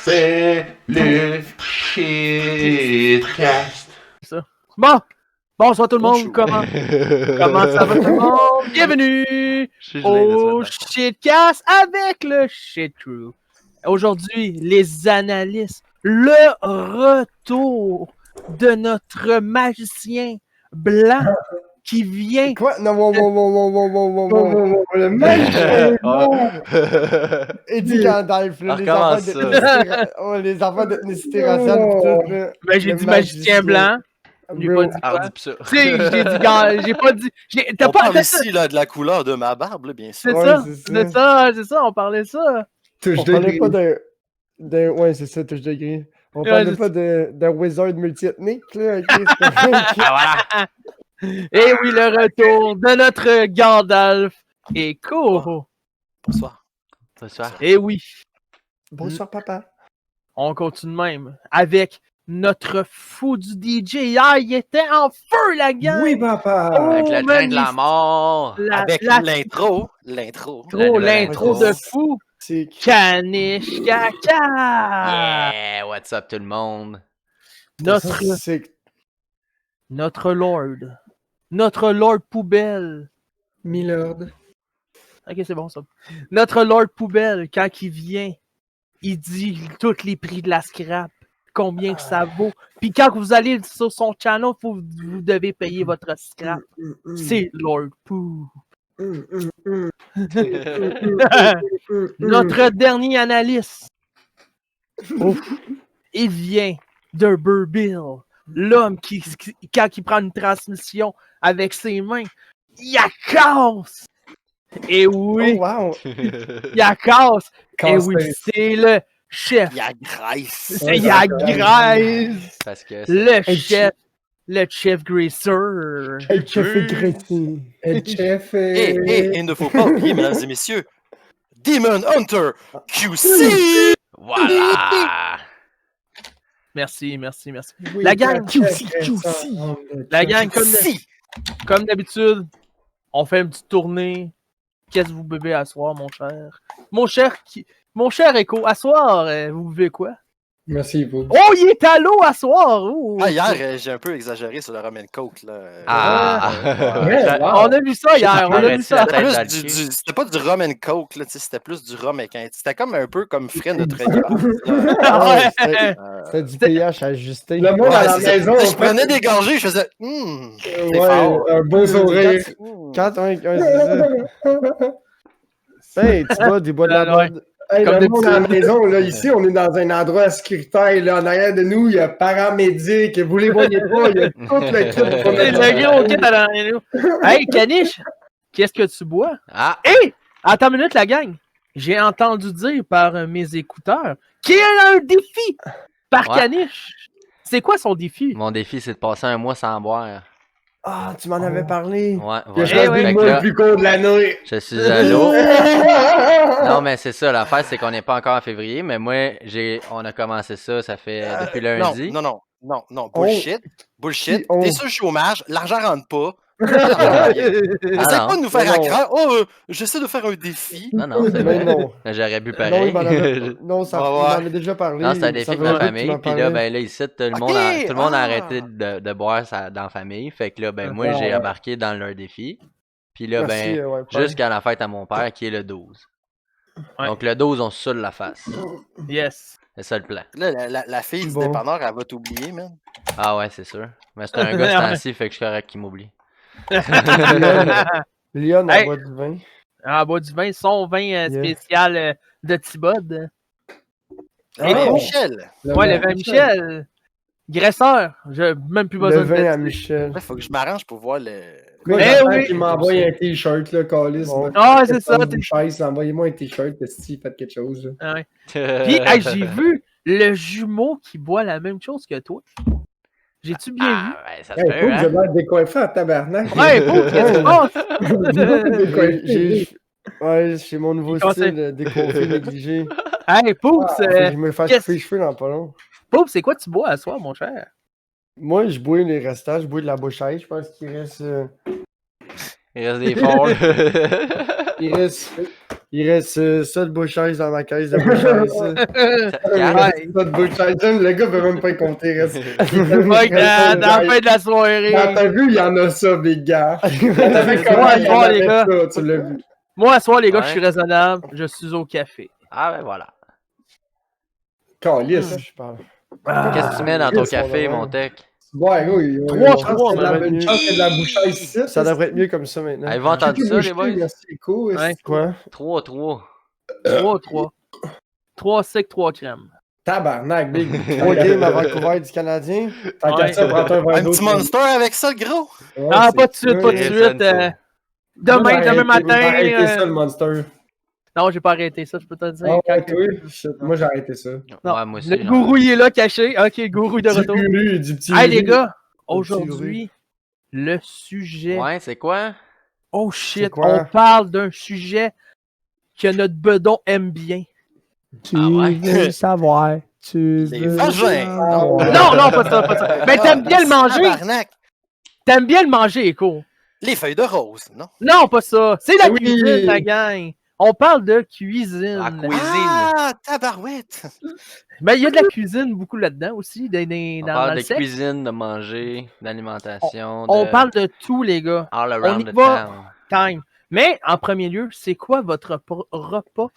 C'est le shitcast. Ça. Bon, bonsoir tout le monde. Comment ça va tout le monde? Bienvenue au Shitcast avec le Shit Crew. Aujourd'hui, les analystes, le retour de notre magicien blanc qui vient. Quoi? Non, le magicien Eddie Gandalf, là, les enfants d'ethnicité raciale pis tout, là. Ben, j'ai dit magicien blanc. J'ai pas dit quoi. Ça. Tu sais, j'ai pas dit. On parle ici là, de la couleur de ma barbe, là, bien sûr. C'est ça, on parlait ça. On parlait pas d'un. Ouais, c'est ça, touche de gris. On parlait pas d'un wizard multi-ethnique, là. Voilà. Et oui, le retour de notre Gandalf et Co. Bonsoir. Et oui. Bonsoir, papa. On continue même avec notre fou du DJ. Hier, il était en feu, la gang! Oui, papa! Avec le train de la mort! Avec l'intro. L'intro de fou! C'est Caniche Caca! Yeah! What's up, tout le monde? Notre Lord Poubelle. Milord. Ok, c'est bon, ça. Notre Lord Poubelle, quand il vient, il dit tous les prix de la scrap. Combien que ça vaut. Puis quand vous allez sur son channel, vous devez payer votre scrap. C'est Lord Pooh. Notre dernier analyste. Il vient de Burbill. L'homme qui, quand il prend une transmission avec ses mains, il la casse. Et oui. Oh, wow. Il la casse. Et oui, c'est le chef. Il agresse. Il agresse. Parce que le chef Gracer. Le chef est graissé. Le chef est... Et il ne faut pas oublier, mesdames et messieurs, Demon Hunter QC! Voilà! Merci. Oui, La gang QC. La gang, comme d'habitude, on fait une petite tournée. Qu'est-ce que vous buvez à soir, mon cher? Mon cher Echo, à soir, vous buvez quoi? Merci, vous. Oh, il est à l'eau à soir! Oh. Ah, hier, j'ai un peu exagéré sur le rum and coke, là. On a vu ça hier, C'était pas du rum and coke, là, c'était plus du rhum avec un... C'était comme un peu comme frais notre C'était du pH ajusté. Le monde à la maison... Je prenais des gorgées, je faisais... un beau sourire. Quand c'est ça. Hey, tu bois des bois de la mode. Hey, le monde à la maison, là, ici, on est dans un endroit sécuritaire. Là, en arrière de nous, il y a paramédic. Vous les voyez pas, il y a tout le kit. Le gros kit à l'arrière de nous. Hey, Caniche, qu'est-ce que tu bois? Hey, attends une minute, la gang. J'ai entendu dire par mes écouteurs qu'il y a un défi par Caniche. C'est quoi son défi? Mon défi, c'est de passer un mois sans boire. Ah, tu m'en avais parlé. Ouais, Je voilà. choisis le mois le plus court de l'année. Je suis à l'eau. Non, mais c'est ça. L'affaire, c'est qu'on n'est pas encore en février, mais moi, on a commencé ça fait depuis lundi. Non. Bullshit. T'es sur le chômage, l'argent rentre pas. Essaye pas de nous faire accroire. Oh, j'essaie de faire un défi. Non, c'est Mais vrai. non. J'aurais bu pareil. Non, ça m'en avait déjà parlé. Non, c'est un défi de ma famille. Puis là, ben, ici, tout le monde a arrêté de boire dans la famille. Fait que là, moi, j'ai embarqué dans leur défi. Puis là, jusqu'à la fête à mon père, qui est le 12. Ouais. Donc, le 12, on se saoule la face. Yes. C'est ça le plan. Là, la fille du dépanneur, elle va t'oublier, man. Ah ouais, c'est sûr. Mais c'est un gars ce temps-ci, fait que je suis correct qu'il m'oublie. Lyon, elle boit du vin. Ah, boit du vin, son vin spécial de Thibod. Michel. Ouais, le vin Michel. Graisseur. J'ai même plus besoin de vin de à Michel. Faut que je m'arrange pour voir le... Il m'envoie un t-shirt, là, Calis. Ah, c'est ça. Envoyez-moi un t-shirt, si faites quelque chose. Ah ouais. Puis, j'ai vu le jumeau qui boit la même chose que toi. J'ai-tu bien vu? Ouais, ça se peut, Vous avez l'air décoiffé en tabarnak. Ouais, qu'est-ce qui se passe? Ouais, c'est mon nouveau style décoiffé, négligé. Hey, Poups! Je me fais couper les cheveux dans pas long. Poups, c'est quoi tu bois à soir, mon cher? Moi, je bois les restages, je bois de la bouchaille, je pense qu'il reste... Il reste des fonds. Il reste ça de bouchaise dans ma caisse de bouchaise. Ça de bouchaise. Le gars peut même pas y compter. Il reste... Ouais, dans la fin de la soirée. Dans ta vue, il y en a ça, big gars. Moi, à soir, les gars. Tu l'as vu. Moi, à soir, les gars, je suis raisonnable. Je suis au café. Ah, ben voilà. Calice. Je parle. Qu'est-ce que tu mets dans ton café, mon tech? Ouais, oui. 3-3, on a une chance qu'il y ait de la bouchaise ici. Ça devrait être mieux comme ça maintenant. Avez-vous entendu ça, les boys? C'est cool. Ouais. Quoi? 3-3. 3-3. 3 sec, 3 crèmes. Tabarnak, big. 3 games à Vancouver du Canadien. T'as qu'à ça, prends un verre Un d'eau. petit monster avec ça, le gros. Ouais, Ah, c'est pas de suite, pas de cool. suite. Demain matin. Arrêtez ça, le monster. Non, j'ai pas arrêté ça, je peux te dire. Ah Quand ouais, que- toi? Shit, moi, j'ai arrêté ça. Non, Ouais, moi aussi. le gourou, il est là, caché. Ok, le gourou est de Du retour. guru, du petit Hey, les guru. gars, aujourd'hui, le sujet. Ouais, c'est quoi? Oh C'est shit, quoi? on parle d'un sujet que notre bedon aime bien. Tu Ah ouais. veux savoir. Tu Les veux vagins. savoir. Non, pas ça, pas ça. Mais t'aimes bien le manger. Tabarnak. T'aimes bien le manger, Écho. Les feuilles de rose, non? Non, pas ça. C'est la Oui. cuisine, la gang. On parle de cuisine. La cuisine. Ah, tabarouette. Mais il y a de la cuisine beaucoup là-dedans aussi, On dans parle le de sexe. cuisine, de manger, d'alimentation. On de... parle de tout, les gars. all on around y the va. town. Time. Mais en premier lieu, c'est quoi votre repas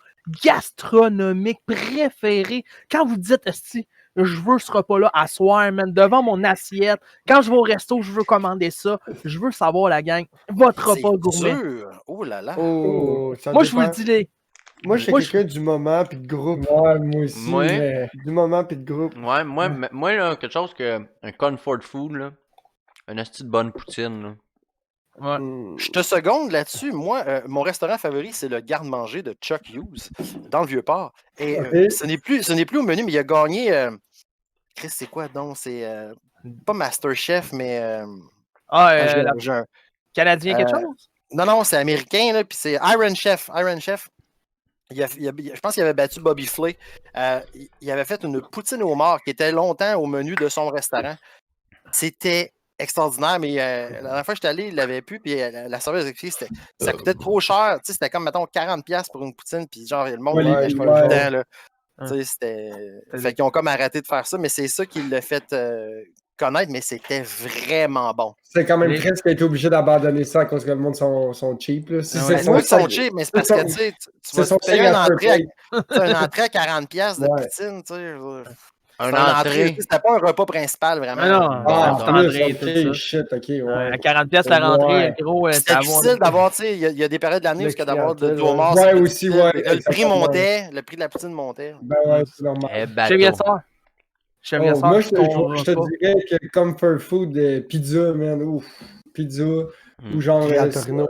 gastronomique préféré? Quand vous dites, esti, je veux ce repas-là à soir, man, devant mon assiette. Quand je vais au resto, je veux commander ça. Je veux savoir, la gang, votre C'est repas gourmet. dur. Oh là là. Oh, ça Moi, je vous dépend. le dis, les. Moi, je suis moi, quelqu'un du moment puis de groupe. Ouais, moi aussi. Ouais. Mais... Du moment puis de groupe. Ouais, moi là, quelque chose que. Un comfort food, là. Un asti de bonne poutine, là. Ouais. Je te seconde là-dessus. Moi, mon restaurant favori, c'est le garde-manger de Chuck Hughes, dans le Vieux-Port. Et Ok. ce n'est plus au menu, mais il a gagné. Chris, c'est quoi donc? C'est pas Masterchef, mais. J'ai un- Canadien, quelque Euh, chose? Non, c'est américain, là, puis c'est Iron Chef. Iron Chef. Je pense qu'il avait battu Bobby Flay. Il avait fait une poutine au mort qui était longtemps au menu de son restaurant. C'était extraordinaire, mais la dernière fois que j'étais allé, il l'avait plus, puis la serveuse a expliqué que ça coûtait trop cher. Tu sais, c'était comme, mettons, 40$ pour une poutine, puis genre, le monde, Ouais, il lâche pas ouais. le temps, là. Ouais. Tu sais, fait qu'ils ont comme arrêté de faire ça, mais c'est ça qui l'a fait connaître, mais c'était vraiment bon. C'est quand même Les- presque été obligé d'abandonner ça à cause que le monde sont cheap. Là. Si Ah c'est ouais. ça, Moi, ils ça- sont cheap, mais c'est parce que tu sais, tu c'est vas son te payer signe une à entrée, fair une entrée à 40$ de Ouais. poutine, tu sais. Un C'était une entrée, entrée. c'était pas un repas principal, vraiment. Ah non. Ah, c'est en plus, André, tout ok, ça. shit, ok, ouais. À 40$ la rentrée, Ouais. gros, C'était ça difficile d'avoir, tu sais, il y a des périodes de l'année où Le il y a d'avoir de clientèle, homard. ouais. c'était Ouais, difficile. aussi, ouais, Le prix exactement. montait, le prix de la poutine montait. Ben ouais, c'est normal. Eh, J'aime bien bateau. ça. J'aime bien Oh, ça. moi, ton je te repas. dirais que comfort food, pizza, man, ouf, pizza, ou genre Grillade Torino.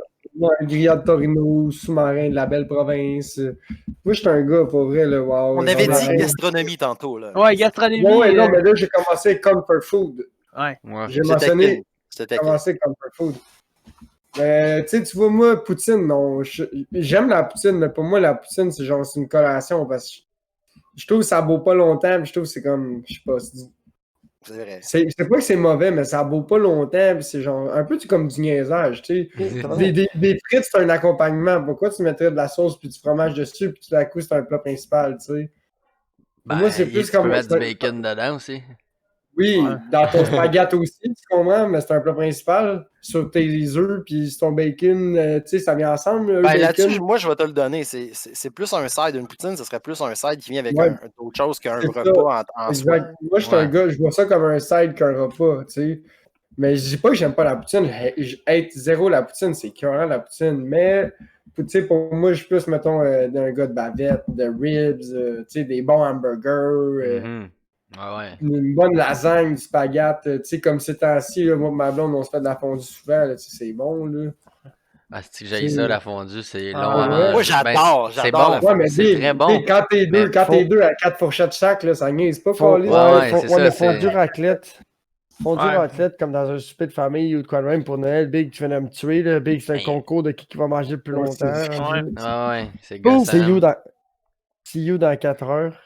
Un grillade Torino, sous-marin de la belle province. Moi, j'étais un gars, pour vrai, là, wow. On avait dit sous-marin. gastronomie tantôt, là. Ouais, gastronomie. Ouais, non, mais là, j'ai commencé avec comfort food. Ouais. Ouais. J'ai C'était mentionné, clean. C'était j'ai clean. commencé avec comfort food. Mais, tu sais, tu vois, moi, poutine, non, j'aime la poutine, mais pour moi, la poutine, c'est genre, c'est une collation, parce que je trouve que ça vaut pas longtemps, puis je trouve que c'est comme, je sais pas, C'est vrai. c'est pas que c'est mauvais, mais ça vaut pas longtemps, puis c'est genre un peu comme du niaisage, tu sais. Des frites, c'est un accompagnement. Pourquoi tu mettrais de la sauce puis du fromage dessus, puis tout à coup, c'est un plat principal, tu sais. Pour moi, c'est plus Tu peux comme. mettre du bacon dedans aussi. Oui, Ouais. dans ton spaghette aussi, tu comprends, mais c'est un plat principal. Sur tes œufs, puis sur ton bacon, tu sais, ça vient ensemble, le Ben, bacon. là-dessus, moi, je vais te le donner. C'est plus un side. Une poutine, ce serait plus un side qui vient avec Ouais. autre chose qu'un C'est repas en soi. Exact. Moi, je suis un gars, je vois ça comme un side qu'un repas, tu sais. Mais je dis pas que j'aime pas la poutine. Être zéro la poutine, c'est écœurant la poutine. Mais, tu sais, pour moi, je suis plus, mettons, d'un gars de bavette, de ribs, tu sais, des bons hamburgers, Mhm. Ah ouais. une bonne lasagne, du spaghette. Tu sais, comme ces temps-ci, là, moi et ma blonde, on se fait de la fondue souvent, là, tu sais, c'est bon, là. Ah, si j'ai ça, la fondue, c'est long Ah, à ouais. manger. Moi, j'adore, c'est j'adore bon. la Ouais, mais C'est dis, très bon. dis, quand t'es Mais deux à 4 fourchettes chaque, là, ça niaise pas, Fond- Pauline. Ouais, c'est ça, mais c'est- fondue raclette. Fondue Ouais. raclette comme dans un souper de famille ou de quoi de même pour Noël. Big, tu viens de me tuer. Là. Big, c'est un Hey. concours de qui va manger le plus Ouais, longtemps. c'est- rendu. Ouais. Ah ouais, c'est Boum, gossant. see you dans 4 heures.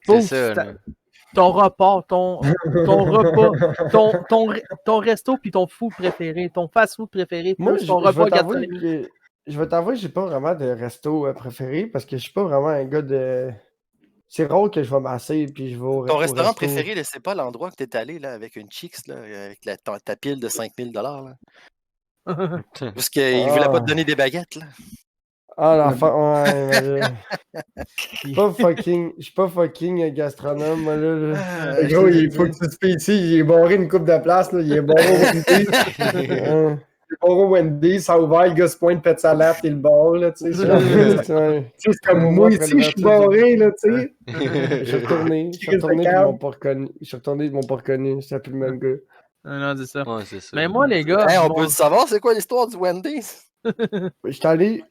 C'est Boum, ça, c'est- là. ton repas, ton repas, ton resto puis ton food préféré, ton fast-food préféré, Moi, plus ton je vais repas t'avouer gastronomique. que je vais t'avouer que j'ai pas vraiment de resto préféré parce que je suis pas vraiment un gars de. C'est rare que je vais m'asseoir puis je vais au Ton restaurant resto. préféré, c'est pas l'endroit que t'es allé là, avec une Chicks, là, avec ta pile de 5000 $. Parce qu'il voulait pas te donner des baguettes. Là. Ah, l'enfant, ouais, mais là, je suis pas fucking gastronome, moi, là. Gros, il faut que tu te spécies. Il est barré une coupe de place. Là. Il est barré au Wendy's. Hein. Il est barré au Wendy's. Ça a ouvert, le gars se pointe, pète sa latte et le barre. Là, tu sais, Ouais. c'est comme moi ici, je suis barré. Là, tu sais. Je suis retourné, puis ils m'ont pas reconnu. Je suis retourné, ils m'ont pas reconnu. C'est plus le même gars. Non, c'est ça. Ouais, c'est ça. Mais moi, les gars. Hey, on peut savoir c'est quoi l'histoire du Wendy's? J'étais allé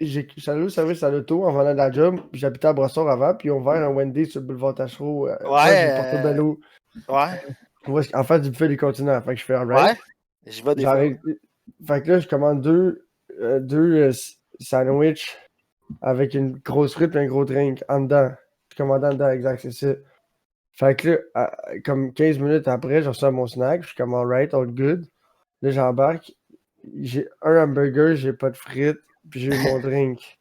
au service à l'auto en venant de la job, puis j'habitais à Brossard avant, puis ils ont ouvert un Wendy's sur le boulevard Tachereau. Ouais. Portobello. Ouais. En fait, du buffet des continents. Fait que je fais alright. Ouais. Je vais des fois. Fait que là, je commande deux sandwichs avec une grosse frite et un gros drink en dedans. Je commande en dedans, exact, c'est ça. Fait que là, comme 15 minutes après, je reçois mon snack, je suis comme alright, all good. Là, j'embarque. J'ai un hamburger, j'ai pas de frites, puis j'ai eu mon drink.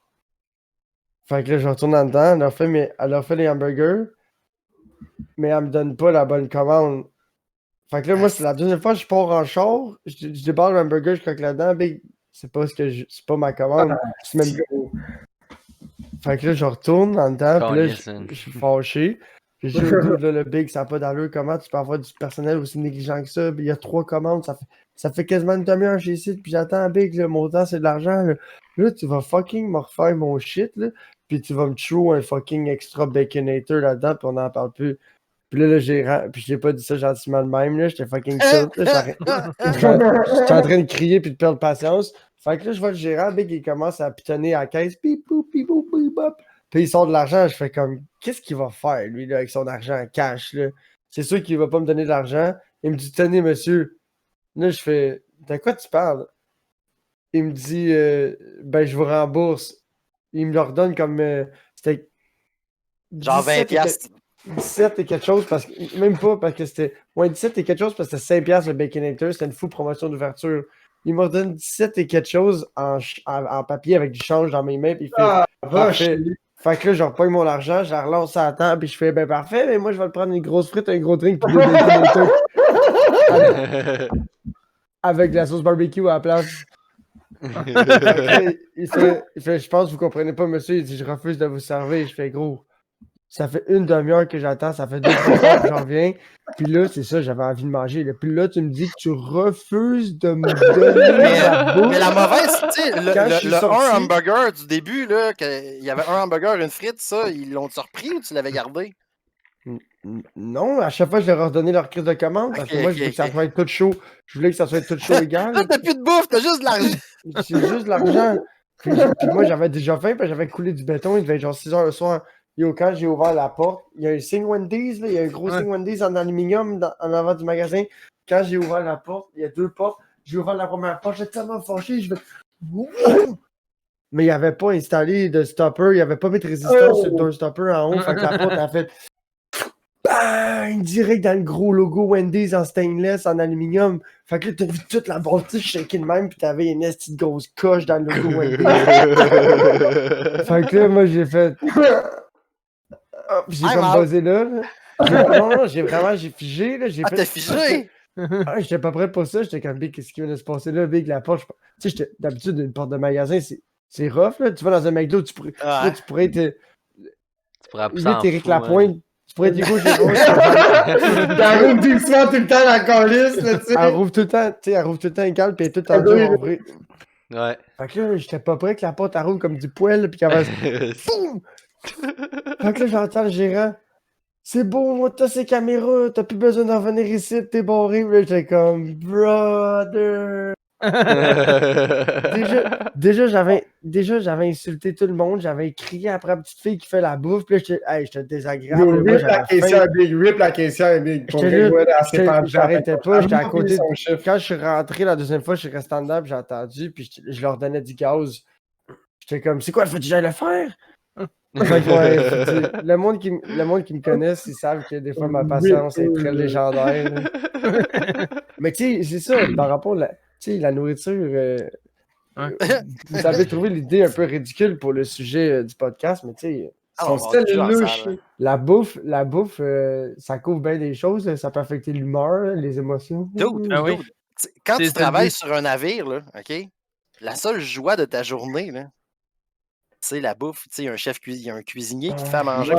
Fait que là, je retourne en dedans, elle leur fait les hamburgers, mais elle me donne pas la bonne commande. Fait que là, moi, c'est la deuxième fois que je pars en char, je débarre le hamburger, je croque là-dedans, big, c'est pas c'est pas ma commande. C'est même... Fait que là, je retourne en dedans, puis là, je suis fâché. Puis je dis au dude, là, le big, ça n'a pas d'allure, comment tu peux avoir du personnel aussi négligent que ça? Il y a 3 commandes, ça fait quasiment une demi-heure chez ici, puis j'attends big, là, mon temps, c'est de l'argent. Là, tu vas fucking me refaire mon shit, là, puis tu vas me throw un fucking extra baconator là-dedans, puis on n'en parle plus. Puis là, puis j'ai pas dit ça gentiment de même, là, j'étais fucking tilt, là, j'étais en train de crier puis de perdre patience. Fait que là, je vois le gérant, big, il commence à pitonner à la caisse, pip, poup, pip, poup, pip, pop. Puis il sort de l'argent, je fais comme, qu'est-ce qu'il va faire, lui, là, avec son argent en cash, là? C'est sûr qu'il va pas me donner de l'argent. Il me dit, tenez, monsieur. Là, je fais, de quoi tu parles? Il me dit, ben, je vous rembourse. Il me le redonne comme, c'était... Genre 20$. 17 et quelque chose, parce que même pas parce que c'était. Ouais, 17 et quelque chose parce que c'était 5$ le Baconator, c'était une fou promotion d'ouverture. Il m'a donné 17 et quelque chose en papier avec du change dans mes mains, puis il fait. Parfait. Fait que là, je repogne mon argent, je la relance à la table, puis je fais ben parfait, mais moi je vais prendre une grosse frite, un gros drink, puis 2 Baconator. Avec de la sauce barbecue à la place. il fait, je pense que vous comprenez pas, monsieur. Il dit, je refuse de vous servir. Je fais gros. Ça fait une demi-heure que j'attends, ça fait 2-3 heures que j'en reviens. Puis là, c'est ça, j'avais envie de manger. Puis là, tu me dis que tu refuses de me donner la bouffe. Mais la mauvaise, tu sais, le un hamburger du début, là, il y avait un hamburger, une frite, ça, ils l'ont surpris ou tu l'avais gardé? Non, à chaque fois, je leur ai redonné leur crise de commande parce que moi, je voulais que ça soit tout chaud. Je voulais que ça soit tout chaud égal. Là, t'as plus de bouffe, t'as juste de l'argent. C'est juste de l'argent. Puis moi, j'avais déjà faim, puis j'avais coulé du béton. Il devait être genre 6 heures le soir. Yo, quand j'ai ouvert la porte, il y a un signe Wendy's, là, il y a un gros signe Wendy's en aluminium en avant du magasin. Quand j'ai ouvert la porte, il y a 2 portes. J'ai ouvert la première porte, j'étais tellement fâché, je vais. Mais il n'y avait pas installé de stopper, il n'y avait pas mis de résistance sur le door stopper en haut. Fait que la porte a fait bang! Direct dans le gros logo Wendy's en stainless, en aluminium. Fait que là, t'as vu toute la bâtisse shaker de même, pis t'avais une petite grosse coche dans le logo Wendy's. Fait que là, moi, j'ai fait. J'ai comme buzzé là. Non, j'ai figé. Là, j'ai fait... t'as figé? J'étais pas prêt pour ça. J'étais comme, big, qu'est-ce qui vient de se passer là, big, la porte. Tu sais, d'habitude, une porte de magasin, c'est rough, là. Tu vas dans un McDo, tu pourrais être. Tu pourrais pousser en Éric Lapointe. Tu pourrais être Hugo Géraud. Elle rouvre tout le temps la calice, là, tu sais. Elle rouvre tout le temps, égale, puis elle est tout en deux en vrai. Ouais. Fait que là, j'étais pas prêt que la porte, elle roule comme du poêle, puis qu'elle va. Boum! Fait que là, j'entends le gérant. C'est beau, moi, t'as ces caméras, t'as plus besoin d'en venir ici, t'es barré. Là, j'étais comme, brother. déjà, j'avais insulté tout le monde, j'avais crié après la petite fille qui fait la bouffe, puis là, j'étais désagréable. Rip la caissière, Big, rip la caissière, Big. J'arrêtais pas, j'étais à côté. Quand je suis rentré la deuxième fois, je suis resté en dedans, j'ai attendu, puis je leur donnais du gaz. J'étais comme, c'est quoi, faut que j'aille le faire? Fait que, ouais, le monde qui me connaît, ils savent que des fois ma patience est très légendaire. Mais tu sais, c'est ça, par rapport à la nourriture, vous avez trouvé l'idée un peu ridicule pour le sujet du podcast, mais tu sais, la bouffe, ça couvre bien des choses, ça peut affecter l'humeur, les émotions. Quand tu travailles sur un navire, là, OK, la seule joie de ta journée, là, c'est la bouffe. Tu sais, il y a un cuisinier qui te fait à manger.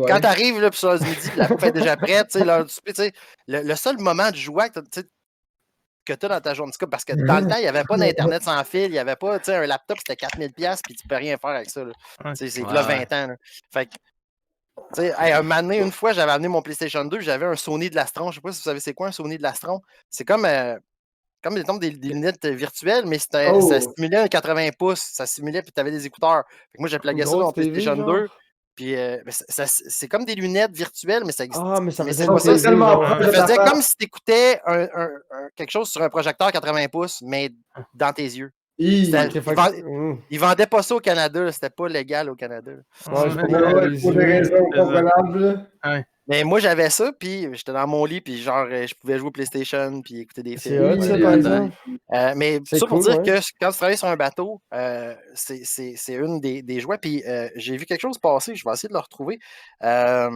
Quand tu arrives là, sur le midi, la bouffe est déjà prête, l'heure du souper, le seul moment de joie que tu as dans ta journée, parce que dans le temps, il n'y avait pas d'Internet sans fil, il n'y avait pas un laptop, c'était 4000$ puis tu peux rien faire avec ça. C'est là 20 ans. Là. Fait que, un moment donné, une fois, j'avais amené mon PlayStation 2, j'avais un Sony de l'Astron. Je ne sais pas si vous savez c'est quoi un Sony de l'Astron. C'est comme des lunettes virtuelles, mais ça simulait un 80 pouces. Ça simulait, puis tu avais des écouteurs. Fait que moi, j'ai plagué ça dans mon PlayStation 2. Puis c'est comme des lunettes virtuelles, mais ça existe. Ah, mais ça faisait comme si tu écoutais quelque chose sur un projecteur 80 pouces, mais dans tes yeux. Ils vendaient pas ça au Canada, c'était pas légal au Canada. Pour des raisons compréhensibles. Mais moi, j'avais ça, puis j'étais dans mon lit, puis genre, je pouvais jouer au PlayStation, puis écouter des C'est films. ça, par exemple. Mais ça pour dire que quand tu travailles sur un bateau, c'est une des joies. Puis j'ai vu quelque chose passer, je vais essayer de le retrouver. La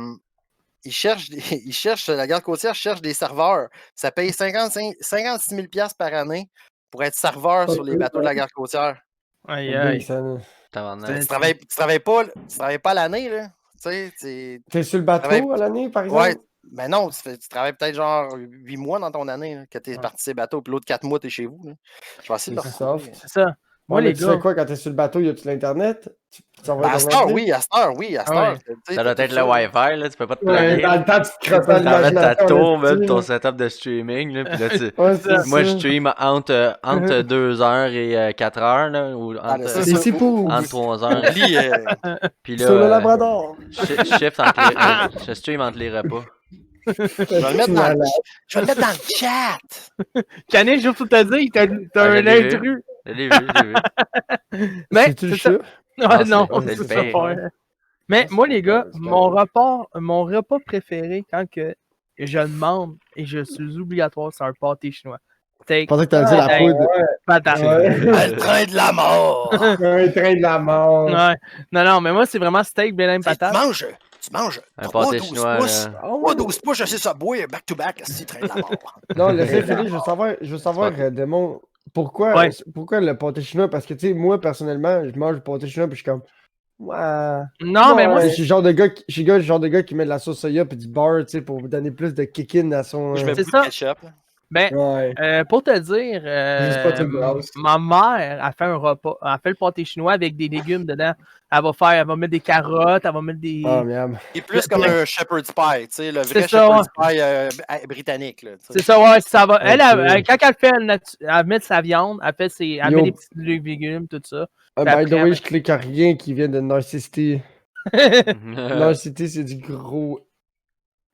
garde côtière cherche des serveurs. Ça paye 56 000$ par année pour être serveur sur les bateaux de la garde côtière. Aïe. Tu travailles pas à l'année, là. T'es sur le bateau à l'année, par exemple? Ouais, mais non, tu travailles peut-être genre 8 mois dans ton année, là, que t'es parti sur le bateau, puis l'autre 4 mois, t'es chez vous. Là. Je vais essayer de le retrouver. C'est ça. Moi, les tu gars. sais quoi, quand t'es sur le bateau, y a-tu l'Internet? À cette heure, oui. Ça doit être le Wi-Fi, là, tu peux pas te plugger. Dans le temps, tu te crosses dans ta tour, même ton setup de streaming, là, puis là, moi, je stream entre 2h et 4h, là, ou entre 3h. Puis là, sur le Labrador. je stream entre les repas. Je vais le mettre dans le chat. Canet, juste pour te dire, t'as un intrus. Je l'ai vu. Mais c'est-tu le chat? Non, c'est ça. Mais moi, les gars, mon repas préféré quand que je demande et je suis obligatoire, c'est un pâté chinois. Je pensais que t'allais dire la poudre. Le train de la mort. Un train de la mort. Ouais. Non, mais moi, c'est vraiment steak, bélème, patate. Tu manges un pâté chinois. 12 pouces, je sais ça, boy, back-to-back, c'est train de la mort. Non, laissez finir, je veux savoir Démon, pourquoi le pâté chinois? Parce que, tu sais, moi, personnellement, je mange le pâté chinois, puis je suis comme... Non, mais moi... Je suis le genre de gars qui met de la sauce soya puis du beurre, tu sais, pour vous donner plus de kick-in à son... Je mets beaucoup de ketchup. Ben, pour te dire, ma mère a fait un repas, elle fait le pâté chinois avec des légumes dedans. Elle va mettre des carottes, elle va mettre des... C'est plus comme un shepherd's pie, tu sais, le vrai shepherd's pie britannique. C'est ça, ouais, ça va. Elle, quand elle met de sa viande, elle met des petits légumes, tout ça. By the way, je clique à rien qui vient de Narcissity. Narcissity, c'est du gros...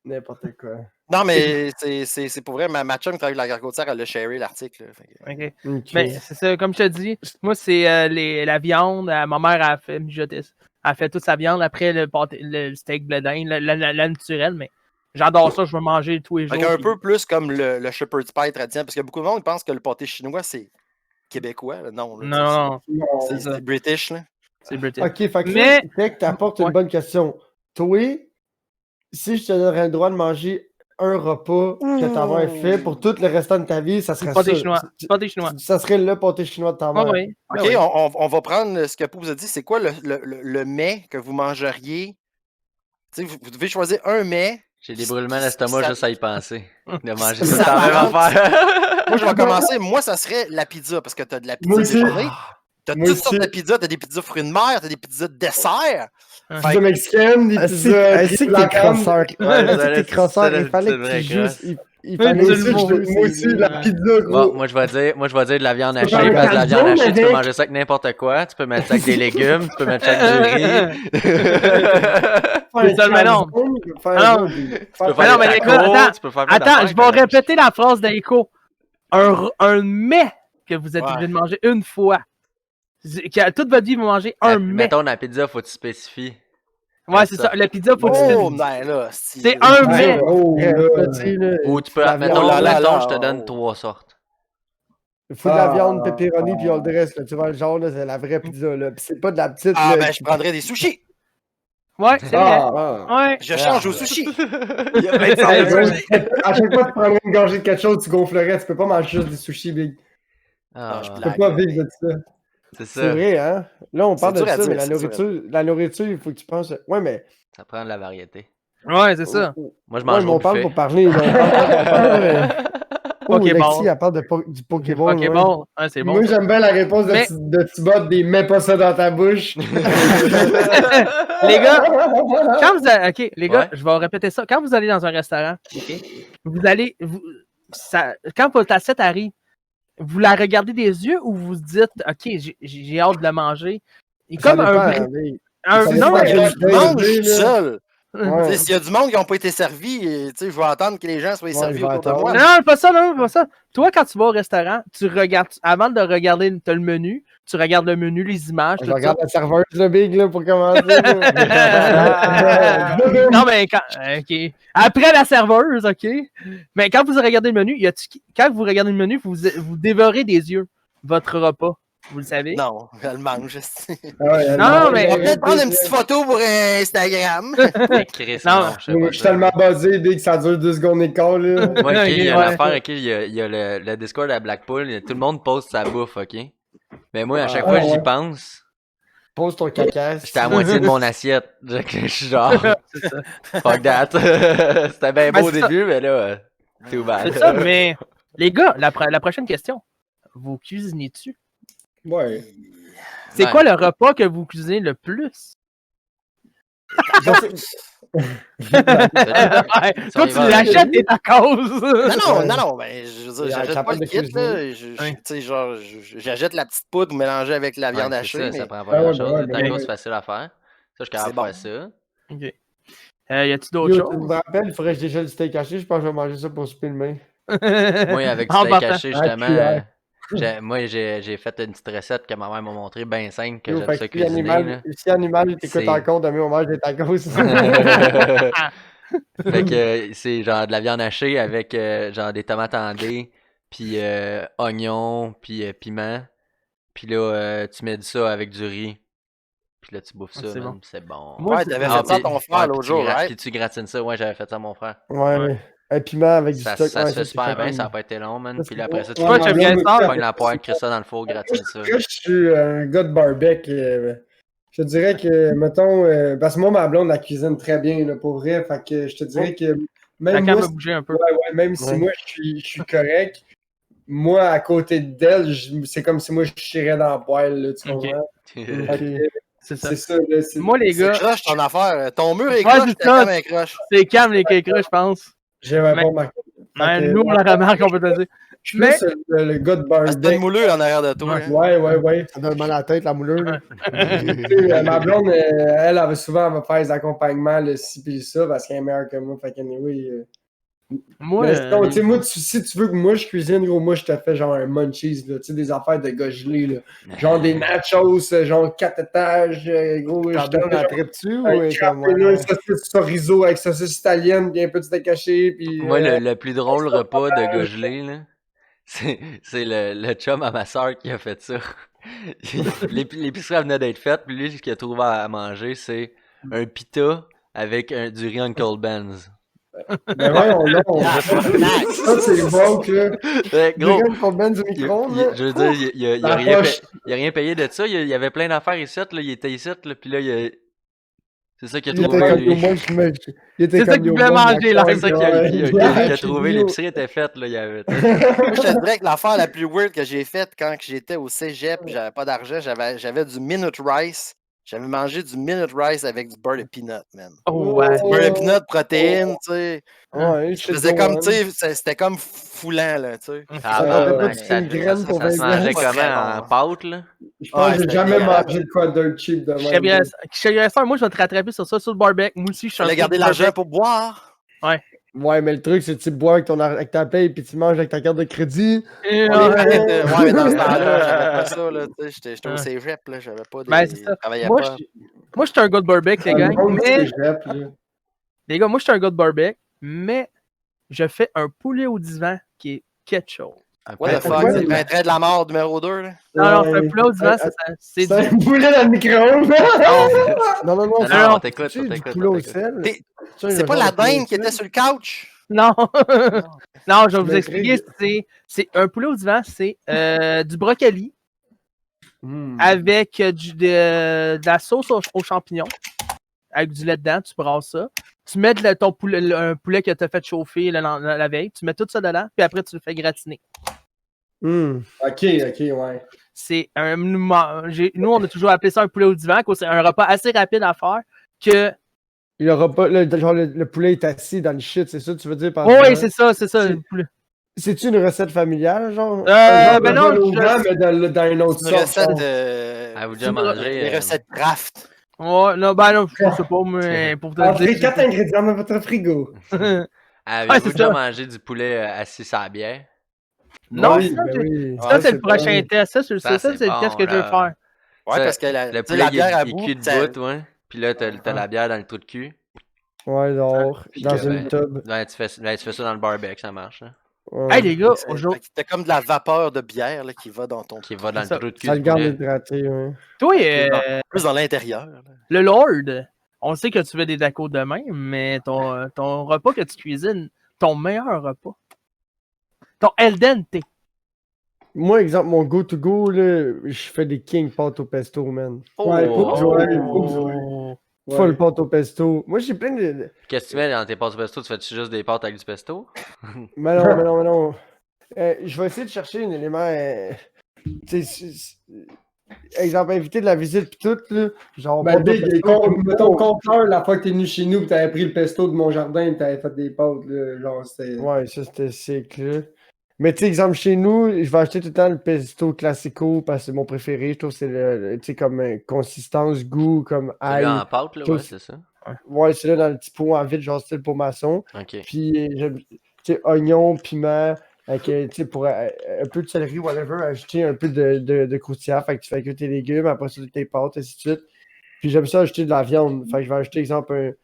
n'importe quoi. Non, mais c'est pour vrai, ma chum qui travaille avec la garde côtière, elle a sharé l'article. Okay. Mais c'est ça, comme je te dis, moi, c'est la viande. Ma mère a fait toute sa viande après le steak bledin, la naturelle, mais j'adore ça, je veux manger tous les jours. Un peu plus comme le shepherd's pie traditionnel, parce que beaucoup de monde pense que le pâté chinois, c'est québécois. Non, c'est British. Là. C'est British. Ok, fait que t'apportes une bonne question. Toi, si je te donnerais le droit de manger un repas que ta mère fait pour tout le restant de ta vie, ça serait pâté chinois. Pâté chinois. Ça serait le pâté chinois de ta mère. Oui. Ok, on va prendre ce que Pou vous a dit. C'est quoi le mets que vous mangeriez? T'sais, vous devez choisir un mets. J'ai des brûlements d'estomac juste à y penser. De manger tout le temps la même affaire. Moi, je vais commencer. Moi, ça serait la pizza, parce que t'as de la pizza déjeuner. T'as toutes sortes de pizzas. T'as des pizzas fruits de mer, t'as des pizzas de dessert. Pizza mexicaine, des pizzas... C'est que t'es crosseur. T'es crosseur, il fallait que tu juste... Moi aussi, la pizza, gros. Bon, moi, je vais dire de la viande hachée, parce que la viande hachée, tu peux manger ça avec n'importe quoi. Tu peux mettre ça avec des légumes, tu peux mettre ça avec du riz. C'est ça le mélange. Attends, je vais répéter la phrase d'Eiko. Un mets que vous êtes obligé de manger une fois. Toute votre vie, vous mangez un mets. Mettons, la pizza, faut que tu spécifies. Ouais, c'est ça. La pizza, faut que tu Oh, ben là, c'est un mais. Ou tu peux, mettons, je te donne 3 sortes. Il faut de la viande, pepperoni, puis all the rest. Là. Tu vois, le genre, là, c'est la vraie pizza. Là. Puis c'est pas de la petite. Ah, là, ben, je prendrais des sushis. Ouais, c'est vrai. Ouais. Je change aux sushis. À chaque fois que tu prendrais une gorgée de quelque chose, tu gonflerais. Tu peux pas manger juste des sushis, Big. Ah, Tu peux pas vivre de ça. c'est ça. C'est vrai, hein? Là, on parle de dur à ça, dire, mais c'est la nourriture, il faut que tu penses. Ouais, mais. Ça prend de la variété. Ouais, c'est ça. Moi, je Ouais, mange mais au on parle buffet. pour parler. Là, on parle Pokéball. Lexi, elle parle du Pokéball. Ouais. Pokéball. Ouais, c'est bon. Moi, j'aime bien la réponse de Thibaut des mets pas ça dans ta bouche. Les gars, quand vous allez, OK, les gars, je vais répéter ça. Quand vous allez dans un restaurant, OK, vous allez, quand votre assiette arrive, vous la regardez des yeux ou vous dites, OK, j'ai hâte de la manger. Et comme Non, mais je mange seul. Ouais. S'il y a du monde qui n'a pas été servi, je vais attendre que les gens soient servis autour de moi. Non, pas ça, non, pas ça. Toi, quand tu vas au restaurant, tu regardes, avant de regarder le menu, tu regardes le menu, les images. Je regarde la serveuse, le Big, là, pour commencer. Non, mais OK. Après la serveuse, OK. Mais quand vous regardez le menu, quand vous regardez le menu, vous dévorez des yeux votre repas. Vous le savez? Non, elle mange. Non, mais. On va peut-être prendre une petite photo pour Instagram. Je suis tellement basé dès que ça dure 2 secondes et quart. Là. Moi, OK, il y a l'affaire, OK, il y a le Discord à Blackpool, tout le monde poste sa bouffe, OK? Mais moi, à chaque fois que j'y pense. Pose ton caca. J'étais à moitié de mon assiette. Je suis genre. Fuck that. C'était bien beau au début, mais là, c'est ouvert. C'est ça, mais. Les gars, la prochaine question. Vous cuisinez-tu? Ouais. C'est quoi le repas que vous cuisinez le plus? Toi, tu l'achètes et ta cause. Non, ben, j'achète pas le kit, là. J'achète la petite poudre mélangée avec la viande hachée. Ça prend pas grand-chose. Tacos, c'est facile à faire. Ça, je suis capable de faire ça. OK. Y a-tu d'autres choses? Tu me rappelles, il faudrait que je déchèle le steak haché. Je pense que je vais manger ça pour souper demain. Moi, avec du steak haché, justement... Moi, j'ai fait une petite recette que ma mère m'a montrée, bien simple, que j'aime ça cuisiner. Si Animal t'écoute encore, demain on mange des tacos. Fait que c'est genre de la viande hachée avec genre des tomates en dés, puis oignons, puis piment. Puis là, tu mets ça avec du riz. Puis là, tu bouffes ça, c'est bon. Ouais, t'avais fait ça à ton frère l'autre jour, right? Puis tu gratines ça, ouais, j'avais fait ça à mon frère. Ouais. Un piment avec du stock. Ça se fait super bien, ça n'a pas été long, man. Puis là, après ça, tu prends la poêle, crée ça dans le four, gratine ça. Je suis un gars de barbecue. Je te dirais que, mettons, parce que moi, ma blonde, la cuisine très bien, là, pour vrai. Fait que je te dirais que même moi, bouger un peu. Même si moi, je suis correct, moi, à côté d'elle, c'est comme si moi, je chirais dans la poêle, là, tu comprends? C'est ça. C'est ça, là, moi, les gars... C'est croche ton affaire. Ton mur est croche, t'es comme un croche. C'est calme, les croches, je pense. J'avais pas remarqué. Nous, on la remarque, on peut te dire. Je suis plus le gars de barbecue. C'est une moulure en arrière de toi. Ouais. Ça donne mal à la tête, la moulure. Ma blonde, elle avait souvent à me faire des accompagnements, le ci pis ça, parce qu'elle est meilleure que moi. Fait qu'anyway. Moi, si tu veux que moi je cuisine, gros, moi je te fais genre un munchies, là, tu sais, des affaires de gars gelés, là. Genre des nachos, genre 4 étages, gros. Je te fais un trip dessus, ou saucisse chorizo avec saucisse italienne, puis un peu de steak haché, puis... Moi, le plus drôle repas de gars gelés, là, c'est le chum à ma soeur qui a fait ça. L'épicerie venait d'être faite, puis lui, ce qu'il a trouvé à manger, c'est un pita avec du riz Uncle Ben's. Ben voyons, non. Ça, c'est bon, là. Gros. Uncle Ben's au micro-ondes, là. Je veux dire, il a rien payé de ça. Il y avait plein d'affaires ici, là. Il était ici, là. Puis là, c'est ça qu'il a trouvé, lui. C'est ça qu'il voulait manger, là. C'est ça qu'il a trouvé. L'épicerie était faite, là. Moi, je te dirais que l'affaire la plus weird que j'ai faite quand j'étais au cégep, j'avais pas d'argent, j'avais du Minute Rice. J'avais mangé du Minute Rice avec du beurre de peanut, man. Oh, ouais. Du beurre de peanut, protéines, tu sais. Ouais, c'était comme foulant, là, tu sais. Ça se mangeait comment, en pâte, là? Je pense que j'ai jamais mangé de quoi dirt cheap de même. Moi, je vais te rattraper sur ça, sur le barbecue. Moi aussi, je suis en train de garder l'argent pour boire. Ouais. Ouais, mais le truc, c'est que tu bois avec ta paye puis tu manges avec ta carte de crédit. Et, Ouais, mais dans ce temps-là, j'avais pas ça, là, tu sais, j'étais au Ouais. cégep, là, j'avais pas Ben, des... c'est ça. Je travaillais Moi, pas. je suis un gars de barbecue, les Dans gars. le monde du Mais, cégep, là. les gars, moi, je suis un gars de barbecue, mais je fais un poulet au divan qui est quelque chose. Un What the peu- fuck, Ouais, c'est le mais- pain trait de la mort numéro 2, là? Non, c'est un Ouais. poulet au divan, c'est C'est du... un poulet dans le micro-ondes! Non, non, non, Non, c'est non, non, on t'écoute, tu on sais, du t'écoute, poulet on au t'écoute. sel. T'es- Tu sais, C'est le pas genre la de poulet au dinde qui sel. était sur le couch? Non! Non, je vais Je vous expliquer. C'est un poulet au divan, c'est du brocoli avec de la sauce aux champignons, avec du lait dedans, tu brasses ça. Tu mets ton poulet, un poulet que tu as fait chauffer la veille, tu mets tout ça dedans, puis après tu le fais gratiner. Ok, ouais. C'est un nous, on a toujours appelé ça un poulet au divan, c'est un repas assez rapide à faire que. Il aura pas. Genre, le poulet est assis dans le shit, c'est ça que tu veux dire par Oh, oui, divan? c'est ça, C'est- le poulet. C'est-tu une recette familiale, genre? Genre Ben de non, vol au vent, je- mais dans une autre C'est une sorte. recette... genre. Ah, vous C'est déjà une- mangé. des recettes craft. Ouais, non, ben non, je sais pas, mais pour te Entrez dire. 4 ingrédients dans votre frigo. Avez-vous c'est déjà ça. mangé du poulet assis à la bière? Non, Oui, ça, Ben oui. ça, c'est le pas prochain vrai. test. Ça, c'est Ça, c'est c'est le test bon, que je veux là. faire. Ouais, Ça, parce que le tu sais, poulet, la bière à il bout, cuit de ça- bout, ouais. Puis là, t'as la bière dans le trou de cul. Ouais, dehors, Puis dans que, une tub. Ouais, tu fais ça dans le barbecue, ça marche. Là. Ouais. Hey, les gars, fait aujourd'hui, que t'as comme de la vapeur de bière là, qui va dans ton... Qui va dans le ça. trou de cul Ça le du garde poulet. hydraté, ouais. toi, Plus dans l'intérieur. là. le Lord, on sait que tu fais des tacos demain, mais ton repas que tu cuisines, ton meilleur repas, ton El Dente. Moi, exemple, mon go-to-go, là, je fais des king pâtes au pesto, man. Ouais, Oh! faut que Joël- Oh. Full pâte au pesto. Moi, j'ai plein de. Qu'est-ce que tu fais dans tes pâtes au pesto? Tu fais-tu juste des pâtes avec du pesto? Mais non, mais non, mais non. Je vais essayer de chercher un élément. Tu sais, exemple, invité de la visite pis tout, là. Genre, Ben, pâte au Big, pesto, mettons compteur, la fois que t'es venu chez nous pis t'avais pris le pesto de mon jardin pis t'avais fait des pâtes, là, genre, c'était... Ouais, ça, c'était sick, là. Mais tu sais, exemple, chez nous, je vais acheter tout le temps le pesto classico parce que c'est mon préféré. Je trouve que c'est tu sais, comme consistance, goût, comme Celui ail. en pâte, là, Tout- ouais, c'est ça. Ouais, c'est là dans le petit pot en vide, genre style pour maçon. Ok. Puis, j'aime, tu sais, oignon, piment, avec, tu sais, pour un peu de céleri, whatever, ajouter un peu de croustillant. Fait que tu fais cuire tes légumes, après ça, tes pâtes, ainsi de suite. Puis, j'aime ça ajouter de la viande. Fait que je vais acheter, exemple,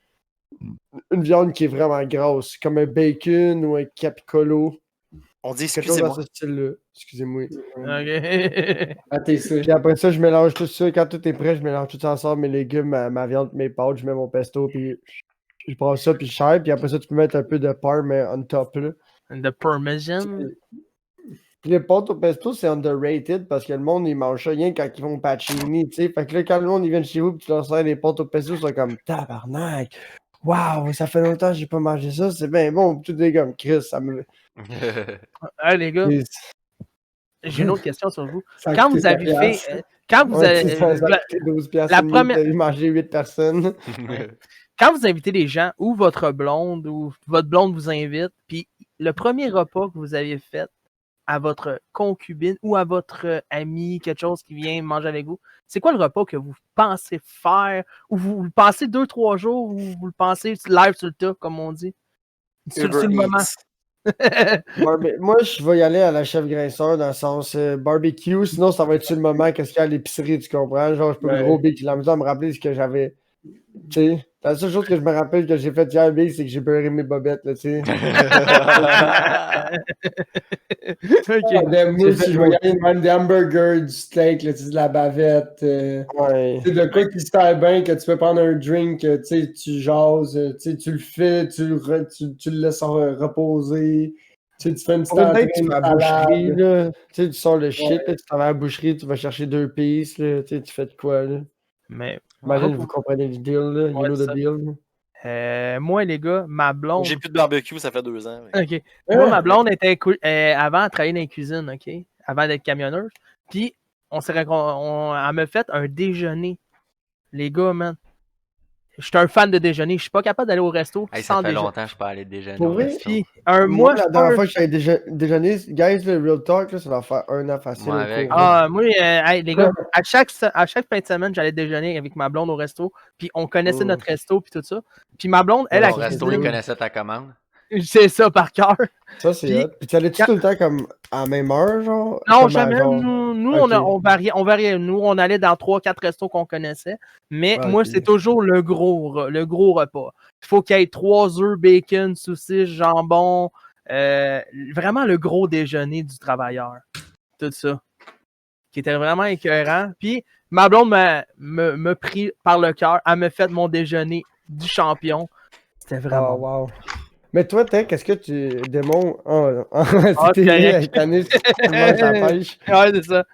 une viande qui est vraiment grosse, comme un bacon ou un capicolo. On dit Quelque chose dans excusez-moi. ce style-là. Excusez-moi. Ok. Ah, t'es ça. Puis après ça, je mélange tout ça. Quand tout est prêt, je mélange tout ça ensemble, mes légumes, ma viande, mes pâtes, je mets mon pesto, puis je prends ça, puis je serre. Puis après ça, tu peux mettre un peu de parme on top, là. The Parmesan. Puis les pâtes au pesto, c'est underrated parce que le monde, ils mangent ça rien quand ils vont au pacini, tu sais. Fait que là, quand le monde, ils viennent chez vous, puis tu leur sers des pâtes au pesto, ils sont comme tabarnak. Waouh, ça fait longtemps que j'ai pas mangé ça, c'est bien bon. Puis tout est comme Chris, ça me. Hey, les gars, j'ai une autre question sur vous. Quand vous avez fait. Quand vous avez. Ça a coûté 12 piastres la et demi, première- t'as vu manger 8 personnes. Quand vous invitez des gens, ou votre blonde vous invite, puis le premier repas que vous avez fait à votre concubine ou à votre ami, quelque chose qui vient manger avec vous, c'est quoi le repas que vous pensez faire, ou vous le pensez 2-3 jours, ou vous le pensez live sur le tas, comme on dit? Sur Uber le moment. Eats. Moi, je vais y aller à la chef graisseur dans le sens barbecue. Sinon, ça va être sur le moment qu'est-ce qu'il y a à l'épicerie, tu comprends? Genre, je peux Ouais. gros big. J'ai la misère à me rappeler ce que j'avais. Tu sais, la seule chose que je me rappelle que j'ai fait hier, big, c'est que j'ai beurré mes bobettes, là, tu sais. Ok. Moi aussi, je vais y aller même des hamburgers, du steak, là, tu sais, de la bavette. Ouais. C'est de quoi qui se fait bien, que tu peux prendre un drink, tu sais, tu jases, tu sais, tu le fais, tu le laisses reposer. Tu sais, tu fais une petite Pour une entrée, date, tu une vas à la boucherie, salade. là. Tu sais, tu sors le shit, là, tu t'en vas à la boucherie, tu vas chercher 2 pistes, là. Tu sais, tu fais de quoi, là? Mais Imagine, vous comprenez le deal, là. You Ouais, know c'est the ça. deal. moi, les gars, ma blonde. J'ai plus de barbecue, ça fait 2 ans. OK. Moi, ma blonde était avant, elle travaillait dans la cuisine, OK? Avant d'être camionneuse. Puis, elle m'a fait un déjeuner. Les gars, man. Je suis un fan de déjeuner. Je suis pas capable d'aller au resto Hey, sans ça fait déjeuner. longtemps que je peux aller déjeuner. Pour au vrai? resto. Puis, Moi, je la suis dernière pas fois que j'avais déjeuné, guys, le Real Talk, là, ça va faire 1 an facile. Moi au avec. cours. moi, hey, les gars, à chaque fin de semaine, j'allais déjeuner avec ma blonde au resto. Puis, on connaissait Oh. notre resto, puis tout ça. Puis, ma blonde, elle, Au a resto, ils connaissaient ta commande. Je sais ça par cœur. Ça, c'est Puis- hot. Puis tu allais-tu tout le temps comme à la même heure, genre? Non, Comme à jamais. genre- Nous Ok. on variait. Nous, on allait dans 3-4 restos qu'on connaissait. Mais Ah, moi, ok. c'est toujours le gros repas. Il faut qu'il y ait 3 œufs, bacon, saucisses, jambon. Vraiment le gros déjeuner du travailleur. Tout ça. Qui était vraiment écœurant. Puis ma blonde me pris par le cœur. Elle me fait mon déjeuner du champion. C'était Ah, vraiment. wow. Mais toi, Tech, est-ce que tu démontres. Ah, C'était correct. avec Tanis, tu manges la pêche. Ouais, c'est ça.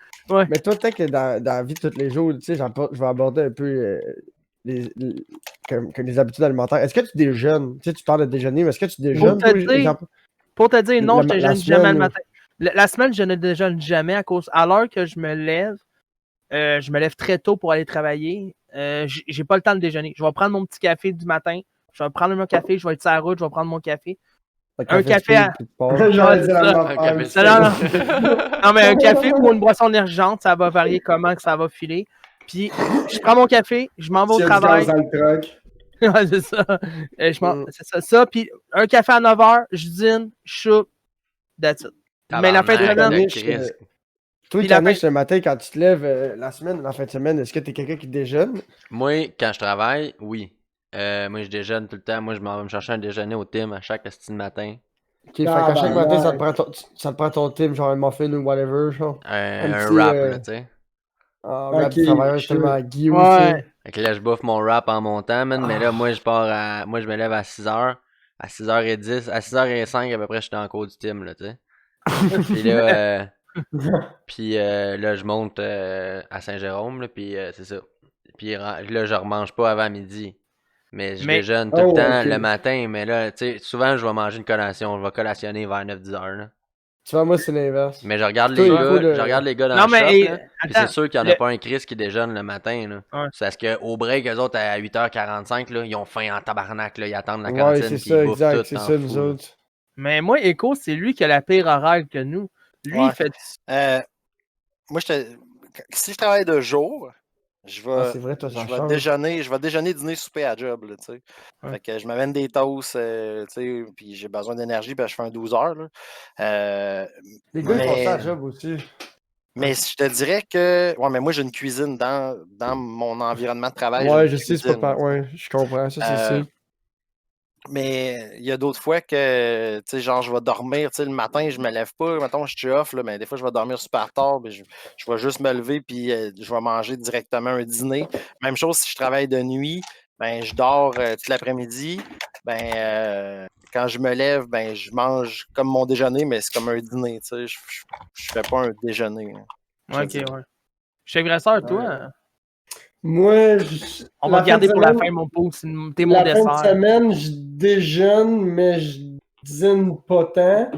Mais toi, Tech, dans la vie de tous les jours, tu sais, je vais aborder un peu comme les habitudes alimentaires. Est-ce que tu déjeunes? Tu sais, tu parles de déjeuner, mais est-ce que tu déjeunes? te toi, dire, exemple? Pour te dire, non, je La déjeune semaine jamais le ou- matin. La semaine, je ne déjeune jamais à l'heure que je me lève très tôt pour aller travailler. J'ai pas le temps de déjeuner. Je vais prendre mon petit café du matin. Je vais prendre mon café, je vais être sur la route, je vais prendre mon café. Un café à- speed, puis tu pars. J'aurais Ouais, dit c'est la ça. même Un affaire, café c'est- Non, non. Non, mais un café ou une boisson énergisante, ça va varier comment que ça va filer. Puis, je prends mon café, je m'en vais au S'il y a du travail. gaz dans le truck. Ouais, c'est ça. C'est ça. Puis, un café à 9h, je dîne, je soupe, that's it. Mais la fin de Tabarnak, semaine, de Christ. Toi, Puis la Tanis, fin- le matin, quand tu te lèves la semaine, la fin de semaine, est-ce que t'es quelqu'un qui déjeune? Moi, quand je travaille, oui. Moi, je déjeune tout le temps. Moi, je m'en vais me chercher un déjeuner au Tim à chaque esti de matin. Ok, fait qu'à chaque Tabarnak. matin, ça te prend ton team, genre un muffin ou whatever, genre. Un petit, wrap, là, tu sais. Un Ok, rap du travailleur, shit. tellement Guy Ouais. aussi. Fait que là, je bouffe mon wrap en montant, man. Mais là, moi, moi, je me lève à 6h. À 6h10, à 6h05, à peu près, je suis dans le cours du Tim, là, tu sais. Puis là, là, je monte à Saint-Jérôme, là, puis c'est ça. Puis là, je remange pas avant midi. Mais je Mais- déjeune tout le temps ok. le matin, mais là, tu sais, souvent, je vais manger une collation. Je vais collationner vers 9-10 heures, là. Tu vois, moi, c'est l'inverse. Mais je regarde Toi, les il gars, faut le- je regarde les gars dans Non, le mais, shop, là. Puis attends, c'est sûr qu'il n'y en a pas un Chris qui déjeune le matin, là. Ouais. C'est parce qu'au break, eux autres, à 8h45, là, ils ont faim en tabarnak, là. Ils attendent la Ouais, cantine, c'est puis ça, ils bouffent exact, tout c'est en ça, nous fou, là. autres. Mais moi, Echo, c'est lui qui a la pire horaire que nous. Lui, Ouais. il fait. Moi, si je travaille de jour, je vais, Ah, c'est vrai, toi, ça je vais change. déjeuner, dîner, souper à job, là, tu sais. Ouais. Fait que je m'amène des toasts, tu sais, puis j'ai besoin d'énergie, ben je fais un 12 heures, là. Les gars, ils font ça à mais, job aussi. mais je te dirais que, ouais, mais moi, j'ai une cuisine dans mon environnement de travail. j'ai Ouais, une je sais, c'est pas cuisine. par... Ouais, je comprends, ça, c'est Euh, sûr. Mais il y a d'autres fois que, tu sais, genre, je vais dormir, tu sais, le matin, je me lève pas, mettons, je suis off, là, mais des fois, je vais dormir super tard, mais je vais juste me lever, puis je vais manger directement un dîner. Même chose si je travaille de nuit, ben, je dors toute l'après-midi, ben, quand je me lève, ben, je mange comme mon déjeuner, mais c'est comme un dîner, tu sais, je fais pas un déjeuner. Hein. Ok, ouais. Chef Grasseur, toi, Moi, on va la fin regarder de pour la semaine- fin, mon pauvre. T'es mon La fin de dessert. semaine, je déjeune, mais je dîne pas tant.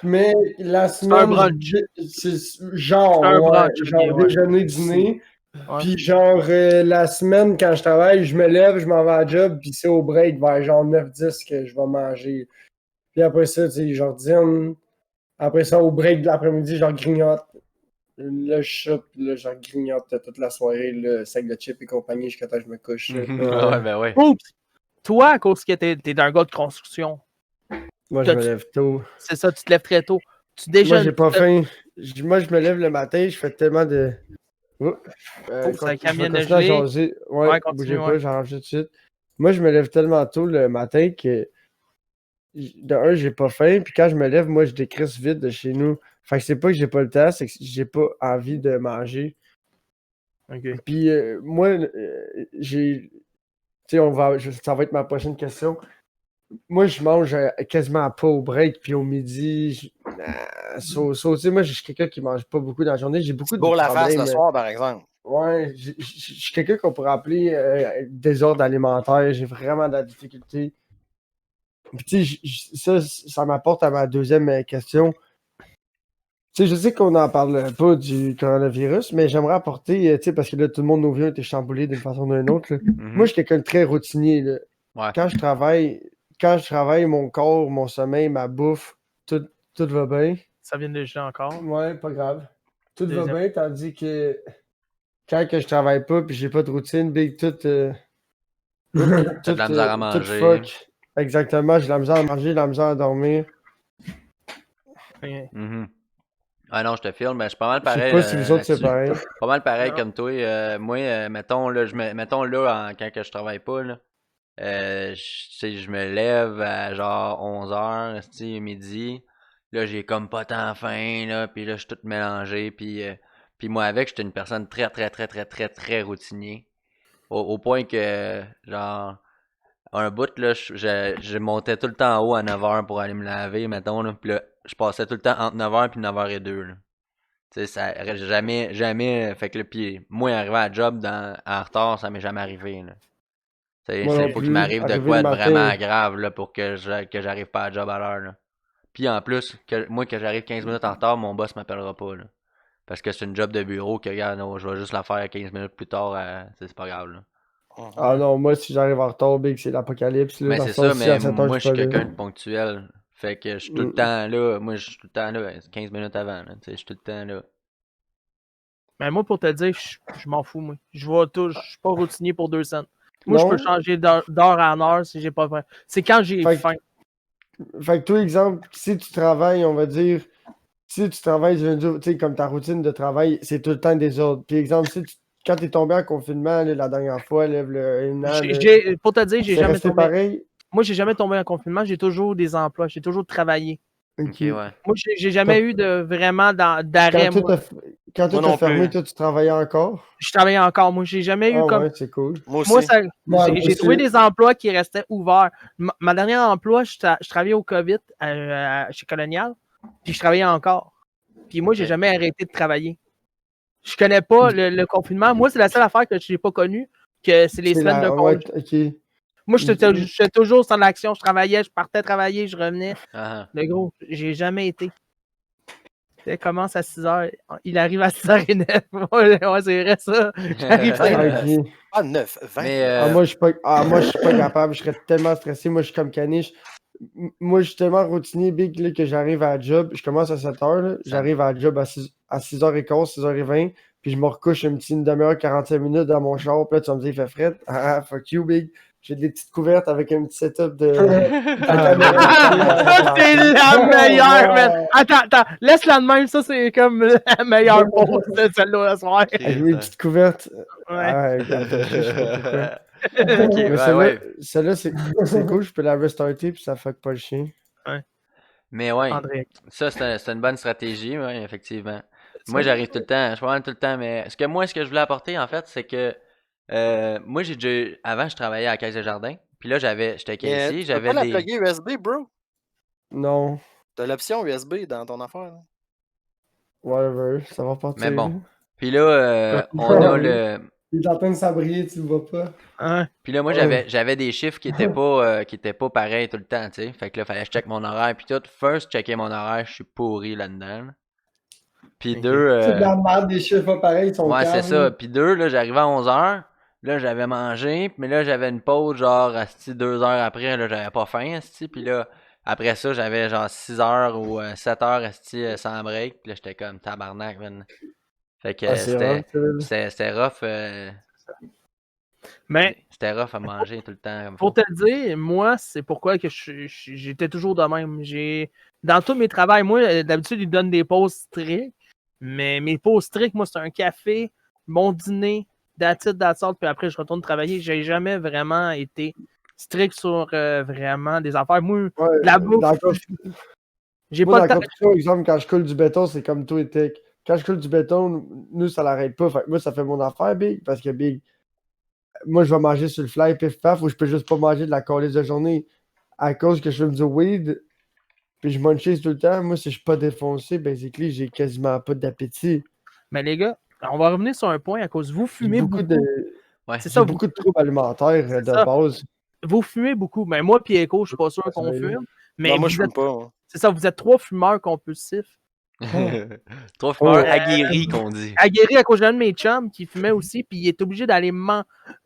Mais la un semaine, brunch. c'est genre, C'est un ouais, brunch, ok, genre ouais. déjeuner, dîner. Ouais. Puis genre, la semaine, quand je travaille, je me lève, je m'en vais à la job, puis c'est au break vers genre 9-10 que je vais manger. Puis après ça, tu sais, genre dîne. Après ça, au break de l'après-midi, genre grignote. Là, je chope, là, genre grignote toute la soirée, le sac de chips et compagnie jusqu'à temps que je me couche. là. Ouais, ben ouais. Oups! Toi, à cause que t'es un gars de construction, Moi, je me t'as-tu- lève tôt. c'est ça, tu te lèves très tôt. Tu Moi, déjeunes. j'ai pas faim. Moi, je me lève le matin, je fais tellement de. Oh, ça je vais camion de continuer à gelée. jaser. Ouais, Ouais, continue, bougez pas, ouais. j'arrange tout de suite. Moi, je me lève tellement tôt le matin que. De un, j'ai pas faim, puis quand je me lève, moi, je décrisse vite de chez nous. Fait que c'est pas que j'ai pas le temps, c'est que j'ai pas envie de manger. Ok. Puis moi, j'ai. Tu sais, ça va être ma prochaine question. Moi, je mange quasiment pas au break, puis au midi. Tu sais, moi, je suis quelqu'un qui mange pas beaucoup dans la journée. J'ai beaucoup de Pour la face problèmes. le soir, par exemple. Ouais, je suis quelqu'un qu'on pourrait appeler désordre alimentaire. J'ai vraiment de la difficulté. Puis, tu sais, ça m'apporte à ma deuxième question. Tu sais, je sais qu'on n'en parle pas du coronavirus, mais j'aimerais apporter, tu sais, parce que là, tout le monde, nos vies ont été chamboulés d'une façon ou d'une autre. Là. Mhm. Moi, je suis quelqu'un de très routinier. Là. Ouais. Quand je travaille, mon corps, mon sommeil, ma bouffe, tout va bien. Ça vient de geler encore. Ouais, pas grave. Tout va Deuxième. bien, tandis que quand que je travaille pas puis j'ai pas de routine, big, tout T'as de la misère à tout manger. fuck. Exactement, j'ai la misère à manger, la misère à dormir. Ouais. Mhm. Ah non, je te filme, mais je suis pas mal Je sais pareil pas si vous autres c'est là-dessus. pareil. Pas mal pareil Non. comme toi. Moi, mettons là, mettons là, quand que je travaille pas, là, tu sais, je me lève à genre 11h, midi. Là, j'ai comme pas tant faim, là, puis là, je suis tout mélangé. Puis moi, avec, j'étais une personne très, très, très, très, très, très routinier. Au point que, genre, un bout, là, je montais tout le temps en haut à 9h pour aller me laver, mettons, là. Puis là, je passais tout le temps entre 9h puis 9h02, là. Tu sais, ça, jamais, fait que là, puis moi, arriver à la job en retard, ça m'est jamais arrivé, là. Tu sais, Moi non faut qu'il plus. m'arrive de Arrivé le quoi de matin. vraiment grave, là, pour que j'arrive pas à la job à l'heure, là. Puis en plus, moi, que j'arrive 15 minutes en retard, mon boss m'appellera pas, là. Parce que c'est une job de bureau que, regarde, non, je vais juste la faire 15 minutes plus tard, c'est pas grave, là. Ah non, moi si j'arrive en retard, big, c'est l'apocalypse. Là. Mais Dans c'est le sens, ça, si à mais 7h, moi, je je suis suis pas quelqu'un là. de ponctuel. Fait que je suis tout le Mm. temps là. Moi, je suis tout le temps là, 15 minutes avant, là. Tu sais, je suis tout le temps là. Mais moi, pour te dire, je m'en fous, moi. Je suis pas routinier pour 2 cents. Moi, je peux Non? changer d'heure en heure si j'ai pas faim. C'est quand j'ai Fait que- faim. Fait que toi, exemple, si tu travailles, on va dire, si tu travailles du lundi, tu sais, comme ta routine de travail, c'est tout le temps des ordres. Puis exemple, quand tu es tombé en confinement là, la dernière fois, là, un an, là, Pour te dire, j'ai c'est jamais resté tombé. pareil. Moi, j'ai jamais tombé en confinement. J'ai toujours des emplois. J'ai toujours travaillé. Ok. Ok, ouais. Moi, j'ai jamais eu de vraiment d'arrêt. Quand tout Moi, quand tout Moi non a fermé, plus. toi, tu travaillais encore? je travaillais encore. Moi, j'ai jamais eu Ah comme. ouais, c'est cool. Moi Moi, aussi. Moi j'ai trouvé aussi. des emplois qui restaient ouverts. Ma dernière emploi, je travaillais au COVID chez Colonial, puis je travaillais encore. Puis moi, j'ai Ok. jamais arrêté de travailler. Je connais pas le confinement. Moi, c'est la seule affaire que je n'ai pas connue, que c'est les C'est semaines de ouais, congé. ok. Moi, j'étais toujours sans l'action. Je travaillais, je partais travailler, je revenais. Ah, Le gros, j'ai jamais été. Il commence à 6h, il arrive à 6h09. Ouais, c'est vrai ça. J'arrive à ah. Ok. Ah, 9, 20. Mais, Ah, moi, je suis pas capable. Je serais tellement stressé. Moi, je suis comme caniche. Moi, je suis tellement routinier, big, là, que j'arrive à la job. Je commence à 7h, là. J'arrive à la job à 6h15, 6h20. Puis je me recouche une demi-heure, 45 minutes dans mon char. Puis là, tu vas me dire, il fait fret. Ah, fuck you, big. J'ai des petites couvertes avec un petit setup de. Ça, c'est la meilleure, man. Attends, laisse-la de même. Ça, c'est comme la meilleure pause de celle-là, le soir. Avec mes petites couvertes. Ouais. Ah, regarde, je sais pas pourquoi. Ok, Mais ouais, ouais. celle-là, c'est cool. Je peux la restarter. Puis ça fuck pas le chien. Mais ouais, André. ça, c'est une bonne stratégie, ouais, effectivement. Moi, j'arrive tout le temps, je suis pas mal tout le temps, mais ce que je voulais apporter, en fait, c'est que moi, avant, je travaillais à la Caisse de Jardin, puis là, j'étais Mais caissier, tu peux j'avais pas la des... plugger USB, bro. Non. T'as l'option USB dans ton affaire. Là. Whatever. Ça va partir. Mais bon. Puis là, on a le... Il est en train de s'abrier, tu le vois pas. Hein? Puis là, moi, j'avais des chiffres qui étaient pas pareils tout le temps, tu sais. Fait que là, fallait que je check mon horaire, puis tout. First, checker mon horaire, je suis pourri là-dedans. Là. Puis Ok. deux... C'est de la merde, des chiffres pas pareils, ils sont Ouais, c'est caves, ça. là. Puis deux, là, j'arrivais à 11h. Là, j'avais mangé. Mais là, j'avais une pause, genre, asti, 2 heures après. Là, j'avais pas faim, asti. Puis là, après ça, j'avais genre 6 heures ou 7 heures, asti, sans break. Puis là, j'étais comme tabarnak, man. Fait que Ah, c'est rough, c'était rough. Mais C'était rough à manger tout le temps. Comme pour faut. te dire, moi, c'est pourquoi que j'étais toujours de même. Dans tous mes travails, moi, d'habitude, ils donnent des pauses strictes. Mais mes pauses strictes, moi, c'est un café, mon dîner, that's it, puis après, je retourne travailler. J'ai jamais vraiment été strict sur vraiment des affaires. Moi, Ouais, la bouffe, j'ai moi, pas dans de la construction, exemple, quand je coule du béton, c'est comme tout et tech. Quand je coule du béton, nous, ça l'arrête pas. Fait que moi, ça fait mon affaire, Big, parce que Big, moi, je vais manger sur le fly, pif paf, ou je peux juste pas manger de la calice de journée à cause que je fume du weed, puis je munchise tout le temps. Moi, si je suis pas défoncé, basically, j'ai quasiment pas d'appétit. Mais les gars, on va revenir sur un point à cause vous J'ai fumez beaucoup. Ouais. C'est J'ai ça, beaucoup de troubles alimentaires de ça. base. Vous fumez beaucoup. Mais moi et Echo, je suis pas sûr qu'on fume. Mais Non, moi, je vous fume êtes, pas. Hein. c'est ça, vous êtes 3 fumeurs compulsifs. 3 fumeurs Oh. aguerris, qu'on dit. Aguerri à cause d'un de mes chums qui fumait aussi, puis il est obligé d'aller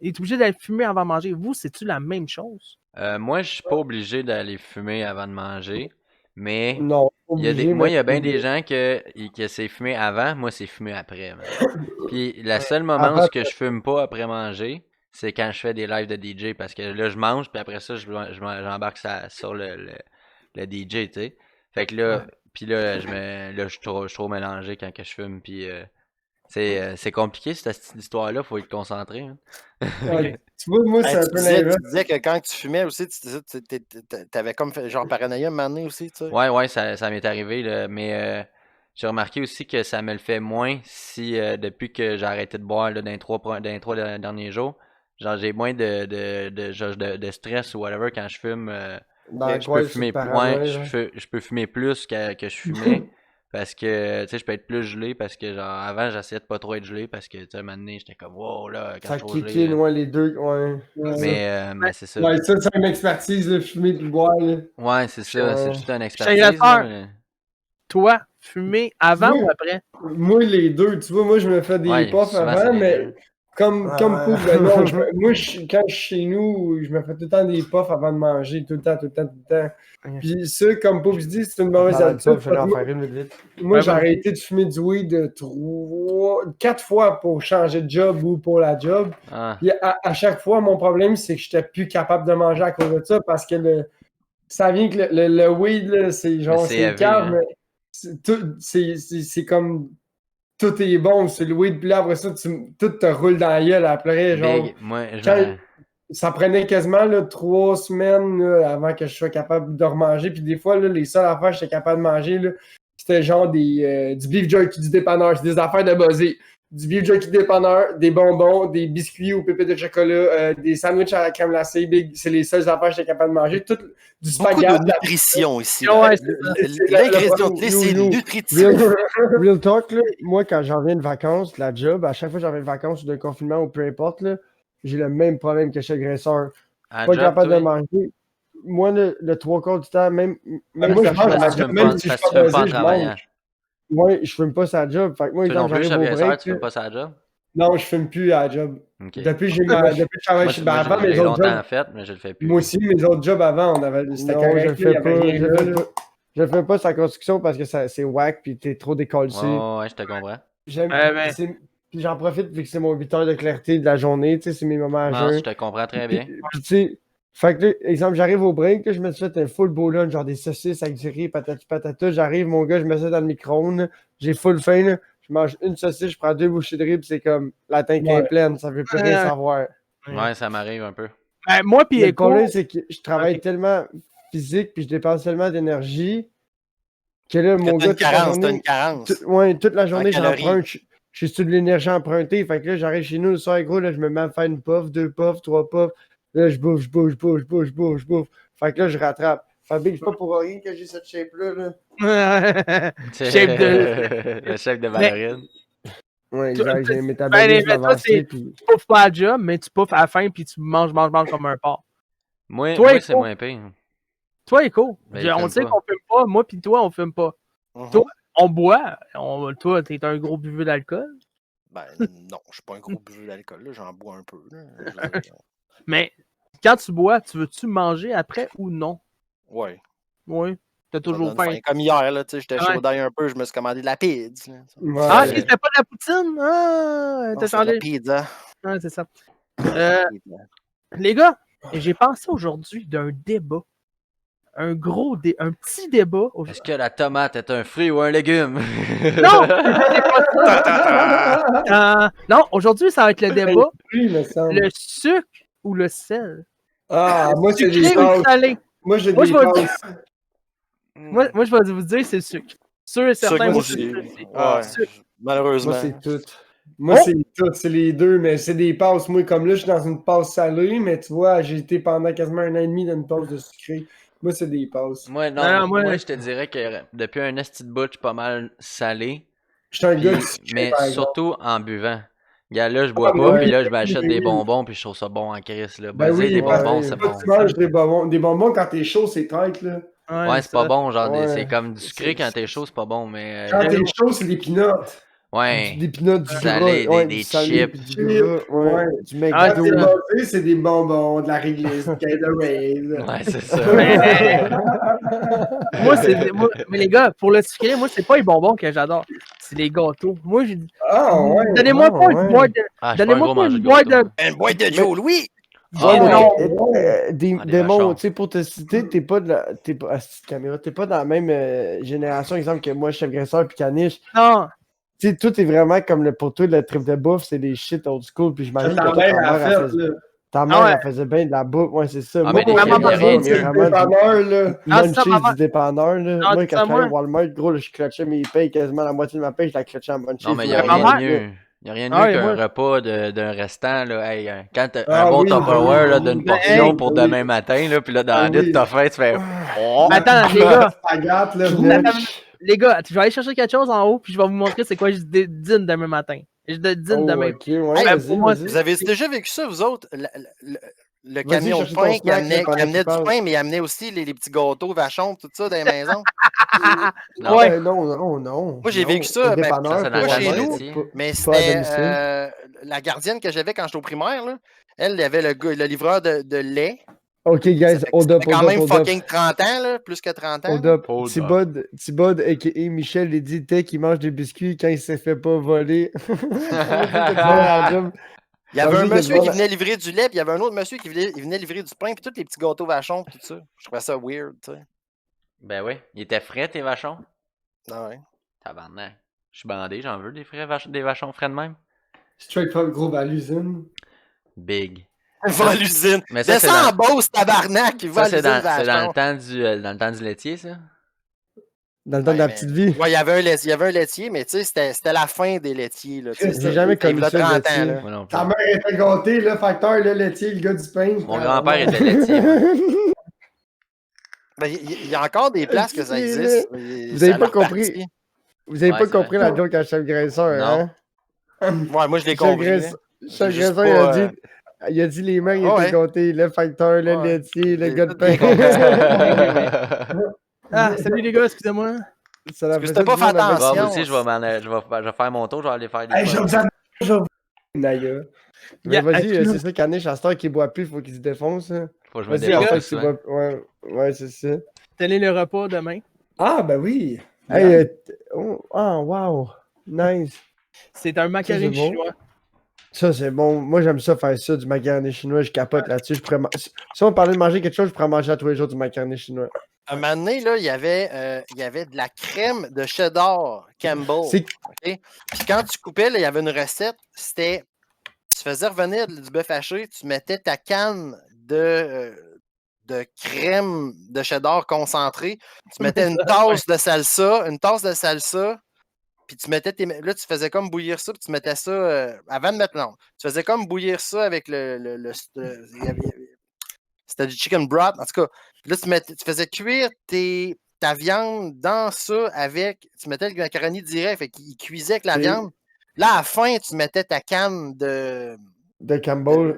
il est obligé d'aller fumer avant de manger. Vous, c'est-tu la même chose? Moi, je suis pas obligé d'aller fumer avant de manger. Mais Non, il y a obligé, moi, mais il y a bien des gens que c'est fumé avant, moi, c'est fumé après. Man. Puis, le seul moment où Avant, ce que je fume pas après manger, c'est quand je fais des lives de DJ parce que là, je mange, puis après ça, j'embarque sur le DJ, tu sais. Fait que là, puis là, je suis trop mélangé quand que je fume, puis c'est compliqué cette histoire-là, faut être concentré. Hein. Ouais, tu vois, moi, c'est un peu l'inverse. Tu disais que quand tu fumais aussi, t'avais comme fait genre paranoïa un moment donné aussi, tu sais. Ouais, ça m'est arrivé, là, mais j'ai remarqué aussi que ça me le fait moins si depuis que j'ai arrêté de boire là, dans les trois derniers jours, genre j'ai moins de stress ou whatever quand je fume. Je peux fumer je peux fumer plus que je fumais parce que tu sais je peux être plus gelé parce que genre avant j'essayais de pas trop être gelé parce que tu sais un moment donné j'étais comme wow là quand Ça je suis trop kick gelé. in, ouais, les deux, ouais. Mais c'est ça. Ouais, ça, c'est une expertise, là, fumer et boire. Là. Ouais, c'est ça, c'est Ouais. juste une Chez expertise. Agresseur. Là, mais- Toi, fumer avant Oui. ou après? Moi, les deux, tu vois, moi, je me fais des Ouais, puffs souvent, c'est avant, les mais deux. comme Ah, Pouf, ouais. ben non, moi, quand je suis chez nous, je me fais tout le temps des puffs avant de manger, tout le temps. Ok. Puis ça, comme Pouf dit, c'est une mauvaise Parlant de ça, habitude. je vais en Moi, faire une vite. moi, Ouais, j'ai vas-y. arrêté de fumer du weed 4 fois pour changer de job ou pour la job. Ah, Puis à chaque fois, mon problème, c'est que j'étais plus capable de manger à cause de ça parce que ça vient que le weed, là, c'est genre, c'est c'est heavy, cave, hein. mais c'est comme tout est bon, c'est le weed, puis là, après ça, tout te roule dans la gueule après, genre. Big. Moi, Quand- ça prenait quasiment là, 3 semaines là, avant que je sois capable de remanger. Puis des fois, là, les seules affaires que j'étais capable de manger, là, c'était genre du beef jerky du dépanneur. C'est des affaires de buzzer. Du beef jerky du dépanneur, des bonbons, des biscuits aux pépites de chocolat, des sandwichs à la crème glacée. C'est les seules affaires que j'étais capable de manger. Tout, du Beaucoup spaghetti. de nutrition ici. Ouais, là. c'est ça. L'ingrédient clé, c'est Yo, yo. nutrition. Real talk, là, moi, quand j'en reviens de vacances, de la job, à chaque fois que j'en reviens de vacances ou de confinement ou peu importe, là, j'ai le même problème que chez Agresseur. À Pas job, capable de toi? manger. Moi, le 3 quarts du temps, même Moi, si je ça mange change à à Parce que tu la fumes job, pas, même si je parce suis que tu fumes pas en buzzé, je travaillant. mange. ouais, je fume pas sa job. Fait que moi, Toi non exemple, plus, j'arrive au agresseur, break. tu fumes pas sa job? Non, je fume plus à la job. Ok. Depuis que je travaille chez. Ben, Moi, avant je mes l'ai autres longtemps jobs, fait, mais je le fais plus. moi aussi, mes autres jobs avant, c'était Non, correct. je le là, fais il y avait pas. rien Je le là, fais là. pas. Je le fais pas sa construction parce que c'est whack pis t'es trop décollé. Ouais, je te comprends. J'aime. Ben, Puis j'en profite vu que c'est mon 8 heures de clarté de la journée, tu sais, c'est mes moments à Non, je jeun. te comprends très bien. Puis tu sais, fait que là, exemple, j'arrive au break, là, je me suis fait un full beau lunch, genre des saucisses avec du riz, patati patata. J'arrive, mon gars, je mets ça dans le micro-ondes, là, j'ai full faim, là. Je mange une saucisse, je prends 2 bouchées de riz, puis c'est comme la tank est Ouais. pleine, ça veut plus rien savoir. Ouais, ça m'arrive un peu. ben, moi pis Mais le Echo, problème, c'est que je travaille Ok. tellement physique, puis je dépense tellement d'énergie, que là, mon T'as gars, une carence, t'as une carence. Ouais, toute la journée, calories. j'emprunte. Je suis sur de l'énergie empruntée. Fait que là, j'arrive chez nous le soir, gros, là, je me mets à faire une puff, 2 puffs, 3 puffs. Là, je bouffe. Fait que là, je rattrape. Fait que c'est pas pour rien que j'ai cette shape-là. Là. Shape de. Le chef de ballerine. Ouais, Tu- exact. tu- J'ai un métabolisme ben, toi, avancé. Puis... Tu pouffes pas à job, mais tu pouffes à la fin, puis tu manges comme un porc. Moi, Toi, c'est Echo? moins pire. Toi, Echo, Ben, il on fume sait pas. qu'on fume pas. Moi pis toi, on fume pas. Mhm. Toi? On boit. Toi, t'es un gros buveux d'alcool. Ben non, je suis pas un gros buveur d'alcool, là, j'en bois un peu. Là. Je veux dire, Mais quand tu bois, tu veux-tu manger après ou non? ouais. Oui. T'as Ça toujours donne faim. faim. Comme hier, là, tu sais, j'étais Ouais. chaud d'ail un peu, je me suis commandé de la pizza. Là. Ouais. Ah, ok, c'était pas de la poutine? Ah, Non, t'as c'est de la changé. pizza. Ouais, c'est ça. Les gars, j'ai pensé aujourd'hui d'un débat. Un petit débat. Est-ce que la tomate est un fruit ou un légume? Non! C'est pas ça. Non, aujourd'hui, ça va être le débat. Oui, me semble. Le sucre ou le sel? Ah, moi, c'est des Sucré ou passes. salé? Moi, j'ai Moi, des je vais passes. Moi, je vais vous dire, c'est le sucre. Sûr et certain, Moi moi, aussi. c'est le sucre. Ouais, Sucre. malheureusement. Moi, c'est tout. Moi, Oh! c'est tout. C'est les deux, mais c'est des passes. Moi, comme là, je suis dans une passe salée, mais tu vois, j'ai été pendant quasiment 1 an et demi dans une passe de sucré. Moi, c'est des passes. Moi, non, Non, moi- moi, je te dirais que depuis un esti de bout, je suis pas mal salé. Je suis un Puis- gars de sucré, mais par exemple. surtout en buvant. Gars, là, je bois Ah, pas, ouais. puis là, je m'achète Oui, des oui. bonbons, puis je trouve ça bon en crise, là. Ben Buzzer oui, des bonbons, ouais. c'est Toi, bon. tu manges des bonbons. Des bonbons quand t'es chaud, c'est tight, là. Ouais, c'est pas bon, genre, Ouais. c'est comme du sucré C'est- quand t'es chaud, c'est pas bon, mais... Quand t'es chaud, c'est des peanuts. Ouais. Des peanuts, du Salé, gras, des du salé, chips. puis du gras, Ouais. du mec. Ah, Quand c'est basé, c'est des bonbons, de la réglisse, Gatorade. Ouais, c'est ça. Moi, mais les gars, pour le sucré, moi, c'est pas les bonbons que j'adore. C'est les gâteaux. Moi, j'ai dit, Ah, ouais. donnez-moi pas une boîte de. Ah, je suis pas un Donnez-moi gros pas mangeur une de boîte de. gâteau. Une boîte de Joe Louis! Ah, Ouais, non. mais des Ah, des démons, vachons. tu sais, pour te citer, t'es pas de la. T'es pas. Ah, c'est caméra, t'es pas dans la même génération, exemple, que moi, Chef Graisseur puis Caniche. Non. Tu sais, tout est vraiment comme pour toi, le trip de bouffe, c'est des shit old school, puis j'imagine que Ta toi, mère ta a mère, fait, elle faisait, là. ta mère, Ah ouais. elle faisait bien de la bouffe, ouais, c'est ça. Ah, Moi, mais pour des Chef maman, crèmes Graisseur, mieux. c'est C'est vraiment du dépanneur, là. Ah, c'est ça, munchies maman. du dépanneur, là. Ah, Moi, dis quand ça, je travaillais moi. au Walmart, gros, là, je clutchais mes payes, quasiment la moitié de ma paye, je la clutchais en munchies. Non, mais il n'y a ouais, rien maman- de mieux. Il n'y a rien de Ah, mieux et qu'un moi. repas d'un restant. Là. Hey, quand t'as un Ah bon oui, Tupperware là, oui, d'une oui, portion hey. pour oui. demain matin, là, puis là, dans Ah la nuit de oui. ta faim, tu fais Oh! Mais attends, les gars, Ça gâte, là. Clutch. les gars, je vais aller chercher quelque chose en haut, puis je vais vous montrer c'est quoi je dîne demain matin. Je dîne Oh, demain. ok, ouais, Hey, vas-y, pour moi, vas-y. Vous avez déjà vécu ça, vous autres? Le Vas-y, camion de cherchez ton pain qui snack, là, amenait, pendant qui amenait qu'il du parle. pain, mais il amenait aussi les petits gâteaux, vachons, tout ça dans les maisons. Non, Ouais. Non. Moi, j'ai non. vécu ça, Au ben, dépanneur, ça, c'est dans le temps ouais, de l'été. Mais pas à c'était domicile. la gardienne que j'avais quand j'étais au primaire, là. Elle, il y avait le livreur de lait. Ok, Ça guys, fait que hold ça up, fait quand hold up, même hold up. fucking 30 ans, là, plus que 30 ans. Hold là. up. Hold T-Bod, a.k.a. Michel, il dit Tech, il mange des biscuits quand il s'est fait pas voler. Il y avait un Tandis que monsieur qui devant la- venait livrer du lait, puis il y avait un autre monsieur qui venait livrer du pain, puis tous les petits gâteaux vachons, tout ça. Je trouvais ça weird, tu sais. Ben oui, il était frais, tes vachons. Ah ouais. Tabarnak. Je suis bandé, j'en veux des vachons frais de même. Straight up gros à l'usine. Big. Va à l'usine. Mais ça, c'est Descends en dans, Beauce, tabarnak, il va ça, à l'usine c'est dans le vachon. temps dans le temps du laitier, ça? Dans le temps de la petite vie. Ouais, il y avait un laitier, mais tu sais, c'était la fin des laitiers, là. tu sais, J'ai c'était- jamais il y connu a ça, le 30 ans, laitier. là. Moi non plus. Ta mère était gâtée, le facteur, le laitier, le gars du pain. Mon grand-père était laitier. moi. Ben, il y a encore des places que ça C'est existe. Vous avez pas compris. Vous avez Ouais, pas c'est vrai. compris la joke à Chef Graisseur, Non. hein? Ouais, moi, je l'ai Chef compris. là. Chef J'ai juste Graisseur, pas, il a dit les mains, il Ouais. était gâté. Le facteur, le Ouais. laitier, le J'ai gars de tout pain. bien Ah, salut les gars, excusez-moi. Ça l'a Parce que fait c'était ça pas du monde fait avec- Bon, moi attention. aussi, je vais faire mon tour, je vais aller faire des Hey, fois. je Naya. Mais Yeah, vas-y, actually- c'est ça, Caniche, à cette heure qu'il boit plus, il faut qu'il se défonce. Hein. Faut que je me Vas-y, à défonce cette plus heure qu'il souvent. boit. Ouais, c'est ça. Tel est le repas demain. Ah, ben oui. Hey, wow. Nice. C'est un macaroni Ça, c'est bon. chinois. Ça, c'est bon. Moi, j'aime ça faire ça, du macaroni chinois. Je capote là-dessus. Si on parlait de manger quelque chose, je pourrais manger à tous les jours du macaroni chinois. Un moment donné, là, il y avait de la crème de cheddar Campbell. C'est OK? Puis quand tu coupais, là, il y avait une recette. C'était. Tu faisais revenir du bœuf haché, tu mettais ta canne de crème de cheddar concentré, tu mettais une tasse de salsa, puis tu mettais là, tu faisais comme bouillir ça, puis tu mettais ça avant de mettre. Non, tu faisais comme bouillir ça avec c'était du chicken broth, en tout cas. Puis là, tu faisais cuire ta viande dans ça avec. Tu mettais le macaroni direct, fait qu'il cuisait avec la Et- viande. Là, à la fin, tu mettais ta canne de Campbell.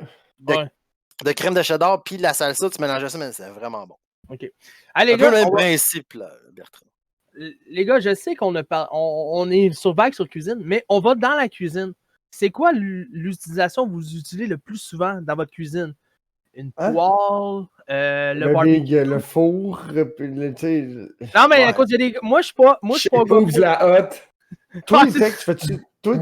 de crème de cheddar, puis de la salsa, tu mélangeais ça, mais c'est vraiment bon. Allez, Un les peu gars, le même principe, là, Bertrand. les gars, je sais qu'on on est sur vague sur cuisine, mais on va dans la cuisine. C'est quoi l'utilisation que vous utilisez le plus souvent dans votre cuisine? Une Hein? poêle, le Le barbecue. big, le four, puis tu sais. Non, mais Ouais. écoute, il y a des... moi, je suis pas Ouvre gars. la hotte. Toi, Ah,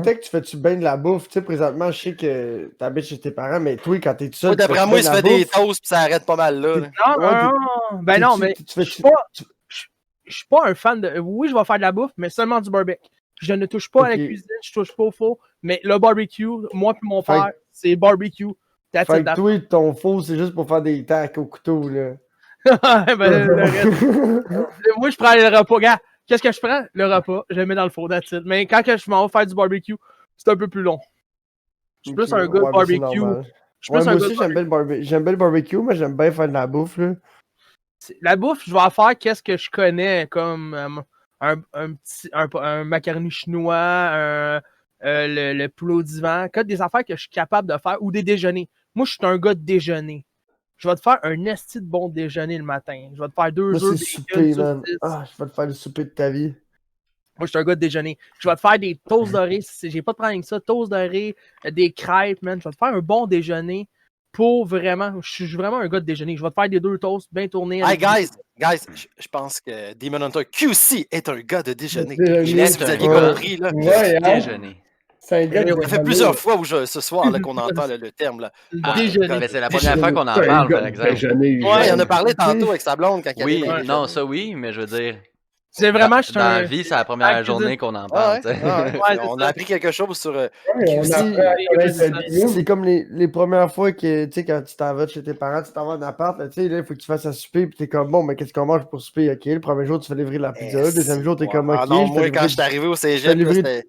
Tech, tu fais-tu bien de la bouffe? Tu sais, présentement, je sais que t'habites chez tes parents, mais toi, quand t'es tout seul. Moi, d'après tu moi, il fais-tu se bien fait de la des bouffe? toasts, puis ça arrête pas mal là. Non, Ouais, non, ben non, mais je suis pas un fan de... Oui, je vais faire de la bouffe, mais seulement du barbecue. Je ne touche pas à la Ok. cuisine, je touche pas au four, mais le barbecue, moi et mon Fait père, c'est barbecue. That's Fait it, que toi, ton four, c'est juste pour faire des tacs au couteau, là. ben, le reste- moi, je prends le repas. Regarde, qu'est-ce que je prends? Le repas, je le mets dans le four, that's it. Mais quand que je m'en vais faire du barbecue, c'est un peu plus long. Je suis plus un gars de Ouais, mais c'est barbecue. normal. Je suis Ouais, plus moi un gars aussi, de j'aime bien le barbecue, mais j'aime bien faire de la bouffe, là. La bouffe, je vais en faire qu'est-ce que je connais, comme un macaroni chinois, le poulet au divan, des affaires que je suis capable de faire, ou des déjeuners. Moi, je suis un gars de déjeuner. Je vais te faire un esti de bon déjeuner le matin. Je vais te faire 2 Moi, œufs, c'est bacon, souper, man. saucisse. Ah, je vais te faire le souper de ta vie. Moi, je suis un gars de déjeuner. Je vais te faire des toasts dorés. J'ai pas de problème avec ça. Toasts dorés, des crêpes, man. Je vais te faire un bon déjeuner pour vraiment. Je suis vraiment un gars de déjeuner. Je vais te faire des 2 toasts bien tournés. Hey, avec guys, je pense que Demon Hunter QC est un gars de déjeuner. Déjeuner, Je laisse, vous aviez ouais. compris, là. Ouais, hein? Déjeuner. C'est un gars de Ça Ça fait plusieurs fois ce soir là, qu'on entend le terme. Là. déjeuner. Mais c'est la première fois qu'on en parle, par exemple. Ouais, il en a parlé tantôt avec sa blonde quand il Oui, allait non, ça oui, mais je veux dire, C'est vraiment, je suis dans la un. vie, c'est la première journée qu'on en Ah parle. ouais, tu sais. ah ouais. Ouais, c'est On ça. a appris quelque chose sur. Ouais, on Si- apprend à connaître c'est le ça. Demon. C'est comme les premières fois que, tu sais, quand tu t'en vas chez tes parents, tu t'en vas en appart, là, tu sais, là, il faut que tu fasses à souper, puis t'es comme, bon, mais qu'est-ce qu'on mange pour souper? Ok, le premier jour, tu fais livrer de la pizza, le deuxième jour, t'es comme, ok, Ah non, je fais moi, livrer quand je du- suis arrivé au je fais cégep, là, livrer- c'était.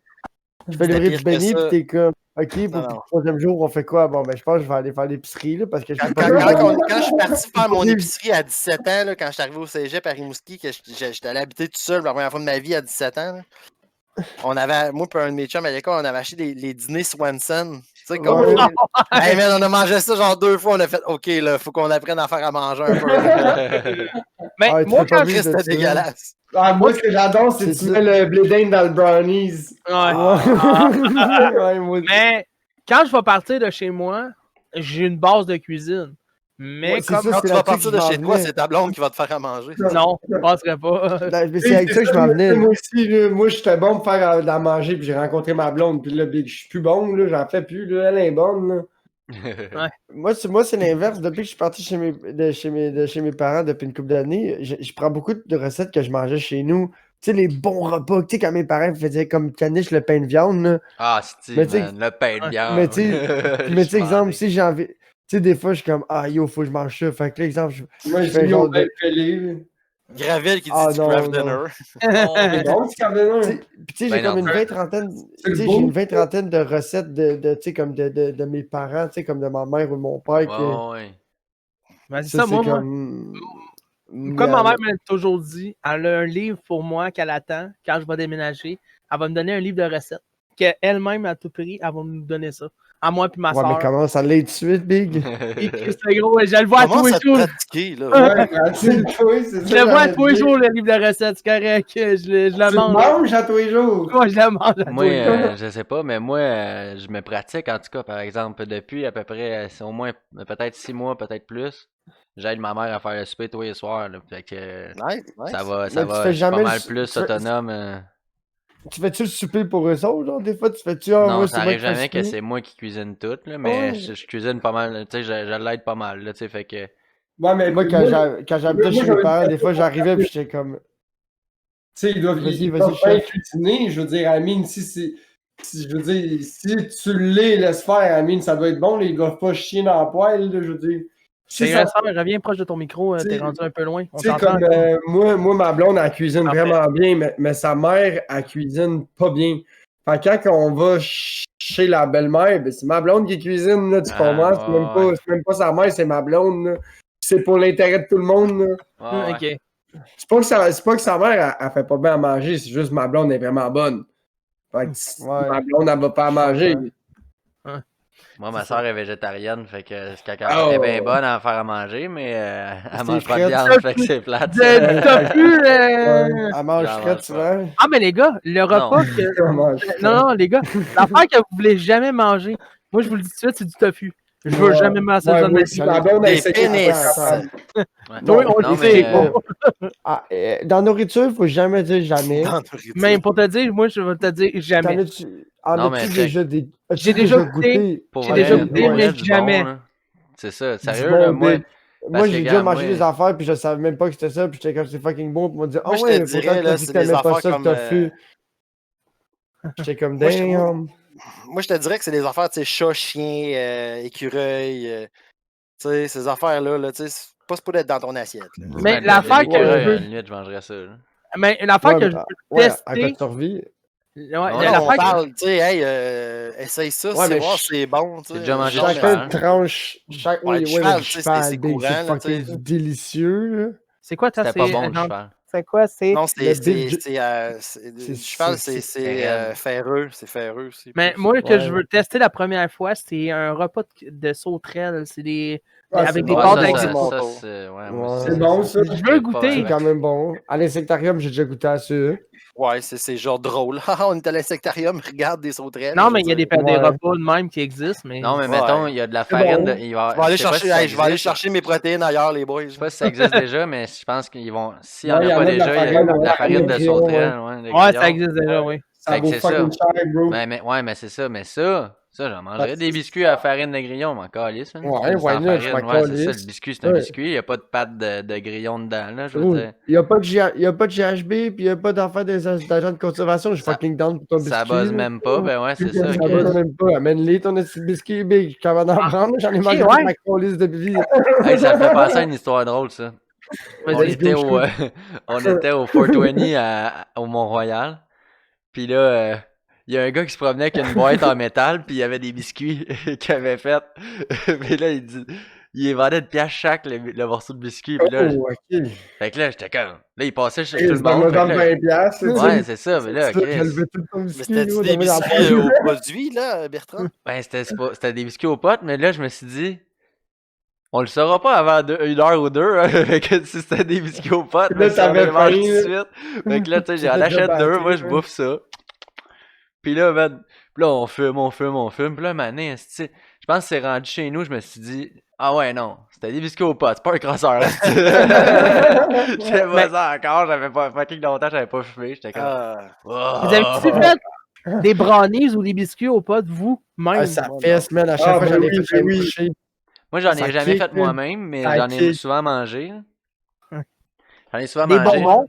je fais livrer pire du que beignet, ça. puis t'es comme, ok, pour Non, le non. troisième jour, on fait quoi? Bon, ben, je pense que je vais aller faire l'épicerie, là, parce que je Quand, peux pas. quand je suis parti faire mon épicerie à 17 ans, là, quand je suis arrivé au cégep à Rimouski, que j'étais allé habiter tout seul pour la première fois de ma vie à 17 ans, là, on avait, moi et un de mes chums à l'école, on avait acheté les dîners Swanson. Tu sais, comme. Ouais. Hey, man, on a mangé ça genre 2 fois, on a fait OK, là, faut qu'on apprenne à faire à manger un peu. Mais Ah, tu moi, peux pas quand vivre de C'était ça. dégueulasse. Ah, moi, ce que j'adore, c'est que C'est tu ça. mets le blé d'Inde dans le brownies. Ouais. Ouais, moi aussi. Mais quand je vais partir de chez moi, j'ai une base de cuisine. Mais Ouais, c'est comme. ça, Quand c'est tu vas là-dessus partir que de je chez m'en toi, venais. c'est ta blonde qui va te faire à manger. Non, je passerai pas. Non, mais c'est avec ça que je m'en venais. Moi aussi, là, moi, j'étais bon pour faire de la manger, puis j'ai rencontré ma blonde, puis là, je suis plus bon, là, j'en fais plus, là, elle est bonne, là. Moi, c'est l'inverse. Depuis que je suis parti de chez mes parents depuis une couple d'années, je prends beaucoup de recettes que je mangeais chez nous. Tu sais, les bons repas. Tu sais, quand mes parents me faisaient comme caniche le pain de viande, là. Ah, c'est Mais tu sais- man, le pain de viande. Mais tu sais, exemple, si j'ai envie. Tu sais, des fois, je suis comme, ah yo, faut que je mange ça. Fait que là, exemple, Moi, je j'ai fais mis genre au de. bel pelé. Gravel qui dit Ah, du non, craft non. dinner. C'est bon, ce cardinal. Tu sais, puis tu sais, j'ai Ben comme non. une vingtaine. C'est Tu sais, le j'ai beau. une vingtaine de recettes tu sais, comme de mes parents, tu sais, comme de ma mère ou de mon père. Ouais, ouais. Ben, c'est Ça, ça, c'est moi, comme. comme ma mère Yeah, me l'a toujours dit, elle a un livre pour moi qu'elle attend quand je vais déménager. Elle va me donner un livre de recettes. Qu'elle-même, à tout prix, elle va me donner ça. À moi puis ma ouais, mais soeur. comment ça l'est tout de suite, Big? C'est gros, je le vois à tous Comment les ça te jours. pratiquer, là? Ouais, oui, c'est ça. Je le vois à j'allais tous les dire. jours, le livre de recettes, c'est correct. Je le Tu le mange. manges à tous les jours. Moi, je le mange à tous Moi, les jours. je sais pas, mais moi, je me pratique en tout cas, par exemple, depuis à peu près, c'est au moins peut-être 6 mois, peut-être plus. J'aide ma mère à faire le souper tous les soirs. Là, fait que Nice, nice. Mais tu fais je suis pas jamais mal le- plus tu fais- autonome. Tu fais-tu le souper pour eux autres, genre? Des fois, tu fais-tu, ah, Non, moi, ça c'est moi arrive qui fais le jamais que souper? c'est moi qui cuisine tout, là, mais Ouais. je cuisine pas mal, tu sais, je l'aide pas mal, là, tu sais, fait que... Ouais, mais Moi, quand j'habitais chez mes parents, des fois, j'arrivais puis j'étais comme. Tu sais, ils doivent Vas-y, doivent bien chef. cuisiner. Je veux dire, Amine, je veux dire, si tu les laisses faire, Amine, ça doit être bon. Là, ils doivent pas chier dans la poêle, là, je veux dire. Si C'est ça, ça, reviens proche de ton micro, t'es T'sais- rendu un peu loin. On tu sais, t'entend. comme moi, ma blonde, elle cuisine Parfait. vraiment bien, mais sa mère, elle cuisine pas bien. Fait que quand on va chez la belle-mère, ben, c'est ma blonde qui cuisine, là, tu Ah, comprends? ouais. C'est même pas sa mère, c'est ma blonde, là. C'est pour l'intérêt de tout le monde, là. Ouais, ouais. Ok. C'est pas que sa mère, elle fait pas bien à manger, c'est juste ma blonde est vraiment bonne. Fait que Ouais. ma blonde, elle va pas à manger. Moi, ma soeur est végétarienne, fait que c'est qu'elle Oh. est bien bonne à faire à manger, mais elle C'est mange pas de frais. viande, fait que c'est plate. T'as pu. Elle mange J'en frais mange souvent. Ah, mais les gars, le repas Non. que. Comment Non, les gars, l'affaire que vous voulez jamais manger, moi, je vous le dis tout de suite, c'est du tofu. Je veux Ouais. jamais manger Ouais, ça de moi ma aussi, vie. ma blonde a Des essayé de pénis. faire ça. Ouais. Oui, on Non, le sait. mais, Dans la nourriture, il faut jamais dire jamais. Dans la nourriture. Même pour te dire, moi, je vais te dire jamais. En Non, mais as-tu check. déjà des. as-tu J'ai déjà goûté. pour J'ai vrai, déjà pour goûté, vrai, mais du jamais. bon, là. C'est ça, du sérieux, bon là, moi, dé- parce Moi, que, j'ai déjà regarde, mangé moi- des affaires, puis je savais même pas que c'était ça, puis j'étais comme c'est fucking bon, puis on m'a dit, ah Moi, je te ouais, mais dirais, pourtant, là, t'as dit c'est que des t'aimais pas affaires ça, que comme, t'as fait. J'étais comme, Moi, je- damn. Moi, je te dirais que c'est des affaires, tu sais, chat, chien, écureuil, tu sais, ces affaires-là, là, tu sais, c'est pas supposé être dans ton assiette. là. Mais Ouais, l'affaire que l'écureuil, je veux. à la limite, je mangerais ça, là. Mais l'affaire Ouais, que mais- je veux ouais, à tester. quoi tu survis. Ouais, Non, Non, l'affaire on que- parle, tu sais, hey, essaye ça, Ouais, mais voir si c'est bon, tu sais. J'ai déjà mangé Non, du mais- cheval. Chacun tranche. Ouais, Oui, du ouais, cheval, mais du tu sais, cheval, c'est Big, courant, c'est là, fucking tu sais. délicieux, là. C'est quoi, toi? C'était pas bon, le cheval. C'est quoi? C'est. Non, Le c'est beef du cheval, c'est raide. ferreux, c'est ferreux aussi. Mais plus. moi, que Ouais. je veux tester la première fois, c'est un repas de sauterelles. C'est des Avec des Ouais, pâtes ça, avec ça, des mon ça, tour. c'est ouais, Ouais. moi aussi, C'est bon, ça. Je veux goûter. C'est quand même bon. À l'insectarium, j'ai déjà goûté à ça. Ouais, c'est genre drôle. Haha, on est à l'insectarium, regarde des sauterelles. Non, je mais veux il y a des, dire. des Ouais. repas de même qui existent, mais. Non, mais Ouais. mettons, il y a de la C'est farine. bon. Il va, Je vais aller je sais pas chercher, si ça hey, je vais aller existe. chercher mes protéines ailleurs, les boys. Je sais pas si ça existe déjà, mais je pense qu'ils vont. S'il n'y en Ouais, a il y pas en a de la déjà, il y a farine, de la ouais, farine de de grillon, sauterelle. Ouais, de Ouais, ça grillon. existe déjà, oui. Ça Fait que vaut c'est fucking cher, bro. Ouais, mais c'est ça. Mais ça, j'en mangerais des biscuits à farine de grillon, m'en calisse. Hein. Ouais, C'est why sans not, je farine. m'en Ouais, c'est ça. calisse. Le biscuit, c'est un Ouais. biscuit. Il n'y a pas de pâte de grillon dedans, là, je veux Gros, dire. il n'y a pas de GHB, puis il n'y a pas d'affaires d'agents de conservation. Je suis Ça- fucking down pour ton biscuit. Ça buzz là. même pas, ben ouais, c'est ça. Ça Chris. buzz même pas. Amène-les ton petit biscuit, big. Comment en prendre? J'en ai mangé ouais. ma colisse de vie. Hey, ça me fait penser à une histoire drôle, ça. On Vas-y. était au, on était au 420 au Mont-Royal. Puis là, il y a un gars qui se promenait avec une boîte en métal, puis il y avait des biscuits qu'il avait fait. Puis là, il vendait de pièce chaque le morceau de biscuit. Puis là, Oh, ok. fait que là, j'étais comme. Là, il passait chez Hey, tout le c'est monde. dans Fait que 20 piastres. là, ouais, c'est ça. Mais là, J'ai Chris. levé tout ton Mais biscuit. c'était-tu gros, des donne-moi la biscuits poche. au produit, là, Bertrand? Ben, c'était des biscuits aux potes, mais là, je me suis dit. On le saura pas avant une heure ou deux, hein, fait que si c'était des biscuits aux potes, Là, mais si on t'avais les mange tout faim, de suite. Fait que là, tu sais, j'en C'était achète déjà deux, battu, moi, je hein. bouffe ça. Puis là, man, puis là, on fume. Puis là, mané, je pense que c'est rendu chez nous, je me suis dit, ah ouais, non, c'était des biscuits aux potes, c'est pas un crosseur. J'étais pas ça encore, j'avais pas fucking longtemps, j'avais pas fumé, j'étais comme, Ah. Vous avez-tu fait des brownies ou des biscuits aux potes, vous-même? Ah, ça fesse, man. À chaque Ah, fois, ben j'en ai oui, fait ben oui. coucher. Moi, j'en ai Ça jamais kick, fait là. moi-même, mais Ça j'en ai kick. souvent mangé. Là. J'en ai souvent Des mangé. bonbons?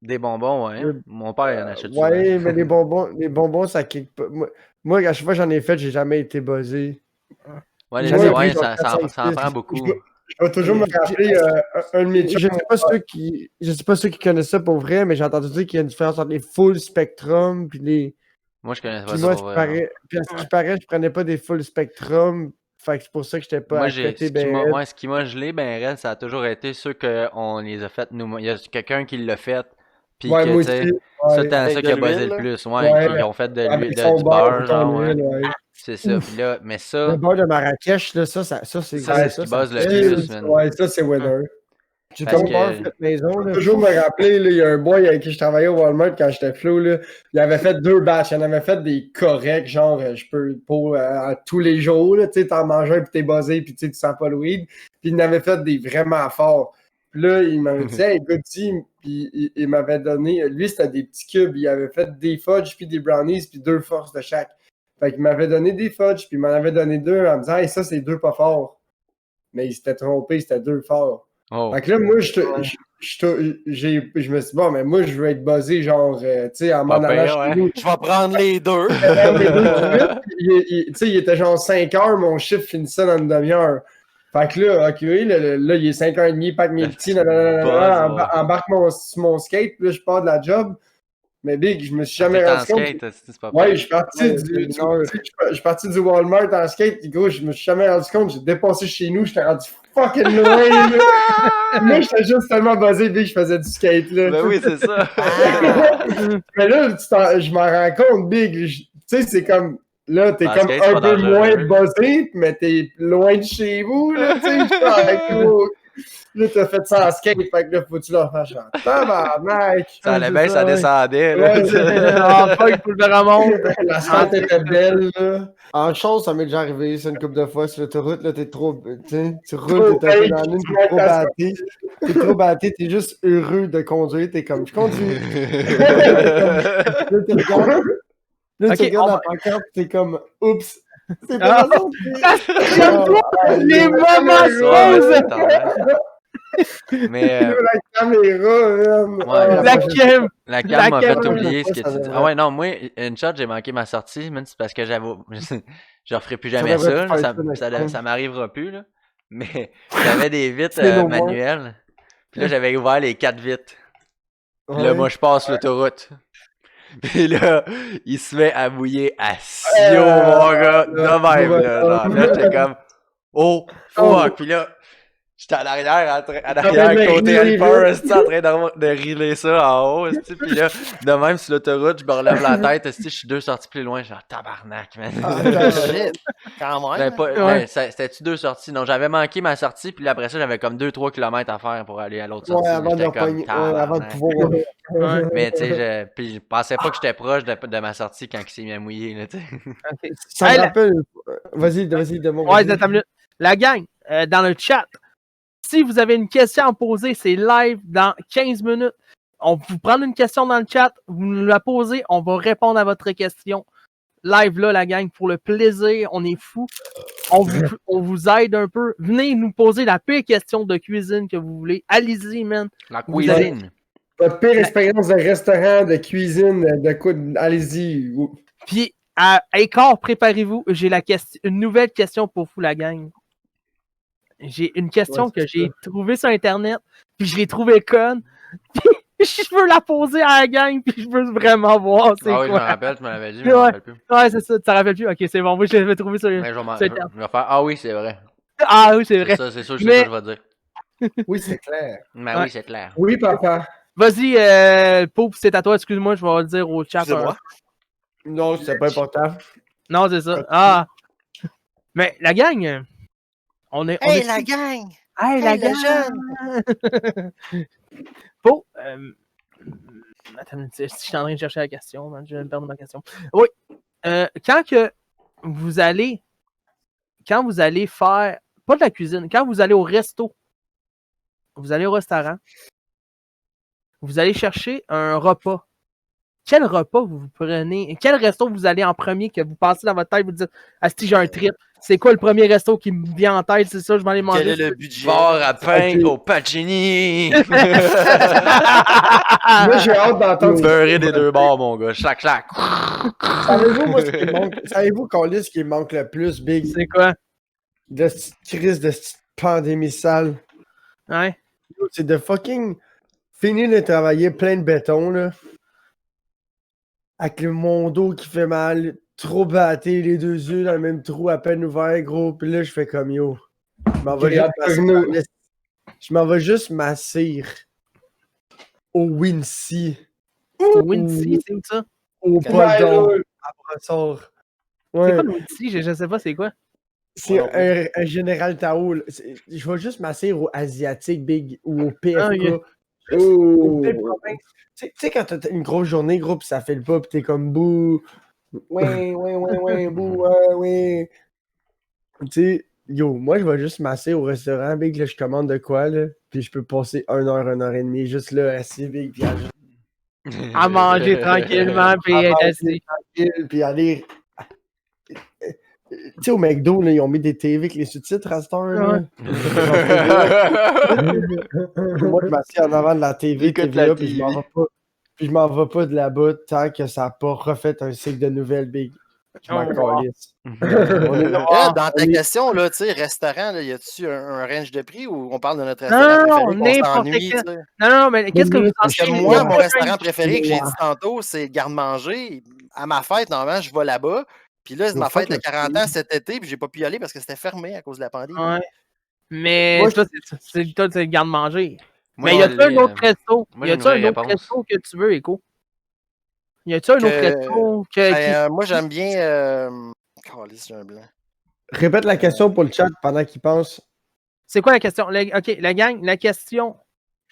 Des bonbons, ouais. Mon père, il en achète souvent. Ouais, mais les bonbons, ça kick pas. Moi, à chaque fois que j'en ai fait, j'ai jamais été buzzé. Ouais, J'en ai ouais, pris ça genre en 4-5 prend beaucoup. Je vais toujours me rappeler un de mes Je sais pas ceux qui connaissent ça pour vrai, mais j'ai entendu dire qu'il y a une différence entre les full spectrum puis les. Moi, je connais pas Puis ça moi, pour vrai. puis à ce qui paraît, je prenais pas des full spectrum. Fait que c'est pour ça que j'étais pas Moi, à côté ben. ce qui m'a gelé, ben, raide, ça a toujours été ceux qu'on les a fait nous. Il y a quelqu'un qui l'a fait, puis Ouais, que, moi tu sais, aussi. ça, Ouais. t'as Avec ça de qui a buzzé l'huile, le là. plus, ouais, Ouais. qui ont fait Avec du son beurre, beurre, genre, ton ouais. huile, ouais. C'est ça, puis là, mais ça, Le beurre de Marrakech, là, ça c'est Ça, c'est ce qui buzz le plus, man. Ouais, ça, c'est winner. J'ai Parce ton que- beurre fait maison, Je là. vais toujours me rappeler, là, il y a un boy avec qui je travaillais au Walmart quand j'étais flou, là. Il avait fait 2 batchs. Il en avait fait des corrects, genre, je peux, pour tous les jours, là, tu sais, t'en manges un, puis t'es buzzé, puis tu sais, tu sens pas le weed. Puis il en avait fait des vraiment forts. Puis là, il m'avait dit, hey, goody, puis il m'avait donné, lui, c'était des petits cubes. Il avait fait des fudge, puis des brownies, puis 2 forces de chaque. Fait qu'il m'avait donné des fudge, puis il m'en avait donné 2 en me disant, hey, ça, c'est 2 pas forts. Mais il s'était trompé, c'était 2 forts. Oh. Fait que là, moi, je me suis dit, bon, mais moi, je veux être buzzé, genre, tu sais, en m'en Pas allant pire, chez ouais. nous. Je vais prendre les deux. Tu sais, il était genre 5 heures, mon chiffre finissait dans une demi-heure. Fait que là, ok, là, il est 5h30, pack mes petits, embarque sur mon skate, puis là, je pars de la job. Mais big, je me suis jamais rendu compte. C'est pas Ouais, pire. je suis parti je suis parti du Walmart en skate, puis gros, je me suis jamais rendu compte, j'ai dépassé chez nous, j'étais rendu fucking loin, là. Moi, j'étais juste tellement buzzé, big, je faisais du skate, là. Ben oui, c'est ça. Mais là, je m'en rends compte, big, tu sais, c'est comme, là, t'es En comme skate, c'est un pas peu dangereux. moins buzzé, mais t'es loin de chez vous, là, tu sais, je suis avec gros. Là, t'as fait ça en skate, fait que là, faut-tu leur faire genre, tabarnak! Ça allait bien, ça ouais. descendait. Là, Ouais, tu sais. Ah, pas pour le remonte. La santé était belle, là. En chose, ça m'est déjà arrivé, ça, une couple de fois sur l'autoroute, là, t'es trop. Tu sais, tu Trop roules, t'es un peu fake, dans l'une, tu t'es trop manques ta batté. T'es trop batté, t'es juste heureux de conduire, t'es comme, je conduis. Là, tu regardes, Ok, tu regardes on la pancarte, t'es comme, oups. C'est Ah. pas ça. Les moments Ouais, se c'est tendance. Mais La caméra, man. Ouais, La cam. la cam m'a fait caméra, oublier ce que ça tu dis. devrait- Ah ouais, non, moi, une shot, j'ai manqué ma sortie, man, c'est parce que je referai plus jamais devrait ça. faire Ça, ça, next time. ça m'arrivera plus, là. Mais j'avais des vitres C'est no more. manuelles. Puis là, j'avais ouvert les 4 vitres. Puis là, Ouais. moi, je passe l'autoroute. Puis là, il se met à mouiller à Sio, mon gars, de même, là. Genre, là, j'étais comme, oh, fuck. Puis là, J'étais en arrière, côté helper, en train de riler ça en haut, puis là, de même sur l'autoroute, je me relève la tête, je suis 2 sorties plus loin, genre tabarnak, man. Shit. Quand même. C'était-tu 2 sorties? Non, j'avais manqué ma sortie, puis après ça, j'avais comme 2-3 km à faire pour aller à l'autre sortie. Ouais, avant de J'étais comme repogner- avant de tabarnak. pouvoir. Ouais. Mais tu sais, puis je pensais pas que j'étais proche de ma sortie quand il s'est mis à mouiller, là, tu sais. Ok. Ça me Hey, la- rappelle. Vas-y, Demon. Ouais, vas-y. attends une minute. La gang, dans le chat, si vous avez une question à poser, c'est live dans 15 minutes. On vous prend une question dans le chat, vous nous la posez, on va répondre à votre question. Live là, la gang, pour le plaisir, on est fous. On vous aide un peu. Venez nous poser la pire question de cuisine que vous voulez. Allez-y, man. La Vous cuisine. Votre pire expérience de restaurant, de cuisine, de quoi, allez-y. Puis, à Écart, préparez-vous. J'ai une nouvelle question pour vous, la gang. J'ai une question Ouais, que c'est j'ai trouvée sur Internet, puis je l'ai trouvée conne. Puis je veux la poser à la gang, puis je veux vraiment voir c'est Ah oui, je me quoi. rappelle, tu me l'avais dit, mais je me Ouais. rappelle plus. Ouais, c'est ça, tu t'en rappelles plus? Ok, c'est bon, moi je l'avais trouvé sur Mais je vais Internet. faire, ah oui, c'est vrai. Ah oui, c'est vrai. C'est sûr, Mais- ça, je vais dire. Oui, c'est clair. Mais Ouais. oui, c'est clair. Oui, papa. Vas-y, Poup, c'est à toi, excuse-moi, je vais le dire au chat. Excusez-moi. Non, c'est pas important. Non, c'est ça. Ah! Mais la gang, on est. Hey, la gang! Hey, la Hey, le gang! Pou, attends, je suis en train de chercher la question, man, je vais me perdre ma question. Oui, quand vous allez faire, pas de la cuisine, quand vous allez au resto, vous allez au restaurant, vous allez chercher un repas. Quel repas vous prenez? Quel resto vous allez en premier que vous passez dans votre tête, vous dites, ah, si j'ai un trip, c'est quoi le premier resto qui me vient en tête? C'est ça, je vais aller manger. Quel est le budget? Bar à pain Ok. au Pacini! Moi, j'ai hâte d'entendre. Beurré des 2 bords, mon gars. Clac, clac. Savez-vous, moi, ce qui manque? Savez-vous qu'on lit ce qui manque le plus, Big? C'est quoi? De cette crise de cette pandémie sale. Ouais. C'est de fucking finir de travailler plein de béton, là. Avec mon dos qui fait mal, trop batté, les 2 yeux dans le même trou, à peine ouvert, gros. Puis là, je fais comme yo. Je m'en vais juste m'asseoir au Wincy, Wincy, c'est où ça? au Ouais, Pol d'Or, là. à Brossard. C'est Ouais, quoi le Wincy? Je sais pas c'est quoi. c'est un Général Tao. Je vais juste m'asseoir au Asiatique Big ou au PFK. Ah, ok. Au Big Province. Tu sais, quand t'as une grosse journée, gros, pis ça fait le pas, pis t'es comme bouh. Ouais, bouh, ouais. Tu sais, yo, moi, je vais juste m'asseoir au restaurant, Big, là, je commande de quoi, là, pis je peux passer 1 heure et demie, juste là, assis, Big, pis À manger tranquillement, puis être assis. puis aller. Tu sais, au McDo, là, ils ont mis des TV avec les sous-titres à cette heure, là. Moi, je m'assieds en avant de la TV, Écoute TVA, la puis je TV. m'en vais pas. Puis je m'en vais pas de là-bas tant que ça n'a pas refait un cycle de nouvelles, Big. Je m'en Oh, wow. calisse. Là, dans ta question, là, tu sais, restaurant, là, y a-tu un range de prix ou on parle de notre Non, restaurant préféré qu'on n'importe s'ennuie, quel. tu sais? Non, mais qu'est-ce que vous en Parce que pensez? moi, Il y a mon pas de restaurant range. préféré que j'ai dit tantôt, c'est Garde-Manger. À ma fête, normalement, je vais là-bas. Puis là, c'est ma fête de 40 ans cet été, puis j'ai pas pu y aller parce que c'était fermé à cause de la pandémie. Ouais. Mais Moi, toi, c'est le garde-manger. Moi, Mais y je a-tu un l'ai, autre resto? moi, Y j'ai une a-tu un vraie autre réponse. resto que tu veux, Écho? Y a-tu un autre Que- resto Moi, j'aime bien. Calisse, j'ai un blanc. Répète la question pour le chat pendant qu'il pense. C'est quoi la question? Ok, la gang, la question,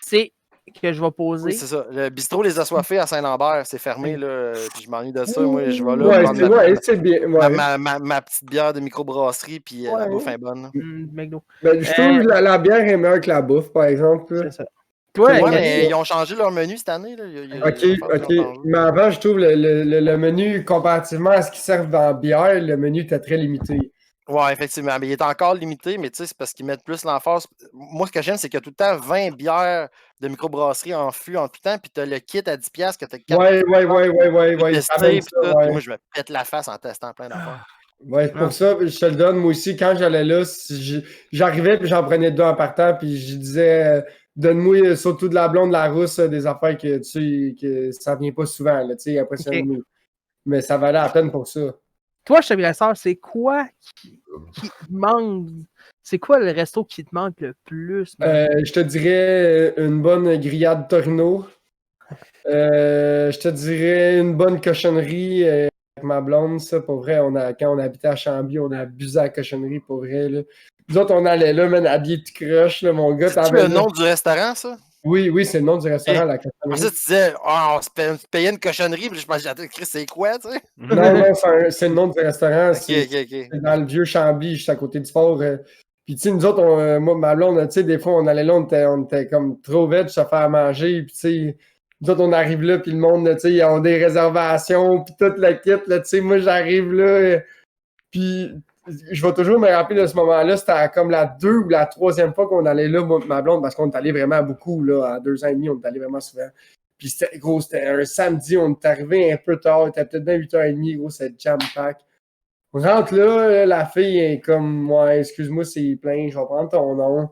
c'est que je vais poser. Oui, c'est ça. Le bistrot Les Assoiffés à Saint-Lambert, c'est fermé, là. Puis je m'ennuie de ça. Moi, je vais là Ouais, prendre c'est bien. Ouais. ma petite bière de microbrasserie, puis la Ouais. bouffe est bonne. McDo. Ben, je trouve la bière est meilleure que la bouffe, par exemple. là. C'est ça. Toi, Ouais, Yannick, mais ils ont changé leur menu cette année. Là. Il y a Ok. des affaires qui ont changé. Mais avant, je trouve le menu, comparativement à ce qu'ils servent dans la bière, le menu était très limité. Ouais, effectivement. Mais il est encore limité, mais tu sais, c'est parce qu'ils mettent plus l'emphase. Moi, ce que j'aime, c'est qu'il y a tout le temps 20 bières de microbrasserie en fût en tout temps, puis t'as le kit à 10$ que t'as 4 Ouais. testé, ça donne puis ça, tout. ouais. Puis moi, je me pète la face en testant plein d'affaires. Ouais, pour ça, je te le donne. Moi aussi, quand j'allais là, j'arrivais puis j'en prenais 2 en partant, puis je disais, donne-moi surtout de la blonde, de la rousse, des affaires que tu sais, que ça vient pas souvent, là, tu sais, impressionnant-nous. Mais ça valait la peine pour ça. toi, Chabriasseur, c'est quoi qui manque C'est quoi le resto qui te manque le plus? Man? Je te dirais une bonne grillade Torino. Je te dirais une bonne cochonnerie avec ma blonde. Ça, pour vrai, quand on habitait à Chambly, on a abusé à la cochonnerie, pour vrai. Là. Nous autres, on allait là, man, habillé de crush, là, mon gars. C'est le nom du restaurant, ça? Oui, c'est le nom du restaurant, la Pour cochonnerie. ça, tu disais, on se payait une cochonnerie, puis je pensais, Chris, c'est quoi, tu sais? Non, c'est le nom du restaurant. Ok. C'est dans le vieux Chambly, juste à côté du fort. Puis, tu sais, nous autres, moi, ma blonde, tu sais, des fois, on allait là, on était comme trop vite, se faire manger. Puis, tu sais, nous autres, on arrive là, puis le monde, tu sais, ils ont des réservations, puis toute la kit, là, tu sais, moi, j'arrive là, puis je vais toujours me rappeler de ce moment-là, c'était comme la 2 ou la 3e fois qu'on allait là, moi, ma blonde, parce qu'on est allé vraiment beaucoup, là, à 2 ans et demi, on est allé vraiment souvent. Puis c'était, gros, c'était un samedi, on est arrivé un peu tard, il était peut-être bien 8h30, gros, c'était jam-pack. On rentre là, la fille est comme, ouais, excuse-moi, c'est plein, je vais prendre ton nom.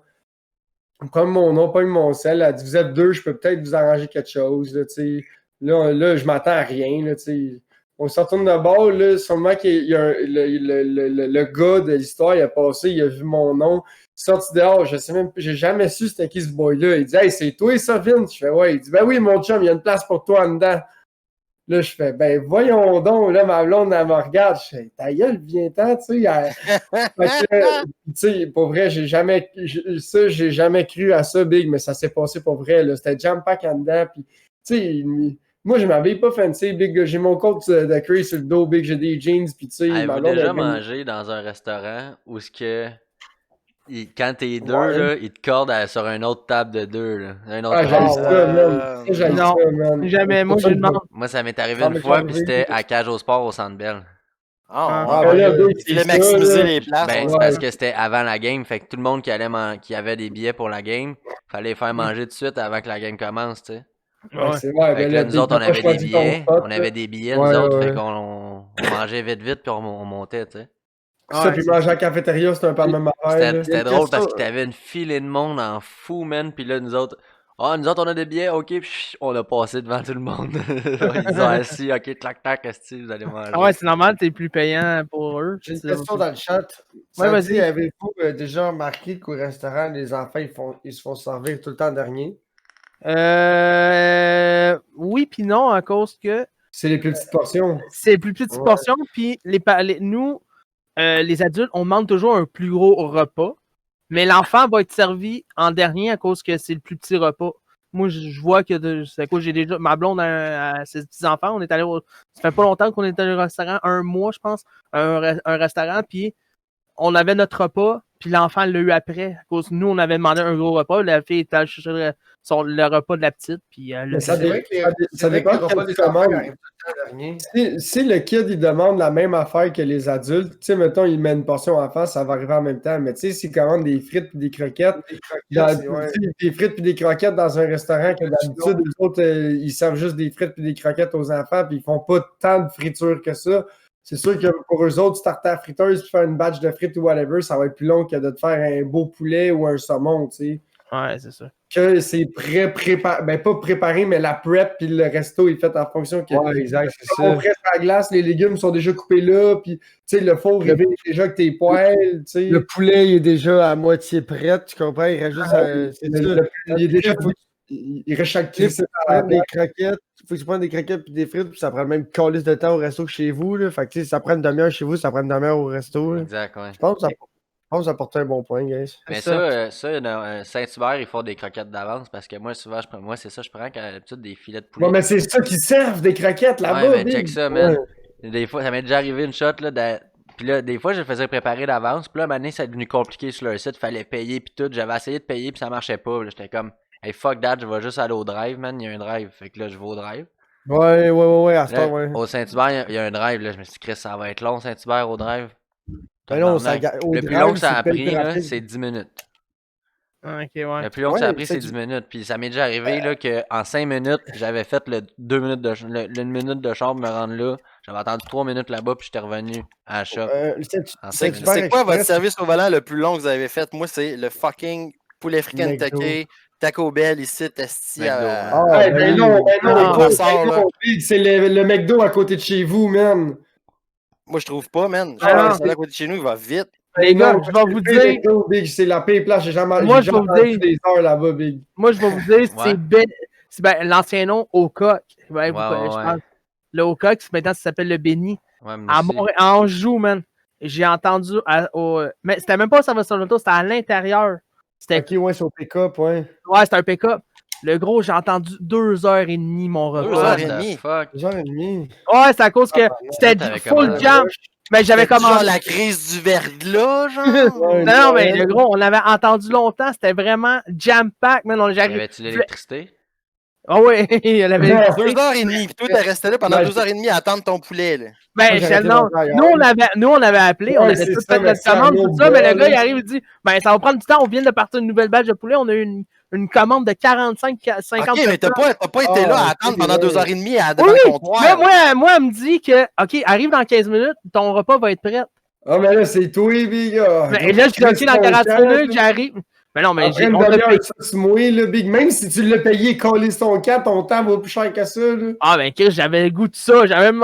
Comme mon nom, pas mon sel, elle dit, vous êtes 2, je peux peut-être vous arranger quelque chose, là, tu sais. Là, je m'attends à rien, là, tu sais. On se retourne de bord, là, sûrement qu'il y a le gars de l'histoire, il a passé, il a vu mon nom, sorti dehors, je sais même, j'ai jamais su c'était qui ce boy-là. Il dit, hey, c'est toi, ça, Vince? Je fais, ouais. Il dit, ben oui, mon chum, il y a une place pour toi en dedans. Là, je fais, ben voyons donc, là, ma blonde, elle me regarde, je fais, ta gueule, viens-t'en, tu sais. Tu sais, pour vrai, j'ai jamais cru à ça, Big, mais ça s'est passé pour vrai, là. C'était jam-pack en dedans, puis, tu sais, moi, je m'avais pas fancy, Big, j'ai mon coat de Curry sur le dos, Big, j'ai des jeans, puis tu sais, Avez-vous déjà mangé dans un restaurant où ce que quand t'es deux, là, ils te cordent sur une autre table de deux, là. Un autre j'ai ça, man. J'ai Non, ça, man. jamais. Moi, je demande. Moi, ça m'est arrivé Ça une m'est fois, arrivé. puis c'était à Cage au Sport au Centre Bell. Ah, ben là, Big, il a c'est maximisé ça, là. les places. Ben, ouais. c'est parce que c'était avant la game, fait que tout le monde qui avait des billets pour la game, fallait faire manger tout de suite avant que la game commence, tu sais. Ouais, c'est vrai, Fait ben que là, là, nous Big, autres, on t'as pas avait des choisi ton billets. spot, On là. avait des billets, Ouais, nous autres, ouais. fait qu'on mangeait vite, puis on montait, tu sais. Ça, puis manger à la cafétéria, c'est un peu la même affaire, là. C'était drôle parce que t'avais une filée de monde en fou, man. Puis là, nous autres, on a des billets, ok. Puis on a passé devant tout le monde. Ils ont assis, ok, clac, esti, vous allez manger. Ah ouais, c'est normal, t'es plus payant pour eux. J'ai une question dans le chat. Ouais, Ça vas-y. dit, avez-vous déjà remarqué qu'au restaurant, les enfants, ils se font servir tout le temps dernier? Oui, puis non, à cause que C'est les plus petites portions. c'est plus petite Ouais. portion, puis nous, les adultes, on demande toujours un plus gros repas, mais l'enfant va être servi en dernier à cause que c'est le plus petit repas. Moi, je vois que c'est à cause j'ai déjà ma blonde a ses petits-enfants, on est allé ça fait pas longtemps qu'on est allé au restaurant, un mois, je pense, un restaurant, puis on avait notre repas, puis l'enfant l'a eu après. À cause nous, on avait demandé un gros repas, la fille était allée chercher le repas de la petite, puis Mais ça C'est vrai que ça dépend les repas quelle des enfants commande. arrivent tout le temps dernier. Si le kid, il demande la même affaire que les adultes, tu sais, mettons, il met une portion en face, ça va arriver en même temps. Mais tu sais, s'il commande des frites et des croquettes, Des croquettes, tu sais, des frites et des croquettes dans un restaurant que d'habitude, les autres, ils servent juste des frites et des croquettes aux enfants, puis ils font pas tant de friture que ça. C'est sûr que pour eux autres, starter à friteuse puis faire une batch de frites ou whatever, ça va être plus long que de te faire un beau poulet ou un saumon, tu sais. ouais, c'est ça. Que c'est préparé, ben pas préparé, mais la prep puis le resto est fait en fonction que Ouais, exact, c'est on ça. presse à la glace, les légumes sont déjà coupés là, puis tu sais, le four il est déjà avec tes poêles, tu sais. Le poulet il est déjà à moitié prêt, tu comprends? Il reste juste c'est ça. Il est déjà Faut- il reste chaque Il crise. faut prendre des croquettes, faut que tu prennes des croquettes puis des frites, puis ça prend le même calice de temps au resto que chez vous. Là. Fait que tu sais, ça prend une demi-heure chez vous, ça prend une demi-heure au resto. Là. Exact, ouais. Je pense que ça apporte un bon point, guys. Mais ça. ça, dans Saint-Hubert, ils font des croquettes d'avance parce que moi, souvent, moi, c'est ça, je prends quand d'habitude des filets de poulet. Bon, mais c'est ça qu'ils servent des croquettes là-bas. Ouais, mais Big. check ça, man. Des fois, ça m'est déjà arrivé une shot, là, puis là, des fois, je le faisais préparer d'avance, puis là, maintenant, ça est devenu compliqué sur leur site, fallait payer, puis tout. J'avais essayé de payer, puis ça marchait pas. Là, j'étais comme, hey, fuck that, je vais juste aller au drive, man, il y a un drive. Fait que là, je vais au drive. Ouais, à ce Là, temps, ouais. au Saint-Hubert, il y a un drive, là, je me suis dit, Chris, ça va être long, Saint-Hubert, au drive. Ben non, Tabarnak. au Le plus drive, long que ça a c'est pas pris, hyper là, rapide. c'est 10 minutes. Ok, ouais. Le plus long que ça a Ouais, pris, ça, c'est 10 minutes. Puis ça m'est déjà arrivé là, qu'en 5 minutes, j'avais fait le 2 minutes de le 1 minute de char pour me rendre là. J'avais attendu 3 minutes là-bas, puis j'étais revenu à la shop. En 5 minutes. C'est quoi votre service au volant le plus long que vous avez fait? Moi, c'est le fucking poulet frit Kentucky, Taco Bell ici, Testi. McDo, Ouais, ben non, non, gros, ça sort, là. Big, c'est le McDo à côté de chez vous, man. Moi, je trouve pas, man. Ah, Ça à côté de chez nous, il va vite. Les gars, Non, je vais vous c'est dire. McDo, Big, c'est la pire place. J'ai jamais Moi, je vais vous entendu dire. des heures là-bas, Big. Moi, je vais vous dire, Ouais. c'est l'ancien nom au coq. Ouais, Ouais, je ouais. pense. Le au coq, maintenant, ça s'appelle le Béni. Ouais, mais À aussi. à Anjou, man. J'ai entendu. Mais c'était même pas ça va sur l'auto, c'était à l'intérieur. C'était Ok, ouais, c'est au pick-up, ouais. Ouais, c'était un pick-up. Le gros, j'ai entendu 2h30 mon repas. 2 heures What et the demie. fuck? 2h30 Ouais, c'est à cause que c'était Toi, t'avais full commandé. jam. Mais j'avais C'était genre commandé. la crise du verglas, genre. Ouais, Non, mais le gros, on avait entendu longtemps, c'était vraiment jam-pack, man. Y avait-tu l'électricité? Ah ouais, elle avait. 2h30, puis toi, t'es resté là pendant Ouais, 2h30 à attendre ton poulet, là. Ben, Moi, j'ai arrêté non, longtemps hier. nous, on avait appelé, on Ouais, avait c'est tout ça, fait mais notre c'est un commande, tout autre ça, mais le gars, gars, il là. arrive, il dit, ben, ça va prendre du temps, on vient de partir une nouvelle batch de poulet, on a eu une commande de 45-50 Ok, mais t'as pas été là à attendre pendant 2h30 devant Oui, le comptoir. moi, elle me dit que, OK, arrive dans 15 minutes, ton repas va être prêt. Ah, mais là, c'est toi, Big. Ah, Et là, je dis, OK, dans 40 minutes, j'arrive. Mais non, mais Après une on t'a demi-heure, payé. ça se mouille, là, Big. Même si tu l'as payé, coller ton cap, ton temps va plus cher que ça, là. Ah, ben, Chris, j'avais le goût de ça, j'avais même.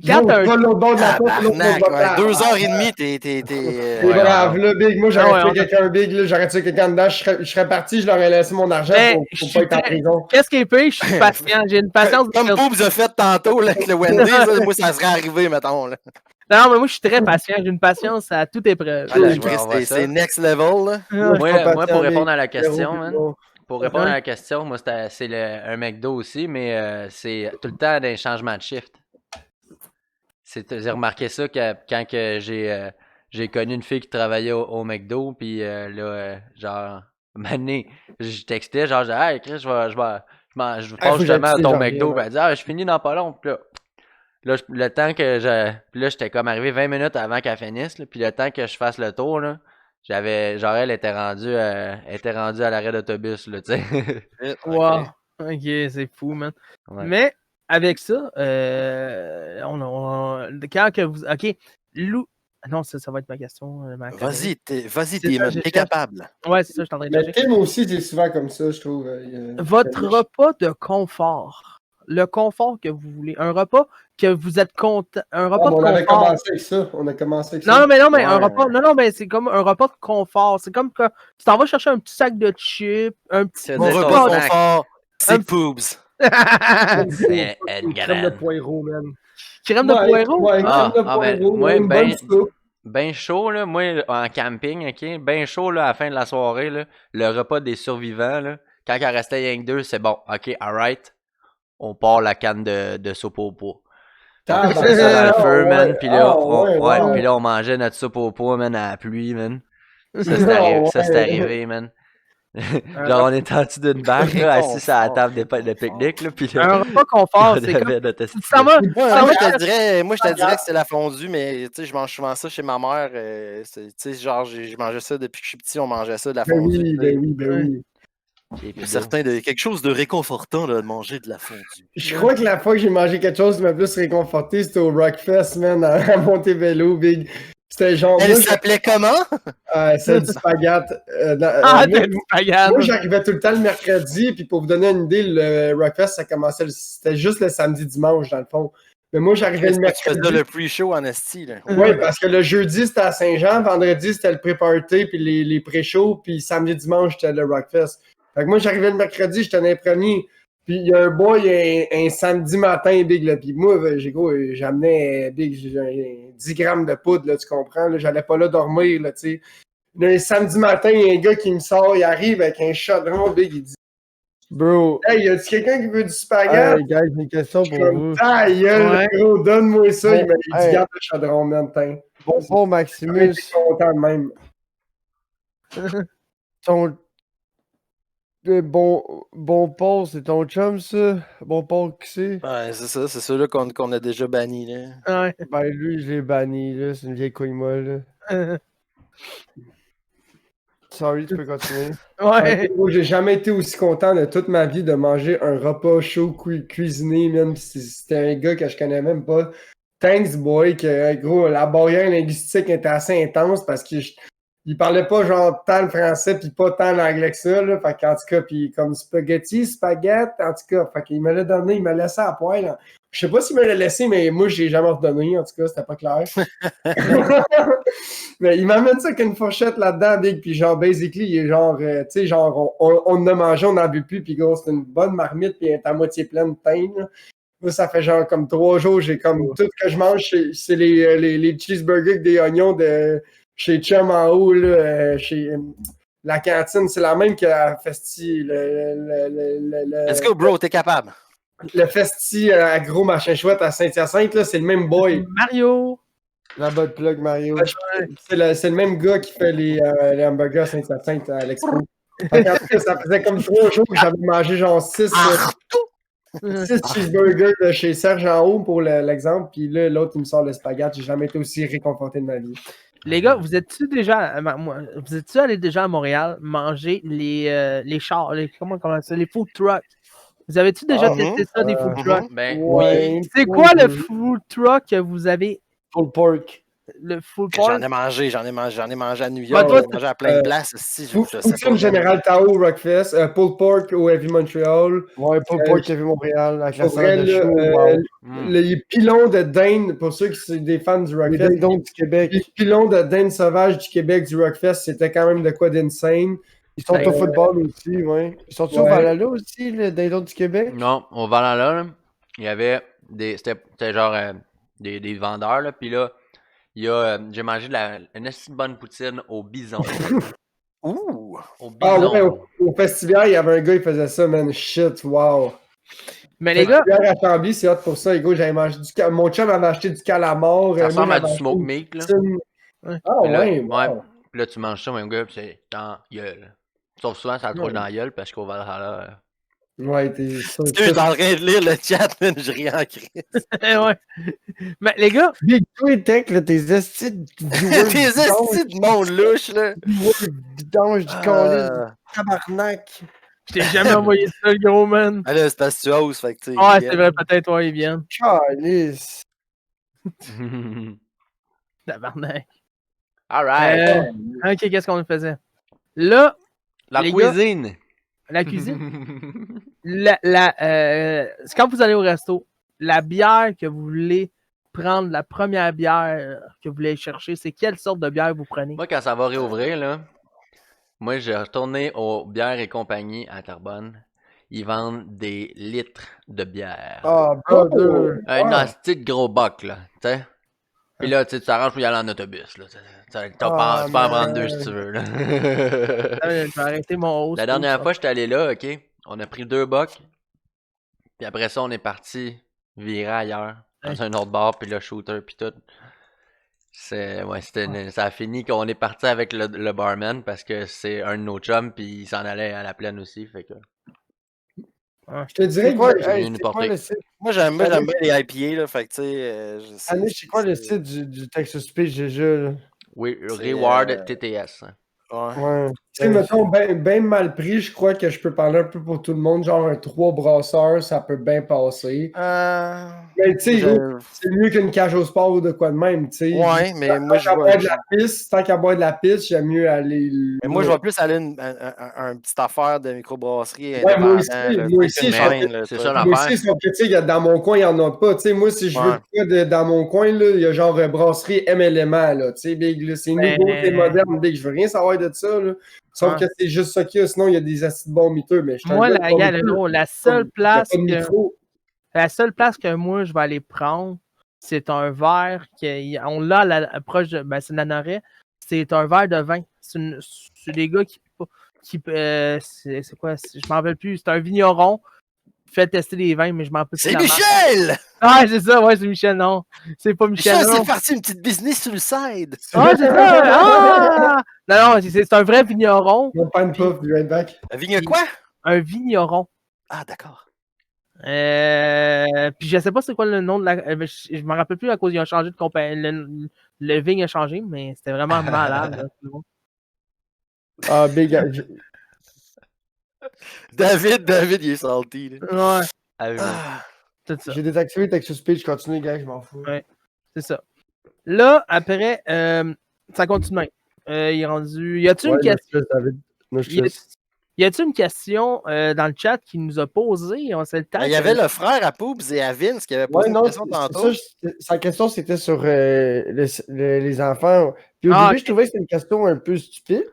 Quand Yo, t'as un. pas l'autre bord de la porte, l'autre bord Tabarnak, de la ouais, 2h30, t'es. C'est Ouais, brave, ouais. là, Big. Moi, Ah ouais, j'aurais tué on a- quelqu'un, Big, là. J'aurais tué quelqu'un dedans. Je serais parti, je leur ai laissé mon argent Mais pour je pas suis être en très- prison. Qu'est-ce qui est pire? Je suis patient. J'ai une patience. Comme Poobs a fait tantôt là, avec le Wendy's, là, moi, ça serait arrivé, mettons. Là. Non, mais moi, je suis très patient. J'ai une patience à toute épreuve. Ah, là, je Chris, vois ça. c'est next level. Là. Moi, je suis pas Moi, patient, pour Big. répondre à la Zéro, question, Big, man. non. Pour répondre Ouais. à la question, moi, c'est un McDo aussi, mais c'est tout le temps des changements de shift. J'ai remarqué ça quand que j'ai connu une fille qui travaillait au McDo, puis genre, mané, je textais, genre, je disais, hey, Chris, je passe faut que justement à j'aille ton pisser, McDo, j'en puis elle dit, ah, je finis dans pas long, puis là, le temps que puis là, j'étais comme arrivé 20 minutes avant qu'elle finisse, là, puis le temps que je fasse le tour, là, genre, elle était rendue à l'arrêt d'autobus, là, tu sais. Wow. Ok, c'est fou, man. Ouais. Mais avec ça, quand que vous. Ok, Lou. Non, ça va être ma question. Vas-y, C'est ça, Damon, je t'es cherche. capable. Ouais, c'est ça, je suis en train de Mais chercher. Tim aussi, c'est souvent comme ça, je trouve. Votre repas de confort. Le confort que vous voulez. Un repas que vous êtes content. Un repas de on avait confort. commencé avec ça. On a commencé avec Non, ça. non, mais un Ouais. repas. Non, mais c'est comme un repas de confort. C'est comme que tu t'en vas chercher un petit sac de chips, un petit. C'est Mon dire repas ton confort, c'est Un- Poobs. C'est Une crème de Edgar. poireau, man. Crème de poireau. Ouais, une Ah, crème de ah, ben, poireau, moi, une bonne soupe. ben chaud, là, moi, en camping, ok, ben chaud, là, à la fin de la soirée, là, le repas des survivants, là, quand il en restait rien que deux, c'est bon, ok, alright, on part la canne de soupe au pois. On met ça dans le feu, man, puis là, puis là, on mangeait notre soupe au pois, man, à la pluie, man. Ça, c'est arrivé, man. Genre, on était en dessous d'une bâche, là, assis à la table de pique-nique, là, puis Un là, repas confort, on c'est comme. avait notre Tu t'en vas. Moi, je te dirais que c'est la fondue, mais tu sais, je mange souvent ça chez ma mère. Tu sais, genre, je mangeais ça depuis que je suis petit, on mangeait ça de la Ben fondue. oui, ben oui, ben oui. Il y a certain de quelque chose de réconfortant là, de manger de la fondue. Je crois que la fois que j'ai mangé quelque chose qui m'a plus réconforté, c'était au Rockfest, man, à Montebello, Big. C'était genre. Elle moi, s'appelait comment? c'est du spaghette. T'es du pagade. Moi, j'arrivais tout le temps le mercredi, puis pour vous donner une idée, le Rockfest, ça commençait, c'était juste le samedi-dimanche, dans le fond. Mais moi, j'arrivais le Tu mercredi. faisais le pre-show en esti, là. Oui, parce que le jeudi, c'était à Saint-Jean, vendredi, c'était le pré-party, puis les pré-shows, puis samedi-dimanche, c'était le Rockfest. Fait que moi, j'arrivais le mercredi, j'étais dans les premiers. Puis il y a un boy un samedi matin, Big, là. Puis moi, j'amenais, Big, j'ai 10 grammes de poudre, là, tu comprends? Là, j'allais pas là dormir, là, tu sais. Là, un samedi matin, il y a un gars qui me sort, il arrive avec un chaudron, Big, il dit Bro. Hey, y a-tu quelqu'un qui veut du spaghette? Hey, guys, j'ai une question pour vous. Ta gueule, Ouais. gros, donne-moi ça. Bon, Il m'a dit, hey. garde le chaudron, man, tiens. Bon, Maximus, J'étais content de même. ton. Bon Paul, c'est ton chum, ça? Bon Paul, qui c'est? Ouais, c'est ça, c'est ceux-là qu'on a déjà bannis, là. Ouais. Ben, lui, je l'ai banni, là. C'est une vieille couille molle, là. Sorry, tu peux continuer. Ouais. Gros, j'ai jamais été aussi content de toute ma vie de manger un repas chaud cuisiné, même si c'était un gars que je connais même pas. Thanks, boy, que gros, la barrière linguistique était assez intense parce qu'il parlait pas genre tant le français puis pas tant l'anglais que ça, là. Fait qu'en tout cas, puis comme spaghetti, en tout cas, fait qu'il me l'a donné, il m'a laissé à poil, là. Je sais pas s'il me l'a laissé, mais moi, j'ai jamais redonné, en tout cas, c'était pas clair. Mais il m'amène ça avec une fourchette là-dedans, Big, puis genre, basically, il est genre, tu sais, genre, on en a mangé, on n'en bu plus, puis gros, c'est une bonne marmite, puis elle est à moitié pleine de pain, là. Moi, ça fait genre comme 3 jours, j'ai comme tout ce que je mange, c'est les cheeseburgers avec des oignons de chez Chum en haut, là, chez la cantine. C'est la même que la Festi. Let's go, bro, t'es capable. Le Festi à gros machin chouette à Saint-Hyacinthe, là, c'est le même boy. Mario! La bonne plug, Mario. C'est le même gars qui fait les hamburgers à Saint-Hyacinthe à l'expo. Ça faisait comme 3 jours que j'avais mangé genre 6 cheeseburgers de chez Serge en haut pour l'exemple, puis là, l'autre, il me sort le spaghetti. J'ai jamais été aussi réconforté de ma vie. Les gars, vous êtes-tu allés déjà à Montréal manger les chars, comment ça, les food trucks? Vous avez-tu déjà testé ça, des food trucks? Ben, Ouais. C'est quoi le food truck que vous avez? Full pork. Le food pork? J'en ai mangé à New Bah, York, toi, j'en ai mangé à plein de places. Si, Poutine Général Tao au Rockfest, pulled pork au Heavy Montreal. Ouais, full pork qui a vu Montréal avec la Pour vrai, salade de là, chou. Wow. les pilons de dinde, pour ceux qui sont des fans du Les Rockfest, dindons du Québec. les pilons de dinde sauvage du Québec du Rockfest, c'était quand même de quoi d'insane. Ils sont au football aussi, ouais. Ils sont au Valhalla aussi, les dindons du Québec? non, au Valhalla, là, il y avait c'était genre des vendeurs, là, puis là, j'ai mangé une assez bonne poutine au bison. Ouh! Au bison. Ah ouais, au festival, il y avait un gars, il faisait ça, man. Shit, wow. Mais les gars, Festival à Chambly, c'est hot pour ça. Les gars, j'avais mangé mon chum avait acheté du calamar. Ça ressemble moi, à du j'avais smoke acheté meat, là. une poutine. Ah Puis là, ouais, wow. Puis là, tu manges ça, même gars, puis c'est dans la gueule. Sauf souvent, ça te roule dans la gueule parce qu'au Valhalla. Ouais, t'es sûr. Je suis en train de lire le chat, man, je ris en crise. ouais. Mais les gars, Big Tweet, tech, là, tes estis de viewers Tes estis de monde louche, là. vidange du colis, tabarnak. je t'ai jamais envoyé ça, le gros man. Ah là, c'est parce que tu oses, fait que tu sais. Ouais, c'est vrai, peut-être, ouais, ils viennent. Calice. Tabarnak. Alright. Ok, qu'est-ce qu'on faisait? Là, La les gars, cuisine. la cuisine. C'est quand vous allez au resto, la bière que vous voulez prendre, la première bière que vous voulez chercher, c'est quelle sorte de bière vous prenez? Moi, quand ça va réouvrir, là, moi, j'ai retourné aux bières et compagnie à Terrebonne. Ils vendent des litres de bière. Ah, brother. Un hostie de gros boc, là, tu sais. Puis là, tu t'arranges pour y aller en autobus, là. Tu peux en prendre 2 si tu veux, là. Je vais arrêter mon host. La dernière fois, j'étais allé là, OK? On a pris 2 bocs. Puis après ça, on est parti virer ailleurs. Dans un autre bar, puis le shooter, puis tout. Ça a fini qu'on est parti avec le barman parce que c'est un de nos chums, puis il s'en allait à la plaine aussi, fait que... Je te dirais C'est quoi, que hey, une c'est quoi portée. le site? Moi, j'aime bien les IPA, là, fait que tu sais. Annie, c'est quoi le site du Texas Speech déjà, là? Oui, C'est, Reward TTS. Ouais. Ouais. tu sais, mettons, ben mal pris, je crois que je peux parler un peu pour tout le monde. Genre un 3 brasseurs, ça peut bien passer. Mais tu sais, c'est mieux qu'une cage au sport ou de quoi de même, tu sais. Ouais, mais Tant moi, je qu'à vois. boire de la piste, tant qu'à boire de la piste, j'aime mieux aller. Mais moi, je vais plus aller une petite affaire de microbrasserie. Ouais, moi aussi, indépendant, là, moi plus aussi, qu'une je- chaîne, là, c'est tu ça, sais. l'affaire. Moi aussi, sauf que tu sais, dans mon coin, il n'y en a pas. Tu sais, moi, si je veux Ouais. quoi dans mon coin, là, il y a genre brasserie MLMA, là. Tu sais, Big, là, c'est nouveau, c'est moderne, Big. Je veux rien savoir de ça, là. Sauf que c'est juste ça qu'il y a. Sinon, il y a des acides bons miteux. Mais je suis un Moi, gars de bon gars, miteux. la Il y a seule place pas de que... micro. La seule place que moi je vais aller prendre, c'est un verre on l'a proche de. Ben, c'est Nanaret. C'est un verre de vin. C'est des gars qui c'est quoi? Je m'en rappelle plus. C'est un vigneron. Il fait tester des vins, mais je m'en rappelle plus. C'est la marque. Michel! Ah, c'est ça, ouais, c'est Michel, non. C'est pas Michel. Michel, non. c'est parti une petite business sur le side. Ah, c'est ça! Ah! Non, c'est un vrai vigneron. Mon pan puff, du Redback. Vigne quoi? Un vigneron. Ah, d'accord. Puis je sais pas c'est quoi le nom de la. Je m'en rappelle plus à cause ils ont changé de compagnie. Le vigne a changé, mais c'était vraiment malade. Là. Ah, Big. David, il est salty. Là. Ouais, Ah. c'est ça. J'ai désactivé Texas Speech, continue, gars, je m'en fous. Ouais. C'est ça. Là, après, ça continue. Il est rendu. Y a-tu une question? Y a-tu une question dans le chat qui nous a posé? On sait le temps. Il y avait le frère à Poobs et à Vince qui avait posé Ouais, une non, question tantôt. sa question, c'était sur les enfants. Puis au Ah, début, ok. je trouvais que c'était une question un peu stupide.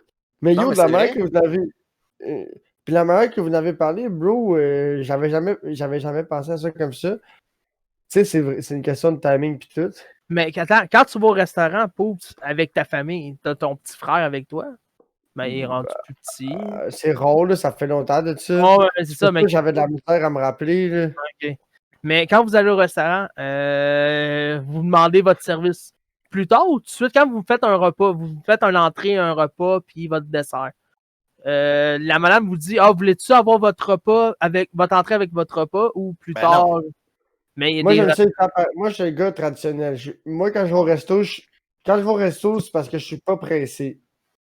Mais Non, yo, mais de la c'est manière vrai. que vous avez. Puis la manière que vous en avez parlé, bro, j'avais jamais pensé à ça comme ça. Tu sais, c'est une question de timing pis tout. Mais attends, quand tu vas au restaurant, Poups, avec ta famille, t'as ton petit frère avec toi, ben il est rendu plus petit. C'est rare, là, ça fait longtemps de ça. Oh, ouais, c'est ça, Pour mais, ça, j'avais de la misère à me rappeler, là. ok. Mais quand vous allez au restaurant, vous demandez votre service plus tard ou tout de suite quand vous faites un repas, vous faites un entrée, un repas, puis votre dessert. La madame vous dit, voulez-tu avoir votre repas avec votre entrée avec votre repas ou plus Ben tard? Mais il y a Moi, des j'aime ça. Moi, je suis un gars traditionnel. Moi, quand je vais au resto, quand je vais au resto, c'est parce que je suis pas pressé.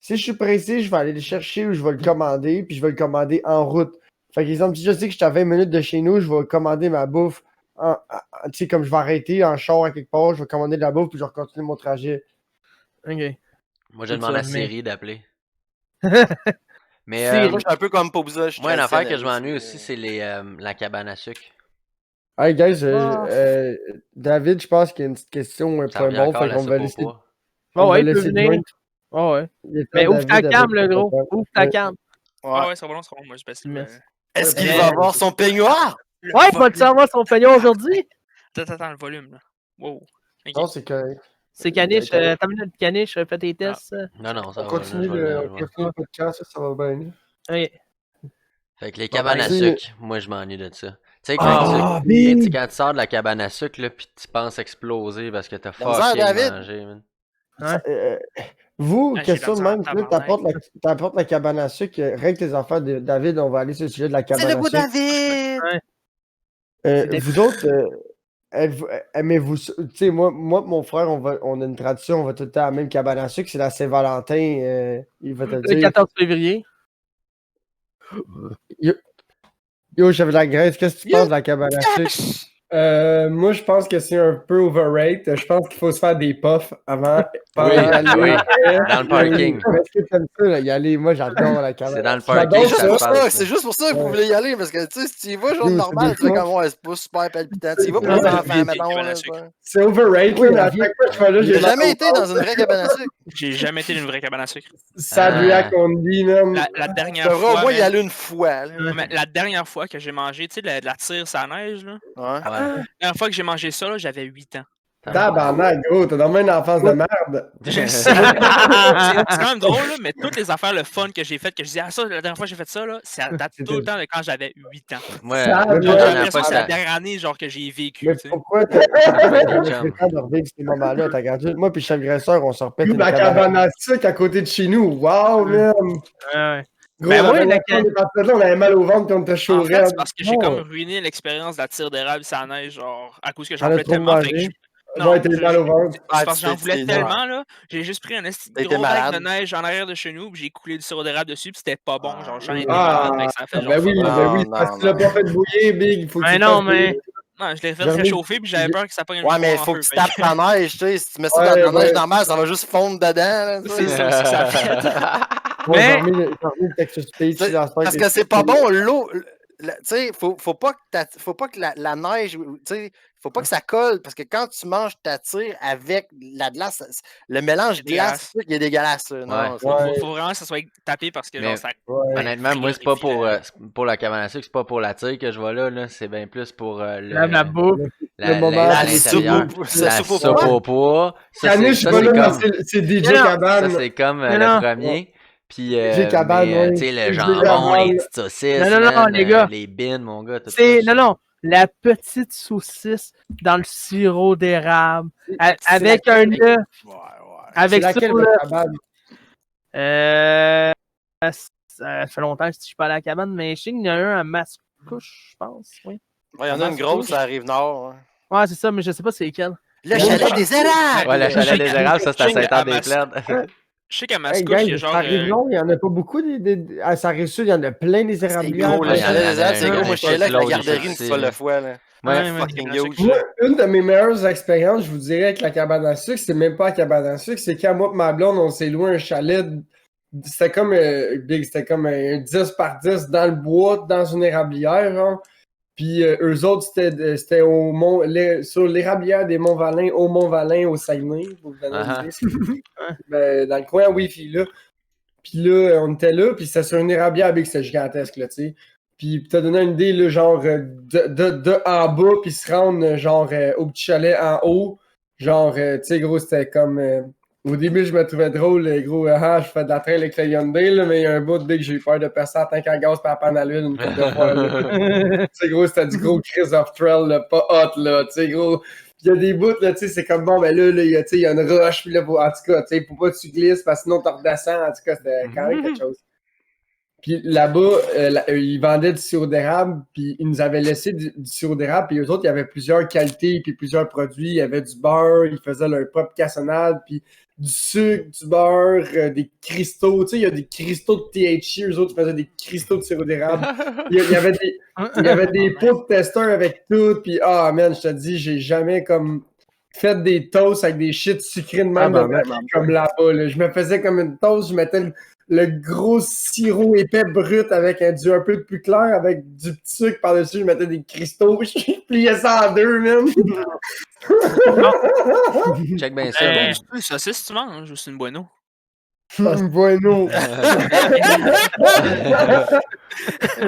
Si je suis pressé, je vais aller le chercher ou je vais le commander, puis je vais le commander en route. Fait que, exemple, si je sais que je suis à 20 minutes de chez nous, je vais commander ma bouffe. Tu sais, comme je vais arrêter en char à quelque part, je vais commander de la bouffe, puis je vais continuer mon trajet. Ok. Moi, je C'est demande ça, à mais- Siri d'appeler. Mais Siri. Moi, je suis un peu comme Pobuza. Je suis moi, une affaire que traditionnel je m'ennuie aussi. aussi, c'est la cabane à sucre. Hey, guys, Ah. David, je pense qu'il y a une petite question, un Ça point revient bon, encore fait la qu'on soupe va au laisser. pois. On va Ouais, il peut laisser venir. joindre. Ouais. Il est temps, Mais ouvre ta David, cam, avec le gros. ton Ouvre ta Ouais. cam. Ouais. Ah ouais, ça va bon, moi je baisse Merci. Est-ce qu'il Mais- va avoir son peignoir? le Ouais, tu vas te volume. savoir son peignot aujourd'hui? Attends, le volume, là. Wow. Ok. Non, c'est correct. C'est Caniche. D'accord. T'as mis notre Caniche, fais tes tests. Non, ça On va, continue je vais le podcast, ça va bien. Ok. Fait que les cabanes à c'est- sucre, moi, je m'ennuie de ça. Tu sais, Ah, tu quand tu sors de la cabane à sucre, là, pis tu penses exploser parce que t'as La misère, fucking David. mangé, man. Vous, Ah, j'ai question de la même, misère, tu t'apportes la cabane à sucre, règle tes affaires, David, on va aller sur le sujet de la C'est cabane le à beau sucre. David! C'est Vous autres, aimez-vous ça? Tu sais, moi, mon frère, on a une tradition, on va tout le temps à la même cabane à sucre, c'est la Saint-Valentin, il va te le dire. 14 février. Yo, chef de la Grèce, qu'est-ce que tu penses de la cabane à sucre? Moi, je pense que c'est un peu overrated. Je pense qu'il faut se faire des puffs avant. Oui, oui, dans le parking. Est-ce que t'aimes ça, là, y aller? Moi, j'adore la cabane. C'est dans le J'adore parking, C'est ça juste pour se passe. ça, c'est juste pour ça que vous voulez y aller, parce que tu sais, si tu y vas, genre Yo, normal, c'est tu sais, des comme ouais, c'est pas super palpitant. Tu y vas pour Ouais, les c'est enfants, des mettons. cabanes à là, sucre. ça. C'est overrated, Oui, mais à la chaque fois que je vais là, J'ai j'ai jamais été dans une vraie cabane à sucre. J'ai jamais été dans une vraie cabane à sucre. Sad Ah. react on dit, man. La Tu dernière devrais au fois. moins y man, aller une fois. là. mais la dernière fois que j'ai mangé, tu sais, de la tire sa neige, là. Ouais. Ouais. La dernière fois que j'ai mangé ça, là, j'avais 8 ans. Tabarnak, gros, t'as vraiment une enfance de merde. Je sais. C'est quand même drôle, là, mais toutes les affaires, le fun que j'ai fait, que je dis, ça, la dernière fois que j'ai fait ça, là, ça date tout le temps de quand j'avais 8 ans. Moi, Ça, la ouais. J'ai dernière l'impression fois que que c'est la ça... dernière année genre, que j'ai vécu. Mais tu sais. pourquoi t'as le temps de revivre ces moments-là? T'as grandi. Moi, puis chef Graisseur, on se repète une La cabane à sucre à côté de chez nous. Wow, man. Ouais. Gros, Ben la oui, dernière fois, on est parti de là, on avait mal au ventre puis on était chaud En fait, raide. c'est parce que j'ai Non. comme ruiné l'expérience de la tire d'érable sans neige, genre, à cause que j'en Elle a voulais trop tellement. Fait que mangé. Ouais, t'as eu mal au ventre. c'est parce que j'en tu voulais t'es- tellement, là. J'ai juste pris un esti de T'as été gros bac de malade. neige en arrière de chez nous, puis j'ai coulé du sirop d'érable dessus, puis c'était pas bon. Genre, j'en étais Ah, malade, fait que ça a fait genre. ben oui, fuck. ben oui, Non, parce que non, tu l'as non. pas fait bouillir, Big. Faut que Ben tu non, fasses mais- bouillir. Non, je l'ai fait Jeremy, réchauffer, puis j'avais peur que ça pogne une Ouais, mais mémoire en faut feu, que tu fait tapes ta neige, tu sais. Si tu mets ça Ouais, dans ta ouais. neige normale, ça va juste fondre dedans. là, tu sais. C'est ça aussi que ça a fait. Ouais, Mais- j'ai remis le Texas Speech C'est- dans ce Parce que c'est pas bon, l'eau. Tu sais, faut pas que la neige, tu sais, faut pas que ça colle, parce que quand tu manges ta tire avec la glace, le mélange C'est dégueulasse. glace, il est dégueulasse. là. Non, Ouais. c'est- Ouais. Faut vraiment que ça soit tapé parce que Mais- genre, ça. Ouais. Honnêtement, moi, c'est pas pour la cabane à sucre, c'est pas pour la tire que je vais là. C'est bien plus pour La bouffe. la- le moment à La l'intérieur. soupe La soupe au soupe pois. au pois. Ça, Caniche, c'est je vais là, comme... mais c'est DJ Non, Ça, Cabane. c'est comme Mais le non. premier. Puis, DJ Cabane, mais, oui. tu sais, le DJ jambon, Cabane. les petites saucisses, Non, non, man, les gars. les bines, mon gars. Tout C'est ça, non, la petite saucisse dans le sirop d'érable avec un laquelle? œuf. Ouais, ouais. Avec C'est ça, laquelle, là, la cabane? ça fait longtemps que je suis pas allé à la cabane, mais je sais qu'il y en a un à Mascouche, je pense. Oui. Ouais, il y en a une grosse, ça arrive nord. Ouais, c'est ça, mais je sais pas c'est lequel. Le chalet des érables! Ouais, la chalet des érables, ça, c'est à Saint-Anne-des-Plaines. Je sais qu'à Hey, Mascouche, il y a guys, genre. ça arrive long, il y en a pas beaucoup. À ça arrive sud, il y en a plein des C'est érablières. gros, le Ouais, chalet il y en des a érables, c'est un gros. Moi, je suis allé avec la shitload garderie ici une aussi, seule là. fois. Là. Ouais, Fucking la huge. Moi, une de mes meilleures expériences, je vous dirais, avec la cabane à sucre, c'est même pas la cabane à sucre, c'est quand moi et ma blonde, on s'est loué un chalet. C'était comme Big, c'était comme un 10 par 10 dans le bois, dans une érablière, genre. Puis eux autres, c'était au mont, sur l'érablière des Monts-Valin, au Mont-Valin, au Saguenay, pour vous donner une idée. Ben, dans le coin Wi-Fi, là. Puis là, on était là, puis c'était sur une érablière, big, c'était gigantesque, là, tu sais. Puis t'as donné une idée, là, genre, de en bas, puis se rendre, genre, au petit chalet en haut. Genre, tu sais, gros, c'était comme... au début, je me trouvais drôle, gros, je fais de la trail avec le Hyundai, là, mais il y a un bout, dès que j'ai eu peur de passer en tank à gaz par la panne à l'huile une couple de fois, là. Tu sais, gros, c'était du gros Chris of Trail, là, pas hot, là, tu sais, gros. Puis il y a des bouts, là, tu sais, c'est comme, bon, ben là, il y a une roche, puis là, en tout cas, tu sais, faut pas que tu glisses, parce que sinon, tu redescends, en tout cas, c'était quand même quelque chose. Puis là-bas, ils vendaient du sirop d'érable, puis ils nous avaient laissé du sirop d'érable, puis eux autres, il y avait plusieurs qualités, puis plusieurs produits. Il y avait du beurre, ils faisaient leur propre cassonade, puis du sucre, du beurre, des cristaux. Tu sais, il y a des cristaux de THC, eux autres, ils faisaient des cristaux de sirop d'érable. Il y avait des pots de testeurs avec tout, puis man, je te dis, j'ai jamais comme fait des toasts avec des shit sucrés de même comme là-bas. Là. Je me faisais comme une toast, je mettais le gros sirop épais brut avec du un peu plus clair, avec du petit sucre par-dessus, je mettais des cristaux, je pliais ça en deux, même. Check bien ça. Bon. Ça, c'est si tu manges ou c'est une bueno? Bueno.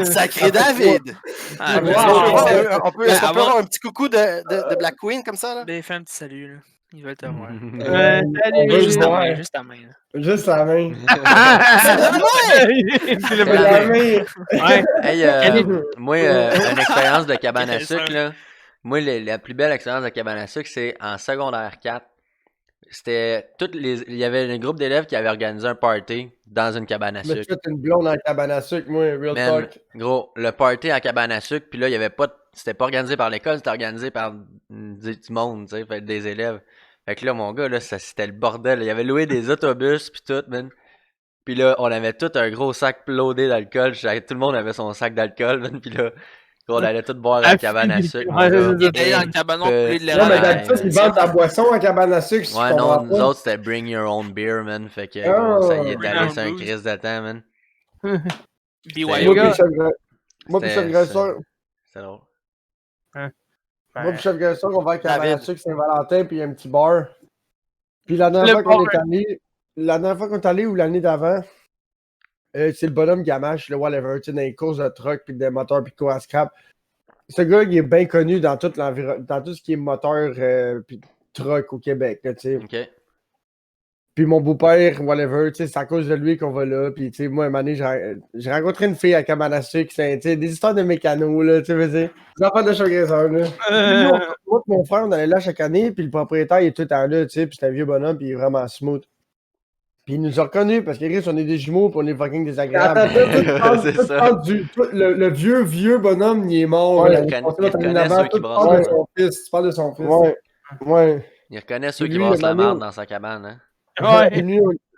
Sacré David! On peut avoir un petit coucou de Black Queen comme ça, là? Ben, fais un petit salut, là. Ils veulent te voir. Salut! Juste ta main, juste ta main. Là. Juste la main. C'est la main! Ouais. Hey, moi, une expérience de cabane à sucre, là. Moi, la plus belle expérience de cabane à sucre, c'est en secondaire 4. C'était il y avait un groupe d'élèves qui avait organisé un party dans une cabane à sucre. Mais tu fais une blonde en cabane à sucre, moi, real talk. Gros, le party en cabane à sucre, puis là, il y avait pas c'était pas organisé par l'école, c'était organisé par du monde, tu sais, des élèves. Fait que là, mon gars, là, c'était le bordel. Il y avait loué des autobus, puis tout, man. Puis là, on avait tout un gros sac loadé d'alcool. Tout le monde avait son sac d'alcool, man. Puis là, on allait tout boire à la cabane à sucre. Il était dans le cabanon plein de Non, mais d'habitude, ils vendent ta boisson en cabane à sucre. Ouais, non, nous autres, c'était bring your own beer, man. Fait que ça y est allé, c'est un crise de temps, man. Moi, puis chef graisseur. C'est drôle. Moi, puis chef graisseur, on va à cabane à sucre Saint-Valentin, puis il y a un petit bar. Puis la dernière fois qu'on est allé, ou l'année d'avant, c'est le bonhomme Gamache, le whatever, tu sais, dans les courses de truck, puis des moteurs, puis de quoi à scrap. Ce gars, il est bien connu dans tout ce qui est moteur, puis truck au Québec, tu sais. OK. Puis mon beau-père, whatever, tu sais, c'est à cause de lui qu'on va là. Puis, tu sais, moi, un moment donné, j'ai rencontré une fille à cabane à sucre, c'est des histoires de mécanos, là, tu sais, des affaires de chaugresseur, là. Moi, mon frère, on allait là chaque année, puis le propriétaire, il est tout le temps là, tu sais, puis c'est un vieux bonhomme, puis il est vraiment smooth. Puis il nous a reconnus, parce qu'Iris, on est des jumeaux, puis on est fucking désagréables. C'est ça. Le vieux bonhomme, il est mort. Ouais, il reconnaît ceux qui brassent. Tu parles de son fils. Ouais. Il reconnaît ceux qui brassent la merde dans sa cabane, hein. Ouais.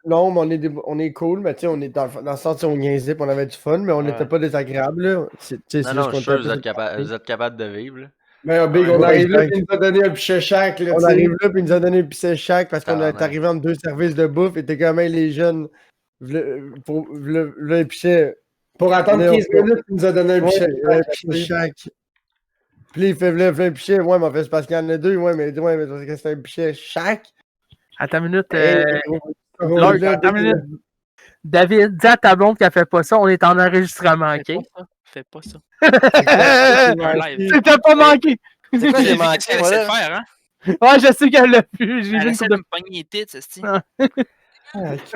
Non, mais on est cool, mais tu sais, on est dans le sens où on niaisait, puis on avait du fun, mais on n'était pas désagréable, là. Non, je suis sûr que vous êtes capable de vivre, là. Mais Big, on arrive là, puis il nous a donné un pichet chaque, là. On arrive là, puis il nous a donné un pichet chaque, parce qu'on est arrivé entre deux services de bouffe, et t'es quand même les jeunes, pour le pichet. Pour attendre 15 minutes, il nous a donné un pichet chaque. Puis il fait un pichet, ouais, mais en fait, c'est parce qu'il y en a deux, ouais, mais c'est un pichet chaque. Attends une minute. Attends une minute. David, dis à ta blonde qu'elle fait pas ça. On est en enregistrement, OK? Fais pas ça. C'était pas manqué. C'est quoi, j'ai manqué, Elle essaie de faire, hein? Ouais, je sais qu'elle l'a vu. J'ai Elle vu essaie une de me pogner les tits, c'est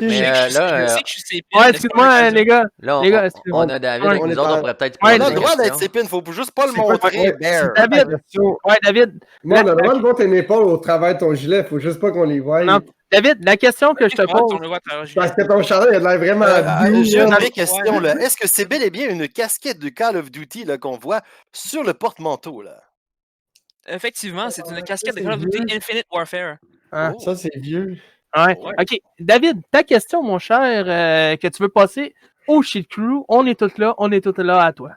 Mais là, ouais, excuse-moi, les gars. là, Les gars, on a David, Ouais, nous autres, on pourrait peut-être Ouais, On a poser le des droit d'être questions. sépine, faut juste pas le montrer, Bear. David. Ouais, David. Moi, on a le droit de voir tes épaules au travers de ton gilet, faut juste pas qu'on les voie. Non, David, la question que je te pose. Parce que ton chandail, il a l'air vraiment J'ai une doux. vraie question, là. Est-ce que c'est bel et bien une casquette de Call of Duty là, qu'on voit sur le porte-manteau, là? Effectivement, c'est une casquette de Call of Duty Infinite Warfare. Hein? Ça, c'est vieux. Ouais. OK. David, ta question, mon cher, que tu veux passer au Shit Crew, on est tous là à toi.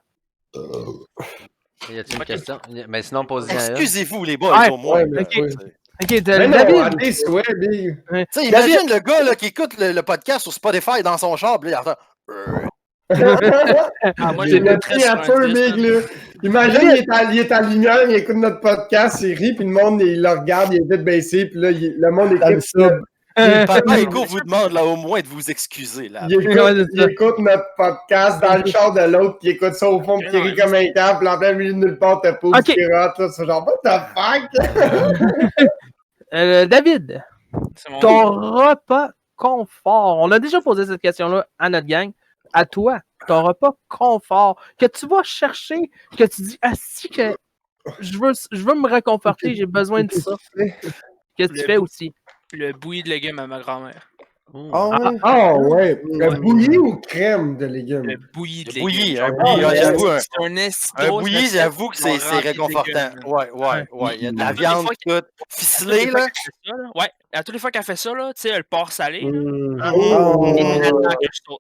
Y a-t-il une question? Mais sinon, posez-en une. Excusez-vous, les boys, Ouais, au moins. OK, David. David. Imagine le gars là, qui écoute le podcast sur Spotify dans son char, puis là, il entend... Ah, moi, J'ai j'ai le une pied à feu, Big, là. Imagine, il est en lumière, il écoute notre podcast, il rit, puis le monde, il le regarde, il est vite baissé, puis là, le monde écoute ça. Papa Ego vous demande là au moins de vous excuser. Là. Il écoute notre podcast dans le char de l'autre, puis il écoute ça au fond, puis il rit comme un câble, puis en plein milieu de nulle part, t'as pas du pirate, là, c'est genre, what the fuck? David, ton repas confort. On a déjà posé cette question-là à notre gang. À toi, ton repas confort, que tu vas chercher, que tu dis, ah si, que je veux me réconforter, j'ai besoin de ça. Qu'est-ce que tu fais aussi? Le bouilli de légumes à ma grand-mère. Ah ouais, bouilli ou crème de légumes? Le bouilli de Bouilli, légumes. un bouilli, j'avoue. Un Bouilli, j'avoue que c'est réconfortant. Ouais. Il y a de la viande toute ficelée, là. Ouais, à toutes les fois qu'elle fait ça, là, tu sais, le porc salé, là.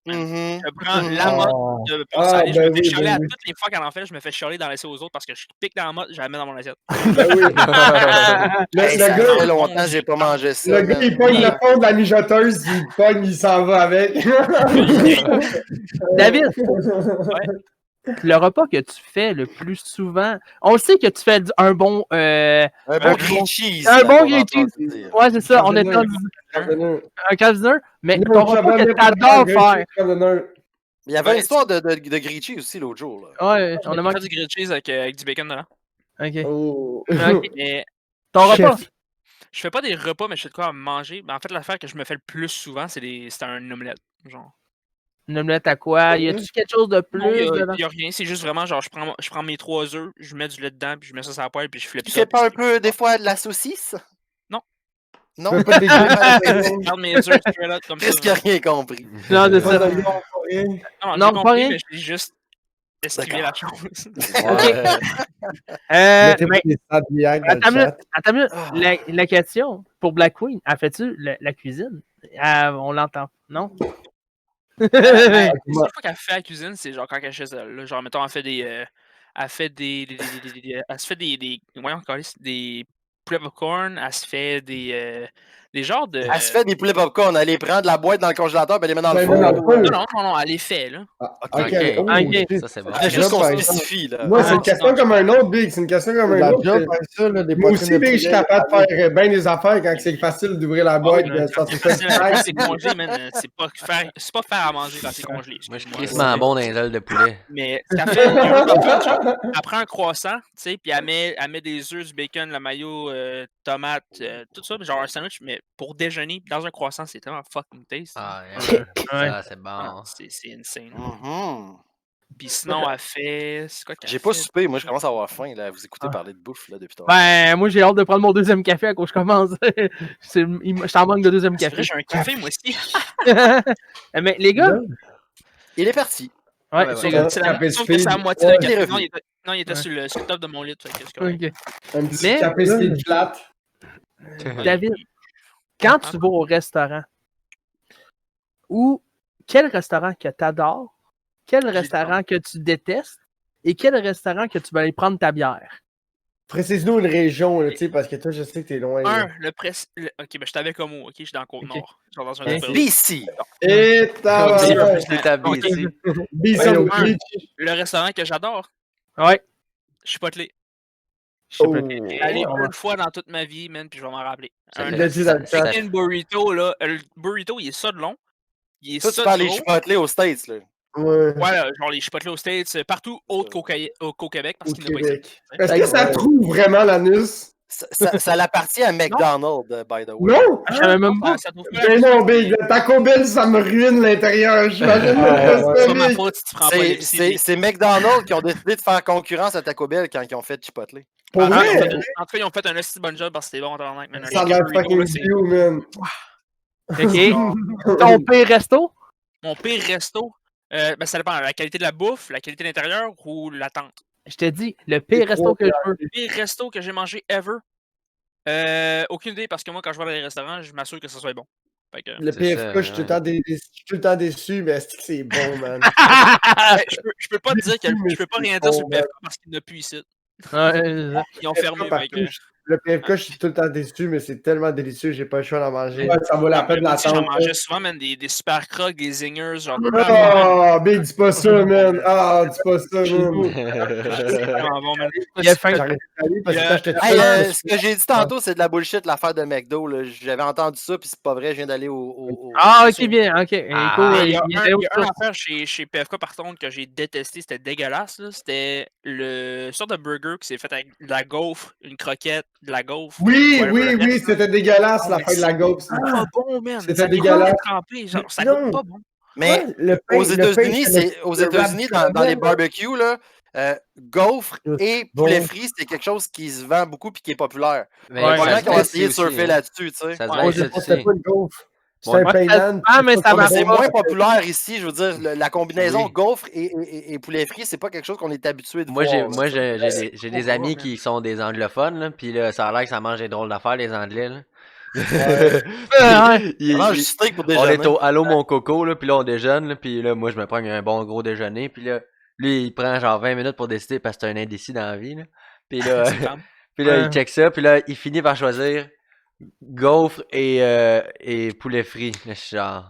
Je prends la mode de porc salé, je me fais chialer à toutes les fois qu'elle en fait, je me fais chialer d'en laisser aux autres parce que je pique dans la mode, je la mets dans mon assiette. Ben oui. Ça fait longtemps que j'ai pas mangé ça. Le gars, il pogne le fond de la mijoteuse, il pogne, il s'en va avec. David, le repas que tu fais le plus souvent, on sait que tu fais un bon... un bon grilled cheese. Un bon grilled cheese. Ouais, c'est ça, on est dans un calziner, mais ton repas que t'adores faire. Il y avait une histoire de grilled cheese aussi l'autre jour. Là. Ouais, on a fait du grilled cheese avec du bacon dedans. Ok. Mais ton repas? Je fais pas des repas, mais je fais de quoi à manger. En fait, l'affaire que je me fais le plus souvent, c'est un omelette. Genre. Une omelette à quoi? Y a-tu quelque chose de plus? Il n'y a rien. C'est juste vraiment genre, je prends mes 3 œufs, je mets du lait dedans, puis je mets ça sur la poêle, puis je flippe ça. Tu fais pas un peu, des fois, de la saucisse? Non. Non? Je garde mes œufs straight up comme ça. Qu'est-ce qu'il a rien compris? Non, de ça. Non, pas rien. Mais j'ai juste esquivé la chose. Attends une minute. La question pour Black Queen, elle fait-tu la cuisine? On l'entend, non? La fois qu'elle fait la cuisine, c'est genre quand elle est chez elle. Là. Genre, mettons, elle se fait des poulets popcorn, elle se fait des genres de... Elle se fait des poulets popcorn, elle les prend de la boîte dans le congélateur, puis elle les met dans le four. Non, elle les fait, là. Ok, ça c'est bon. C'est juste qu'on spécifie, là. Moi, c'est une question comme un autre, Big. C'est une question comme un autre. Moi aussi, Big, je suis capable de faire bien des affaires quand c'est facile d'ouvrir la boîte. C'est congelé, man. C'est pas faire à manger quand c'est congelé. Moi, je suis crissement bon dans les ailes de poulet. Mais ce qu'elle fait, elle prend un croissant, tu sais, puis elle met des œufs, du bacon, la mayo, tomate, tout ça, genre un sandwich, mais pour déjeuner, dans un croissant, c'est tellement fucking tasty. Ah, ça, c'est bon. C'est insane. Puis sinon, elle fait... C'est quoi qu'elle J'ai pas soupé, moi je commence à avoir faim, là, vous écoutez parler de bouffe, là, depuis tard. Ben, moi j'ai hâte de prendre mon deuxième café à cause je commence. Je t'en manque de deuxième café. J'ai un café, moi aussi. Mais les gars... Il est parti. Ouais, c'est la moitié d'un café. Non, il était sur le top de mon lit. Un petit café speed flat. David, quand tu vas au restaurant, quel restaurant que tu adores, quel restaurant que tu détestes et quel restaurant que tu vas aller prendre ta bière? Précise-nous une région, tu sais, parce que toi, je sais que t'es loin. Ok, ben je t'avais comme où? Ok, je suis dans la Côte-Nord. Genre dans un BC. Et t'as le restaurant que j'adore. Ouais. Chipotle. Chipotle. Allez une fois dans toute ma vie, man, puis je vais m'en rappeler. Un chicken burrito, là. Le burrito, il est ça de long. Toi, tu parles des Chipotle aux States, là. Ouais, genre les Chipotle aux States, partout autre qu'au Québec, parce qu'il n'y en a pas ici. Est-ce que ça trouve vraiment l'anus? Ça l'appartient à McDonald's, by the way. Non! Je savais même pas. Mais non, Big, le Taco Bell, ça me ruine l'intérieur. C'est ma faute si tu prends pas. C'est McDonald's qui ont décidé de faire concurrence à Taco Bell quand ils ont fait Chipotle. Pour vrai? En tout cas, ils ont fait un assez bon job parce que c'était bon en man. Ça a l'air fucking view, man. Ok. Ton pire resto? Mon pire resto? Ben, ça dépend. La qualité de la bouffe, la qualité de l'intérieur ou l'attente? Je te dis, le pire resto que je veux. Le pire resto que j'ai mangé ever? Aucune idée, parce que moi, quand je vais dans les restaurants, je m'assure que ça soit bon. Le PFK, je suis tout le temps déçu, mais est-ce que c'est bon, man? Je peux pas te dire que je peux pas rien dire sur le PFK parce qu'il n'y en a plus ici. Ils ont fermé. le PFK, je suis tout le temps déçu, mais c'est tellement délicieux, j'ai pas le choix d'en manger. Ouais, ça vaut la peine Moi aussi, j'en d'attendre. mangeais souvent, man, des super crocs, des zingers, genre. Oh, Big, dis pas ça, man. Ah, dis pas ça, man. Vraiment bon, man. Il a faim. J'arrête de parler parce que quand j'étais Hey, tout ce que j'ai dit tantôt, c'est de la bullshit, l'affaire de McDo. Là. J'avais entendu ça, puis c'est pas vrai, je viens d'aller au Ah, ok, bien, ok. Ah, Cool, Il y a il un, était où, il y a un ça? affaire chez PFK, par contre, que j'ai détesté, c'était dégueulasse. là. C'était le sort de burger qui s'est fait avec de la gaufre, une croquette, de la gaufre. Oui, whatever oui, le oui, reste. c'était dégueulasse, Ah, la mais fin de la gaufre. C'est pas bon, man. C'était Ça goûte dégueulasse. trempé, genre, ça Non. goûte pas bon. Mais le pain, aux le pain, États-Unis, c'est aux le États-Unis, wrap dans les caramel, barbecues, là, gaufres et bon. poulet frit, c'est quelque chose qui se vend beaucoup et qui est populaire. Mais Il y a Ouais, des ça gens se qui ont vend essayé de ici aussi, surfer hein. là-dessus, tu sais. Ça se Ouais, vend Je ici pense que c'était aussi. pas une gaufre. C'est Ouais. un Moi, pain ça se nan. vend, mais ça Mais va c'est pas. moins populaire ici, je veux dire, la combinaison Oui. gaufre et poulet frit, c'est pas quelque chose qu'on est habitué de Moi, voir. j'ai des amis qui sont des anglophones, là, pis là, ça a l'air que ça mange des drôles d'affaires, les Anglais, là. Ouais. Ils- On mange du ils- steak pour on est déjeuner. au Allô mon coco, là, pis là, on déjeune, là, pis là, moi, je me prends un bon gros déjeuner, pis là, lui, il prend genre 20 minutes pour décider parce que c'est un indécis dans la vie, là. Pis là, C'est calme. pis là, il Ouais. check ça, pis là, il finit par choisir gaufre et poulet frit. Là, je suis genre...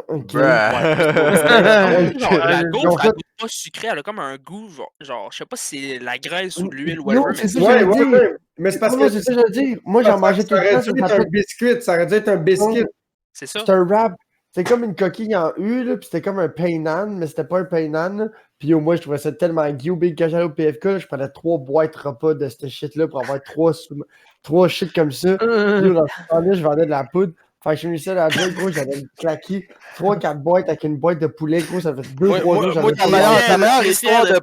Ok. Bruh. Genre, la Ouais, gaufre, donc, elle goûte pas sucré, elle a comme un goût, genre je sais pas si c'est la graisse ou de l'huile ou non, whatever, c'est mais ça, c'est j'allais Ouais, dire. ouais, ouais. Mais c'est parce Non, que c'est ça, j'allais dire. Moi, j'en mangeais tout ça le aurait temps. dû Ça être un s'appelle- biscuit. Ça aurait dû être un biscuit. c'est ça. C'est un wrap. C'est comme une coquille en U, là, puis c'était comme un pain nan, mais c'était pas un pain nan. Puis au moins, je trouvais ça tellement big. Quand j'allais au PFK, là, je prenais 3 boîtes repas de cette shit-là pour avoir 3 shit comme ça. Puis là, dans ce temps-là, je vendais de la poudre. Fait que je finissais la joie, gros, j'avais claqué 3-4 boîtes avec une boîte de poulet, gros, ça fait 2-3 jours, j'avais Ta pas meilleure, mal. ta meilleure C'est histoire fier de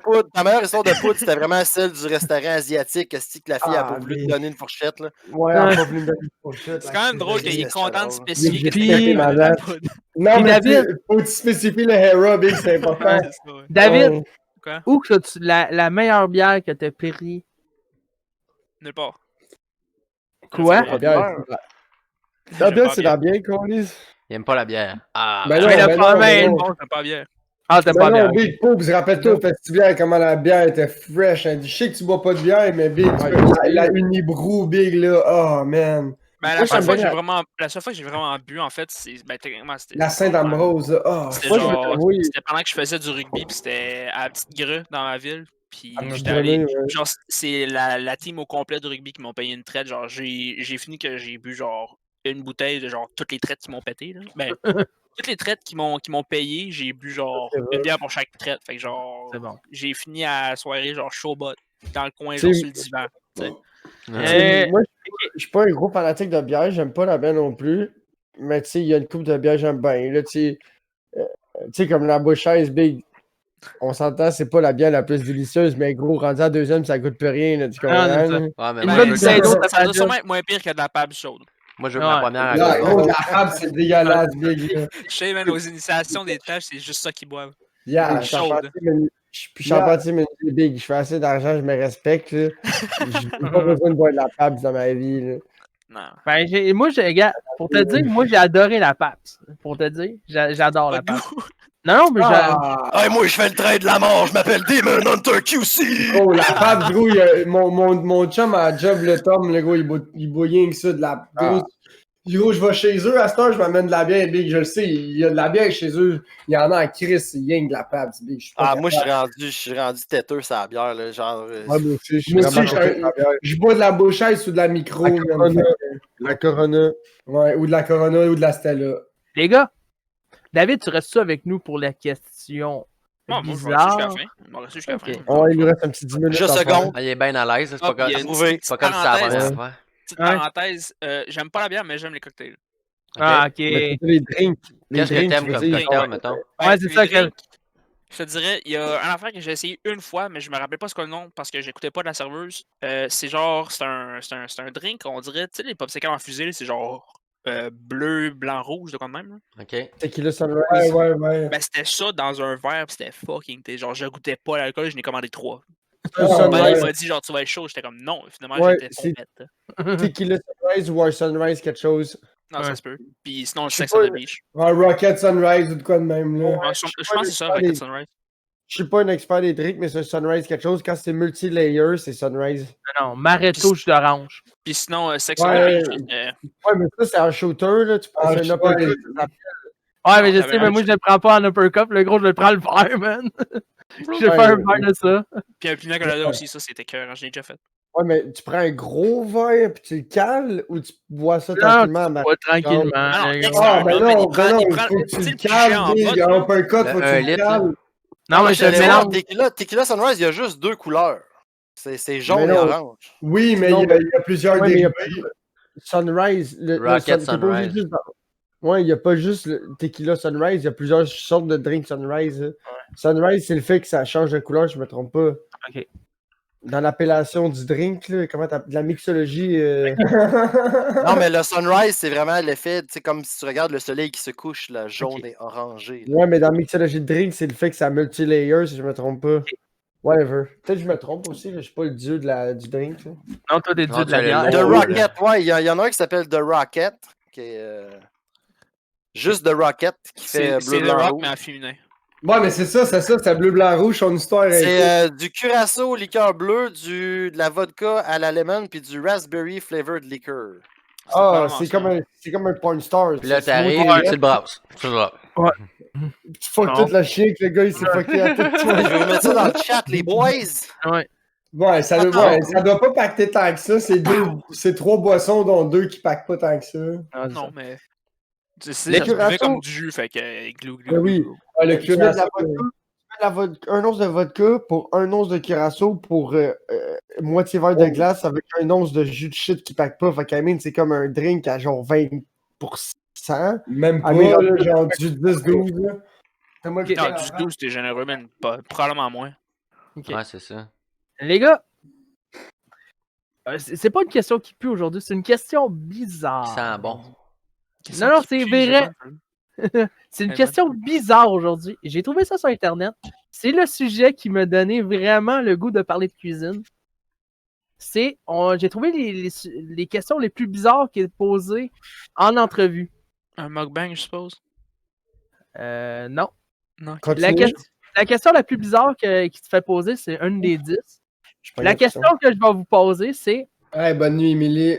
poudre, c'était vraiment celle du restaurant asiatique. Est-ce que la fille a pas Ah, voulu te mais- donner une fourchette, là? Ouais, elle a pas voulu me donner une fourchette. C'est quand même drôle qu'il est c'est content de drôle. spécifier J'ai que pété c'est ma de la dent. poudre. Non, Puis mais David- faut que tu spécifies le Hera, Big, c'est important. Ouais, c'est ça, ouais. David, Ouais. Quoi? où que tu la meilleure bière que t'as pris? Nulle part. Quoi? La bière, la bière, c'est la bière qu'on lise. Il aime pas la bière. Ah. Ben non, Mais le ben non, problème, ben non. Non, c'est pas bien. Ah, t'aimes Ben pas non, bien. Big, Pope, rappelle-toi au festival comment la bière était fresh. Hein. Je sais que tu bois pas de bière, mais Big, la Unibrou, Big, là, oh man. Ben, Moi, la seule j'aime fois que bien j'ai vraiment bu, en fait, c'est. Ben, techniquement, c'était. la Saint-Ambrose, là, oh. C'était Moi, je vais genre. t'avouer. C'était pendant que je faisais du rugby, puis c'était à la petite grue dans ma ville. Puis À Petite j'étais allé. Grenouille, ouais. Genre, c'est la team au complet de rugby qui m'ont payé une traite. Genre, j'ai fini que j'ai bu, genre, une bouteille de, genre, toutes les traites qui m'ont pété, là. Ben, toutes les traites qui m'ont payé, j'ai bu, genre, C'est vrai. une bière pour chaque traite. Fait que, genre, C'est bon. j'ai fini à la soirée, genre, chaud bot, dans le coin, C'est- genre, sur le divan. tu sais. Eh, Moi, je suis pas un gros fanatique de bière, j'aime pas la bière non plus. Mais tu sais, il y a une coupe de bière que j'aime bien. Là, tu sais, comme la Bouchaise Big. On s'entend, c'est pas la bière la plus délicieuse, mais gros, rendu à deuxième, ça coûte plus rien. Là, tu comprends? Ah, c'est ça. là? Ouais, mais Une moi, bonne je veux bouteille que, d'eau, Ça ça doit fait sûrement être moins pire que de la pab chaude. moi, je veux que ma Ouais. première Là, alcool. gros, la table, c'est dégueulasse, Big. Là. Je sais, man, aux initiations des tâches, c'est juste ça qu'ils boivent. Yeah, Je suis chaude. charpentier, mais je suis charpentier, mais Big. Je fais assez d'argent, je me respecte. J'ai pas besoin de boire de la Pabst dans ma vie. Là. Non. Ben, regarde, pour te dire, moi, j'ai adoré la Pabst. Pour te dire, j'adore la Pas de Pabst. goût. Non, mais Ah, Hey, moi, je fais le train de la mort, je m'appelle Demon Hunter QC! gros, la Pabst, gros, mon chum à job, le Tom, le gros, il boit rien que ça, de la grosse. Gros, je vais chez eux, à cette heure, je m'amène de la bière, Big, je le sais, il y a de la bière chez eux, il y en a en Chris, il y a de la Pabst, Big. Je suis pas Ah, moi, capable. je suis rendu têteux sur la bière, là, genre... Ouais, moi aussi, je suis Moi aussi, vraiment je content suis de la bière. Je bois de la Bouchaise ou de la Micro, La man, Corona. fait La Corona. que- ouais, ou de la Corona ou de la Stella. les gars, David, tu restes-tu avec nous pour la question Non, moi, je vais rester jusqu'à la bizarre? fin. Je vais rester jusqu'à la fin. Ok. Ouais, il nous reste un petit 10 minutes. Je à faire. seconde. Ah, il est bien à l'aise, là, c'est Ah, pas comme, il y a une Trouvé. c'est pas comme si c'était la première parenthèse. fois. Petite Ouais. parenthèse, j'aime pas la bière, mais j'aime les cocktails. Ah, ok. Mais les drinks. Les Qu'est-ce que drinks, t'aimes tu veux comme dire, cocktail, mettons? Ouais, c'est les ça que- drinks, je te dirais, il y a un affaire que j'ai essayé une fois, mais je me rappelle pas ce qu'est le nom parce que j'écoutais pas de la serveuse. C'est genre, c'est un drink, on dirait, tu sais, les popsicles en fusée, là, c'est genre bleu, blanc, rouge, de quand même. Là. Ok. Tequila Sunrise. Ouais. Ben, c'était ça dans un verre, pis c'était fucking. Genre, je goûtais pas l'alcool, je n'ai commandé 3. Ah, Mon père, ouais. il m'a dit, genre, tu vas être chaud. J'étais comme, non, finalement, Ouais, j'étais c'est- pompette. Tequila Sunrise ou un Sunrise, quelque chose. Non, Ouais. ça se peut. Puis sinon, le Je sais Sex on pas, the Beach. Ouais, Rocket Sunrise ou de quoi de même, là. Ouais, je pense que c'est ça, Rocket Sunrise. Je suis pas un expert des drinks, mais c'est un Sunrise quelque chose. Quand c'est multi-layer, c'est Sunrise. Non, Maretto jus d'orange. Puis sinon, sex Ouais. on the beach. Ouais, mais ça, c'est un shooter, là. Tu prends Ah, un uppercut. Ouais, mais je t'avais sais, mais un moi, je le prends pas en uppercut. Le gros, je le prends le verre, man. Je vais Ouais, faire un verre de ça. Puis un pina colada aussi, ça, c'était cœur. Je l'ai déjà fait. Ouais, mais tu prends un gros verre puis tu le cales ou tu bois ça Non, tranquillement? Ouais, tranquillement. Non, le non, gros. Ah, ben non, il prend- ben non, il il prend- faut que tu tu sais, le le pichet en cales, bas, il y a là. un uppercut, faut que Un tu le litre, là. cales. Non, mais je J'allais le voir, mélange. Tequila Sunrise, il y a juste 2 couleurs. C'est jaune Mais et non. orange. Oui, mais Non, il y a plusieurs ouais, mais il y a dérivés. Sunrise. Rocket t'es pas obligé Sunrise. juste Ouais, il n'y a pas juste le tequila Sunrise, il y a plusieurs sortes de drinks Sunrise. Là. Sunrise, c'est le fait que ça change de couleur, je me trompe pas. Ok. Dans l'appellation du drink, là, de la mixologie. Non, mais le sunrise, c'est vraiment l'effet, tu sais, comme si tu regardes le soleil qui se couche, là, jaune et orangé. Là. Ouais, mais dans la mixologie de drink, c'est le fait que ça multi-layer, si je me trompe pas. Whatever. Peut-être que je me trompe aussi, là, je suis pas le dieu du drink. Là. Non, toi, t'es Non, dieu de la tu as le bière. The logo, Rocket, ouais, il y en a un qui s'appelle The Rocket, qui est juste The Rocket, qui fait C'est bleu, le blanc, rock, rouge. mais en féminin. Ouais, mais c'est ça, c'est bleu, blanc, rouge, son histoire est. C'est du curaçao liqueur bleu, de la vodka à la lemon, puis du raspberry flavored liquor. Ah, probablement c'est comme un porn star. Puis là, c'est t'arrives, smooth, tu le brasses. Tu le brasses. Tu fuck Non. toute la chien que le gars il s'est fucké à tout Je vais vous mettre ça dans le chat, les boys! Ouais. Ouais, ça Attends. doit pas pacter tant que ça. C'est 3 boissons, dont 2 qui pactent pas tant que ça. Ah, Non, mais. Tu sais, Les ça se buvait curaçao- comme du jus, fait que glou, glou, Ben oui. glou. Ouais, le Tu mets de la curaçao. vodka, un once de vodka pour un once de curaçao pour moitié verre de glace avec un once de jus de shit qui pack pas. Fait qu'à c'est comme un drink à genre 20%. Même pas, Ah, mais là, genre du 10-12. là. C'est moi qui Non, paye du 12, c'était généreux, man. Probablement moins. Ok. Ouais, c'est ça. Les gars, c'est pas une question qui pue aujourd'hui, c'est une question bizarre. Il sent bon. Non, non, c'est vrai. C'est une question bizarre aujourd'hui. J'ai trouvé ça sur Internet. C'est le sujet qui m'a donné vraiment le goût de parler de cuisine. J'ai trouvé les questions les plus bizarres qui sont posées en entrevue. Un mukbang, je suppose. Non. Non. Continue. La question la plus bizarre qui te fait poser, c'est une des 10. Je prends La une question que je vais vous poser, c'est... Hey, bonne nuit, Émilie.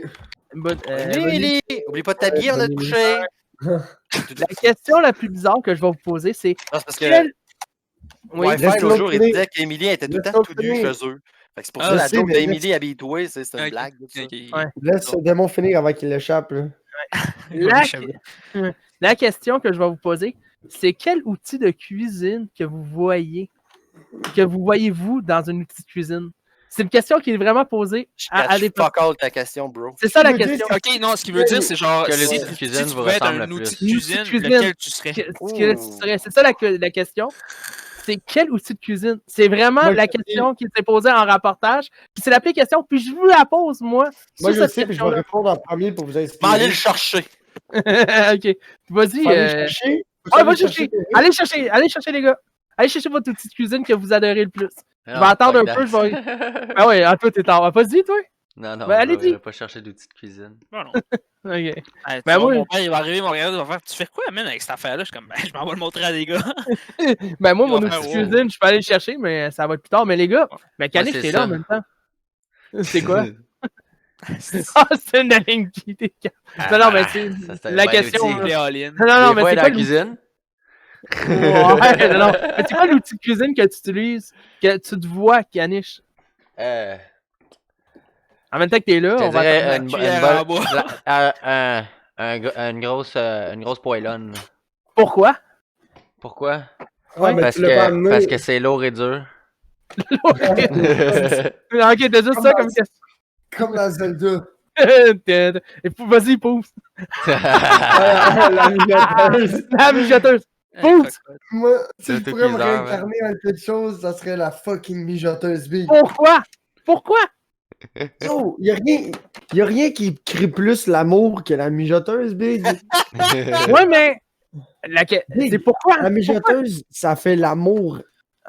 Émilie, oublie pas de t'habiller, on a te couché! La question la plus bizarre que je vais vous poser, c'est... Non, c'est parce que Oui, Wi-Fi, laisse-le l'autre jour, il finir. disait qu'Émilie était tout le temps Laisse-le tout nue finir. chez eux. Fait que c'est pour Ah, ça je la sais, joke mais d'Émilie habille-toi, c'est une Ok, blague. ça. ok. Ouais. Laisse ce démon finir avant qu'il l'échappe. là. La question que je vais vous poser, c'est quel outil de cuisine que vous voyez-vous dans une outil de cuisine? C'est une question qui est vraiment posée Je à catch des fuck all ta question, bro. C'est ça la Tu me dis, question. Ok, non, ce qu'il veut dire, c'est genre, Quel si, outil de cuisine si tu vous pouvais être ressemble un le outil de plus? cuisine, Cuisine. lequel tu serais? C'est ça la question. C'est quel outil de cuisine? C'est vraiment Moi, la je sais. question qui s'est posée en rapportage. Puis c'est la pire question, puis je vous la pose, moi. Moi, sur je cette sais, puis je vais question-là. répondre en premier pour vous Je vais inspirer. aller le chercher. Ok. Vas-y. Faut aller chercher. Faut Ouais, aller va chercher. Allez chercher, les gars. Allez chercher votre outil de cuisine que vous adorez le plus. Je vais attendre un peu, je vais. Ah ouais, toi, t'es en. Vas-y, toi. Non, non, Ben, je allez-y. vais pas chercher d'outils de cuisine. Non, non. Ok. Hey, Ben, tu vois, moi- mon père, il va arriver, il va regarder, il va faire, tu fais quoi, man, avec cette affaire-là? Je suis comme, ben, je m'en vais le montrer à des gars. Ben, moi, Il mon va outil faire, de wow. cuisine, je peux aller le chercher, mais ça va être plus tard. Mais les gars, ben, Canis, c'est t'es là ça. en même temps. C'est quoi? Ah, c'est une ligne qui était. Non, non, mais c'est. Ça, c'était La bien question. outil. là. Léoline. Non, non, Des mais fois, c'est dans quoi la l'outil? cuisine. Ouais, non, non. Mais c'est quoi l'outil de cuisine que tu utilises, que tu te vois, Caniche? En même temps que t'es là, Je on te va dirais attendre. une cuillère bonne- en bois. une grosse poêlonne. Pourquoi? Pourquoi? Ah, mais tu l'as pas amené. Parce que c'est lourd et dur. Ok, t'as juste ça comme question. Comme dans Zelda. Et vas-y, pousse. La mijoteuse. La mijoteuse. Pousse. Moi, si C'est je tout pourrais me bizarre, réincarner en quelque chose, ça serait la fucking mijoteuse big. Pourquoi? Pourquoi? Yo, y a rien qui crie plus l'amour que la mijoteuse big. Ouais, mais. C'est pourquoi? La mijoteuse, ça fait l'amour.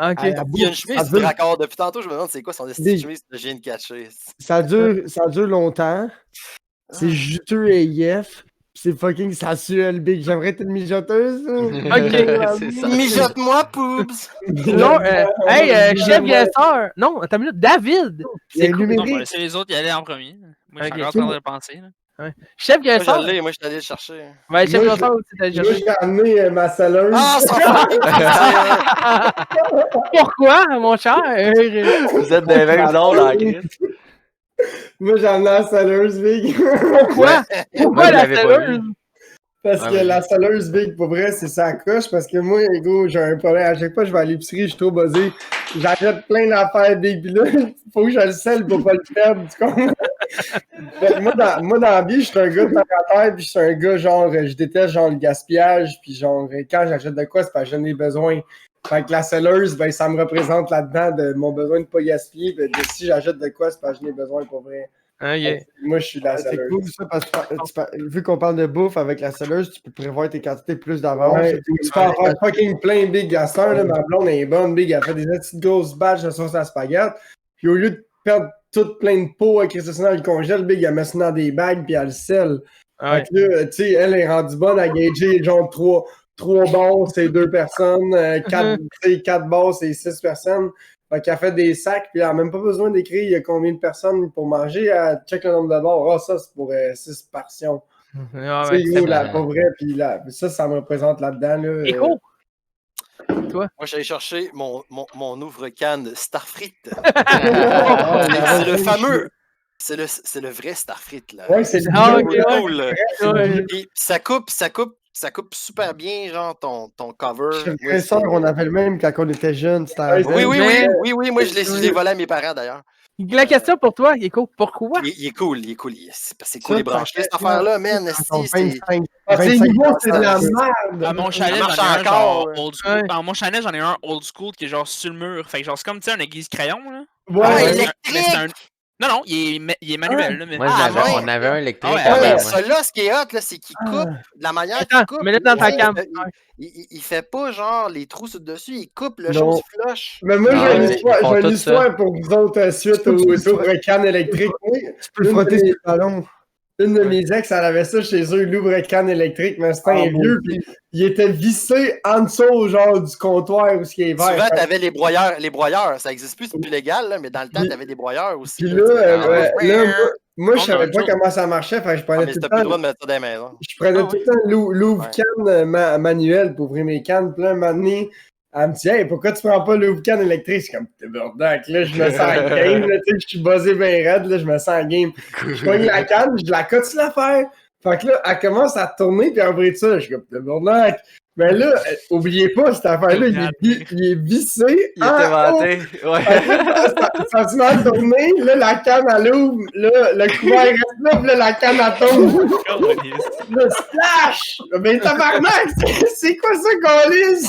Ok. à la Il y a une bouche. chemise Ça du dure- raccord. Depuis tantôt, je me demande c'est quoi son Des- chemise que je viens de catcher. Ça dure longtemps. C'est juteux et yef. c'est fucking sensuel, Big. J'aimerais être une mijoteuse. C'est ça. Mijote-moi, Poobs! Non, chef Grasseur. Non, attends une minute. David. C'est C'est cool. Non, on va numérique. laisser les autres y aller en premier. Moi, je suis Ok. encore en train de le penser. Là. Chef Moi, Grasseur. je l'ai, moi, je suis allé le chercher. Ouais, chef Moi, Grasseur aussi, t'as Moi, cherché. j'ai amené ma selleuse. Ah, ça va! Pourquoi, mon cher? Vous êtes des mêmes zones en Chris. Moi, j'ai amené la selleuse, Big. Pourquoi? Pourquoi Moi, je la l'avais pas selleuse? Parce Ouais, que vas-y. la selleuse, Big, pour vrai, c'est ça coche. Parce que moi, gros, j'ai un problème. À chaque fois que je vais à l'épicerie, je suis trop buzzé. J'achète plein d'affaires, Big. Puis là, faut que je le selle pour pas le perdre. Tu comprends? Fait que moi, dans la vie, je suis un gars de terre, puis je suis un gars, genre, je déteste, genre, le gaspillage. Puis, genre, quand j'achète de quoi, c'est parce que j'en ai besoin. Fait que la selleuse, ben, ça me représente là-dedans de mon besoin de pas gaspiller. Ben, de si j'achète de quoi, c'est parce que j'en ai besoin pour vrai. Ok. Moi, je suis la selleuse. C'est cool, ça, parce que vu qu'on parle de bouffe avec la selleuse, tu peux prévoir tes quantités plus d'avance. Ouais, tu peux en faire fucking plein, Big. À cette heure, là, ma blonde elle est bonne, Big. Elle fait des petites grosses batches de sauce à spaghetti. Puis au lieu de perdre toute plein de pots avec ça dans le congèle, Big, elle met ça dans des bagues puis elle le scelle. Ouais. Fait que là, tu sais, elle est rendue bonne à gager, genre, trois bars, c'est 2 personnes. Quatre bars, c'est 6 personnes. Fait qu'elle fait des sacs, puis elle n'a même pas besoin d'écrire il y a combien de personnes pour manger. Elle check le nombre de bars. Ah, ça, c'est pour 6 portions. Ah, Tu ouais, sais, c'est gros, la pas vrai, puis là, ça me représente là-dedans. Là, Écho. Moi, je suis allé chercher mon ouvre-canne Starfrit. Ah, C'est le fameux. C'est le vrai Starfrit, là. Ouais, c'est le Ah, bio, ok, là. Cool, là. Ouais. Puis ça coupe super bien, genre, ton cover. Chez le Moi, Trésor, c'est- on avait le même quand on était jeunes. C'était Ouais, avant. Oui, moi, je l'ai volé à mes parents, d'ailleurs. La question pour toi, Écho, pourquoi? Il est cool. C'est cool, Ça, les branches. ça Cette affaire-là, man, Ils esti, sont c'est... 25, Ah, c'est 25 niveau, c'est de la piastres. merde. À mon chalet, Ça marche j'en ai un encore, genre ouais. old school. Ouais. À mon chalet, j'en ai un old school qui est genre sur le mur. Fait que genre, c'est comme, tu sais, un aiguise crayon, là. Ouais, Ah, Mais ouais. c'est un- mais c'est un- électrique! Non, non, il est manuel, là. Mais... Moi, Ah, ouais. on avait un électrique Ah ouais, avant, Mais ouais. celui-là, ce qui est hot, là, c'est qu'il coupe de la manière qu'il Attends, coupe. mets-le dans ta il- cam. Il fait pas genre les trous sur le dessus, il coupe le Non. chose flush. Mais moi, Non, j'ai une mais histoire, ils font j'ai une tout histoire pour vous autres suite Tu peux- aux ouvre-cannes électriques. Oui, Tu peux le frotter sur le ballon. une de mes ex, elle avait ça chez eux, l'ouvre-canne électrique, mais c'était un vieux, puis il était vissé en dessous, genre, du comptoir où ce qui est vert. Souvent, t'avais les broyeurs. Ça existe plus, c'est plus légal, là, mais dans le temps, t'avais des broyeurs aussi. Puis là, là, tu sais. moi, je Non, savais non, pas non. comment ça marchait, fait que je Ah, prenais mais tout t'as le plus le temps droit de mettre ça dans les maisons. je prenais Ah tout le temps l'ouvre-canne manuel pour ouvrir mes cannes. Puis là, un moment donné, elle me dit, hey, pourquoi tu prends pas l'ouvre-canne électrique? C'est comme, t'es bordac. Là, je me sens en game. Là, tu sais, je suis buzzé bien raide. Là, je me sens en game. Je pogne la canne, je la cote sur l'affaire. Fait que là, elle commence à tourner puis à ouvrir ça. Je suis comme, t'es bordac. Mais là, oubliez pas, cette affaire-là, il est vissé. Il était vanté. Ouais. Ça se met à tourner, là, la canne, elle ouvre, là, le couvert reste là, puis là, la canne, elle tombe. Le splash! Ben, tabarnak! C'est quoi ça, Gaulis?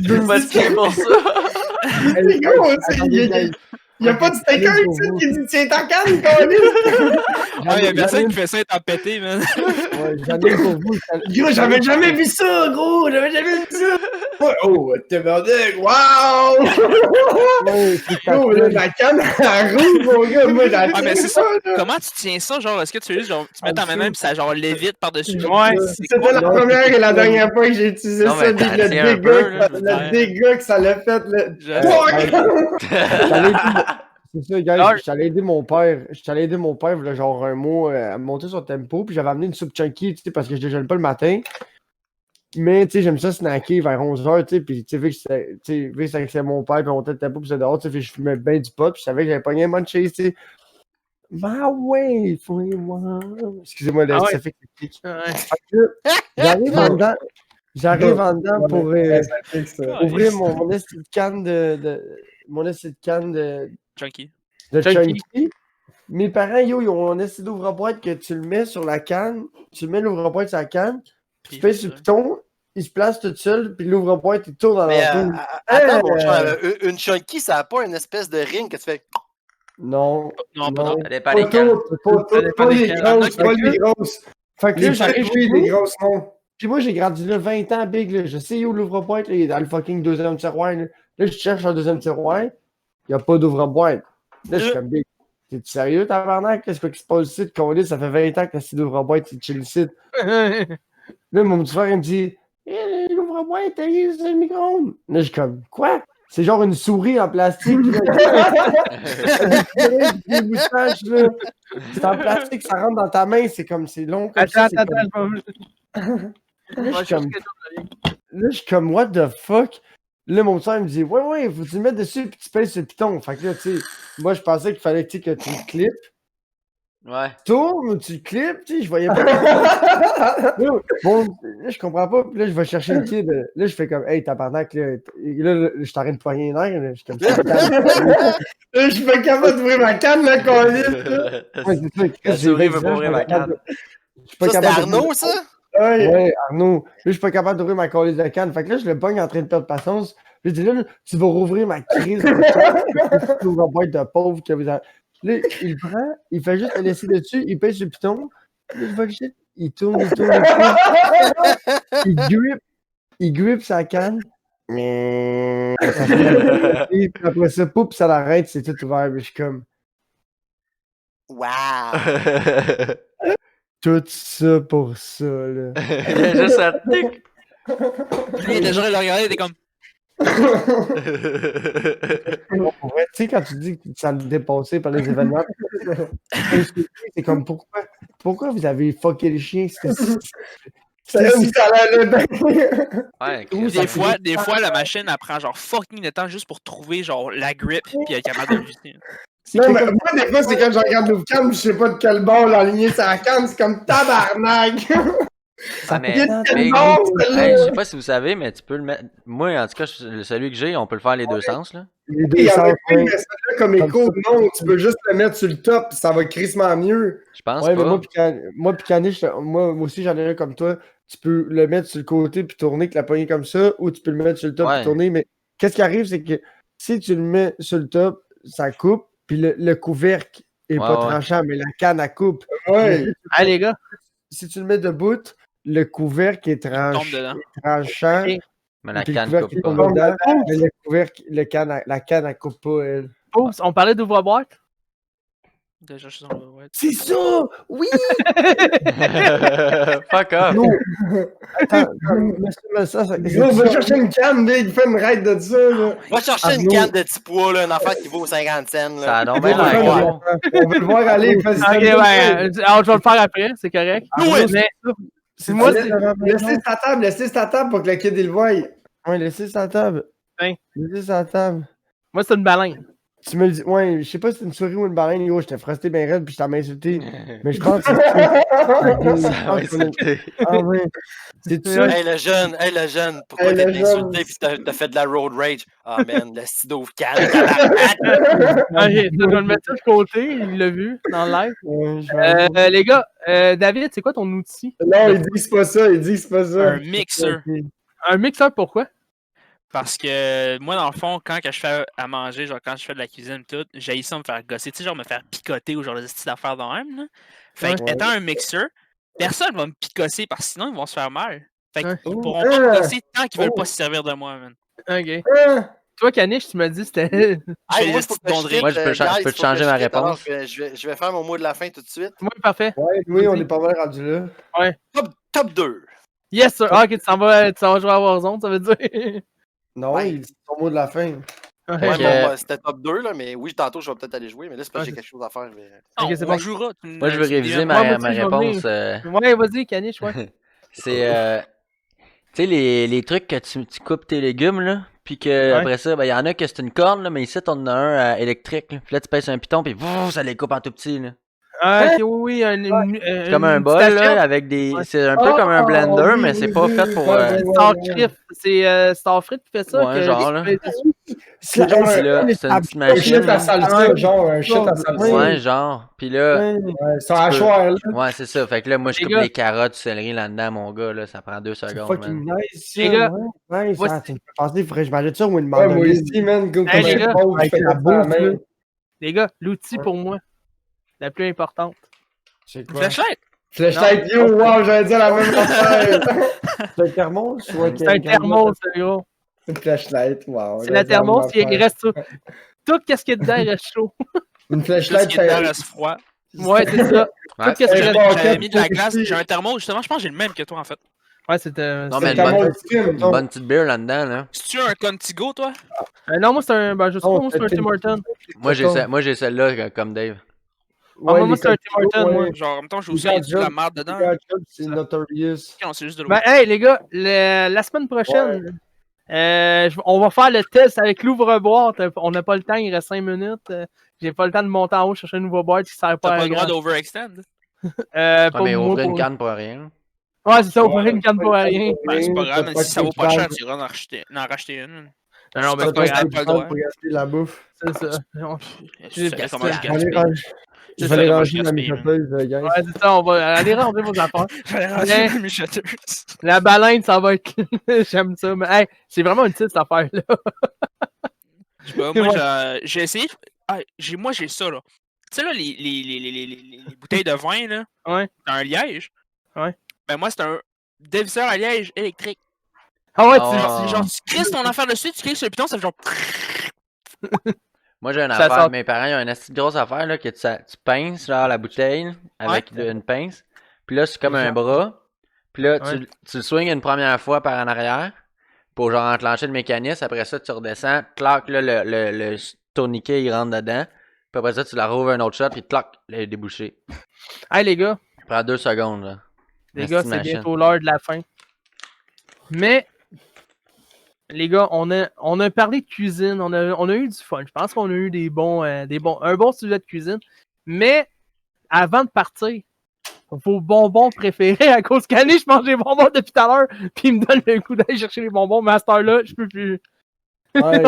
J'ai pas de pied pour ça. C'est gros, il y a pas de sticker ici qui dit tiens ta canne, Gaulis! Ah, il y a personne qui fait ça étant pété, man. Ouais, j'en ai pour vous. Gros, j'avais jamais vu ça, gros! J'avais jamais vu ça! Oh, tabarnak! Wow! Ouais, c'est Gros, là, la canne, elle roule, mon gars! Moi, Ah, mais c'est ça. là. Comment tu tiens ça? Genre, est-ce que tu fais juste, genre, tu mets ta main puis ça, genre, lévite par-dessus? Ouais. C'était la première et la dernière fois que j'ai utilisé Non, ça, mais puis t'as tiens un peu, là, je veux dire. le dégât que ça l'a fait, là. J'allais aider- C'est ça, gars. Alors- Je t'allais aider mon père. Je t'allais aider mon père, là, genre un mot, à monter son tempo. Puis j'avais amené une soupe chunky, tu sais, parce que je déjeune pas le matin. Mais, tu sais, j'aime ça snacker vers 11h, tu sais. Puis, tu sais, vu que c'est mon père, puis on montait le tempo, puis c'est dehors, tu sais, puis je fumais bien du pot. Puis je savais que j'avais pogné un munchies, tu sais. Ma way, excusez-moi, Ah ouais. ça fait critique. Ouais. J'arrive en dedans pour ça. ouvrir mon esti de canne mon esti de canne de Chunky. Chunky. Mes parents, ils ont un esti d'ouvre-boîte que tu le mets sur la canne, tu mets l'ouvre-boîte sur la canne, tu pèses sur le piton, il se place tout seul, puis l'ouvre-boîte, il tourne dans Mais l'entour. attends, mon cher, une chunky, ça n'a pas une espèce de ring que tu fais. Non. Non, pas non. non. Ça dépend des cannes. Pas les grosses, pas les grosses. Fait que là, j'arrive Oui, chez les nous, grosses, non. puis moi, j'ai grandi là 20 ans, big, là. Je sais où l'ouvre-boîte, là, il est dans le fucking deuxième tiroir, là. Là, je cherche un deuxième tiroir, il n'y a pas d'ouvre-boîte. Là, je suis comme big. T'es sérieux, tabarnak? Qu'est-ce qui se passe ici? Ça fait 20 ans que la scie d'ouvre-boîte, tu chill ici. Là, mon petit frère, il me dit, l'ouvre-boîte, c'est le micro-ondes. Là, je suis comme, quoi? C'est genre une souris en plastique. Des moustaches, là. C'est en plastique, ça rentre dans ta main, c'est comme, c'est long comme ça. Attends, Là, je suis comme, what the fuck? Là, mon soeur, il me dit, ouais, faut que tu le mettes dessus puis tu pèses sur le piton. Fait que là, tu sais, moi, je pensais qu'il fallait que tu le clips. Ouais. Tourne, tu le clips, tu sais, je voyais pas. Là, bon, là, je comprends pas. Puis là, je vais chercher le kid. Là, je fais comme, hey, tabarnak, là, je suis en train de poigner les nerfs. Là, je suis comme ça. Là, je suis pas capable d'ouvrir ma canne, là, qu'on lit. Ouais, c'est ça. La souris veut pas ouvrir ma canne. Je suis pas Ça, c'était capable Arnaud, ça? Ouais, Arnaud. Là, je suis pas capable d'ouvrir ma colise de canne. Fait que là, je le pogne en train de perdre patience. Je dis, là, tu vas rouvrir ma crise de canne. Tu vas boîte de pauvre que vous avez. Là, il le prend, il fait juste le laisser dessus, il pèse sur le piton. Là, je vois que shit, il tourne. Il grippe sa canne. Et puis après ça, poup, ça l'arrête, c'est tout ouvert. Mais je suis comme, Wow! tout ça pour ça, là. Il y a juste un tic. Lui, le jour, il le regardait, il était comme. Pour vrai, tu sais, quand tu dis que ça me dépassait par les événements, c'est comme pourquoi vous avez fucké le chien? Ça allait bien. Ouais, Des fois, la machine, elle prend genre fucking de temps juste pour trouver genre la grip puis elle est capable de le jeter. Non, mais moi, des fois, c'est quand je regarde l'ouvre-canne, je sais pas de quel bord l'aligner sur la canne, c'est comme tabarnak! Ah, mais, Quel mais bon, hey, celle-là! je sais pas si vous savez, mais tu peux le mettre. Moi, en tout cas, celui que j'ai, on peut le faire les deux sens. Là. Les Il deux y en a sens, plein, ouais. mais celle-là, comme écho, non, tu peux juste le mettre sur le top, pis ça va crissement mieux. Je pense Ouais, mais pas. moi pis Caniche, moi aussi j'en ai un comme toi. Tu peux le mettre sur le côté puis tourner avec la poignée comme ça, ou tu peux le mettre sur le top Ouais. puis tourner. Mais qu'est-ce qui arrive, c'est que si tu le mets sur le top, ça coupe, puis le couvercle est pas tranchant, mais la canne à coupe. Ouais. Allez, les gars. Si tu le mets debout, le couvercle est Tombe dedans. tranchant. Mais la Puis le canne couvercle coupe est pas. tombé dedans, mais le couvercle, la canne elle coupe pas, elle. Oups, on parlait d'ouvre-boîte. Déjà, je suis dans le ouais. C'est ça! Oui! Fuck off! Non! Attends, mais ça, Gros, va chercher une canne, Big, fais une raid de ça, là. Va chercher une canne de petits pois, là, une affaire qui vaut 50 cents. Ça Là. a donc bien Ouais, l'air ouais. gros. On veut le voir aller, vas-y. Ok, ben, je vais le faire après, c'est correct. Oui. Mais C'est moi, Laissez sa table pour que le kid il le voie. Ouais, laissez sa table. Hein? Laissez sa table. moi, c'est une baleine. Tu me le dis, ouais, je sais pas si c'est une souris ou une baleine, gros, je t'ai frosté bien raide puis je t'ai insulté. Mais je pense que c'est Ça va insulter. Ah ouais. C'est ça. Hey le jeune, pourquoi Hey, t'es le jeune. insulté pis t'as fait de la road rage? Ah man, le stylo canne. Ok, je vais le mettre ça de côté, il l'a vu dans le live. Ouais, je vais Les gars, David, c'est quoi ton outil? Non, il dit que c'est pas ça, il dit que c'est pas ça. Un mixeur. Un mixeur, pourquoi? Parce que moi, dans le fond, quand que je fais à manger, genre quand je fais de la cuisine et tout, j'haïs ça me faire gosser, tu sais, genre me faire picoter ou genre des petites affaires dans même. Là. Fait que, Ouais. étant un mixeur, personne va me picosser parce que sinon ils vont se faire mal. Fait qu'ils Ouais. pourront pas me gosser tant qu'ils veulent pas se servir de moi, man. Ok. Ah, Toi, Caniche, tu m'as dit c'était. Hey, Fais moi, des faut que petites je bonderies. quitte, Moi, je peux guys, je peux faut te que changer je ma quitte, alors réponse. je vais faire mon mot de la fin tout de suite. Oui, parfait. Ouais, oui, on est pas mal rendu là. Top 2. Yes, sir. Ah, ok, tu s'en vas jouer à Warzone, ça veut dire. Non, Ouais. il dit son mot de la fin. Ouais. Ouais, que- bon, c'était top 2, là, mais oui, tantôt, je vais peut-être aller jouer, mais là, c'est parce que Ouais, j'ai quelque chose à faire. Mais... Non, Ok, c'est on bon. jouera. Moi, je veux réviser Ouais, ma moi aussi, je vais réponse. Ouais, vas-y, Caniche, ouais. C'est. Tu sais, les trucs que tu coupes tes légumes, là. Puis que après ça, ben, y en a que c'est une corne, là, mais ici, t'en as un électrique. Là. Puis là, tu pèses un piton, puis ça les coupe en tout petit. Là. Ah, ok, oui, C'est comme un bol, là, avec des. Ouais. C'est un peu comme un blender, oui, mais c'est oui, pas oui, fait pour. ouais, C'est Starfrit qui fait ça. Ouais, que genre, là. C'est genre Puis là, c'est une petite un shit machine. à là. salsa, genre un shit à salsa. Ouais, genre. Puis là. Ouais. Ouais, c'est un Tu peux- hachoir, là. Ouais, c'est ça. Fait que là, moi, je Les coupe gars. les carottes, du céleri là-dedans, mon gars, là. Ça prend 2 C'est secondes, fucking man. nice, ça. Les gars, ouais. Nice. voici- Ah, tu me fais penser, il faudrait que je m'achète ça ou une Ouais, moi mandoline. aussi, man, go Hey, comme les un gars, pauvre, je avec fais la ça à la bouffe, main. là. Les gars, l'outil pour moi, la plus importante. C'est quoi? Flashlight! Flashlight You, wow, j'allais dire la même affaire. C'est un thermos ou C'est un thermos, c'est gros. Une flashlight, wow. C'est la thermos, il reste tout. Tout ce qu'il y a dedans, il reste chaud. Une Tout ce flashlight, qui est dedans reste froid. Ouais, c'est ça. Ouais. Tout ce qui reste. J'avais mis de la glace, j'ai un thermo, justement, je pense que j'ai le même que toi, en fait. Ouais, c'était. Non, mais c'est comment le film, une bonne petite bière là-dedans, là. C'est-tu un Contigo, toi? Non, moi, c'est un. Ben, je sais pas, Oh, moi, c'est un Tim Hortons. Moi, j'ai celle-là comme Dave. moi, c'est un Tim Hortons, moi. Genre, en même temps, j'ai Les aussi gars, de la merde dedans. C'est Notorious. Ok, non, c'est juste de l'eau. Ben, hey, les gars, la semaine prochaine, on va faire le test avec l'ouvre-boîte. On n'a pas le temps, il reste 5 minutes. J'ai pas le temps de monter en haut chercher une nouvelle boîte qui sert T'as pas pas à le droit grand. d'overextend. Ouais, Pas mais moi, ouvrir une pour- canne pour rien. Ouais, c'est ça, ouvrir une canne pour rien. Ben, c'est pas grave, mais si ça vaut pas cher, tu tu iras en racheter une. Non, mais Tu c'est pas vas grave, pas le droit. pour gaspiller la bouffe. c'est ça. Tu fais comment je Fallait gaspille? ranger- C'est fallait ça, ranger moi, la je gaspille, michoteuse, gang. Ouais, c'est ça, on va aller rendre vos affaires. J'allais Mais- ranger la michoteuse. La baleine, ça va être. J'aime ça. Mais hey, c'est vraiment une petite affaire-là. Je sais pas, moi, j'ai essayé. Ah, moi, j'ai ça, là. Tu sais, là, les bouteilles de vin, là. Ouais. C'est un liège. Ouais. Ben, moi, c'est un dévisseur à liège électrique. Ah ouais, Ah. Genre, tu crisses ton affaire dessus, tu cliques sur le piton, ça fait genre. Moi, j'ai une Ça affaire. sort. Mes parents, ils ont une assez grosse affaire, là, que tu pinces, genre, la bouteille avec une pince. Puis là, c'est comme un bras. Puis là, Ouais. tu le swings une première fois par en arrière pour, genre, enclencher le mécanisme. Après ça, tu redescends. Clac, là, le tourniquet, il rentre dedans. Puis après ça, tu la rouvres un autre shot, puis clac, le débouché. Hey, les gars. Ça prend 2 secondes, là. Les Une gars, petite c'est machine. bientôt l'heure de la fin. Mais, les gars, on a parlé de cuisine, on a eu du fun. Je pense qu'on a eu un bon sujet de cuisine. Mais, avant de partir, vos bonbons préférés, à cause qu'Annie, je mange des bonbons depuis tout à l'heure, puis il me donne le coup d'aller chercher les bonbons, mais à cette heure-là, je peux plus. Ouais,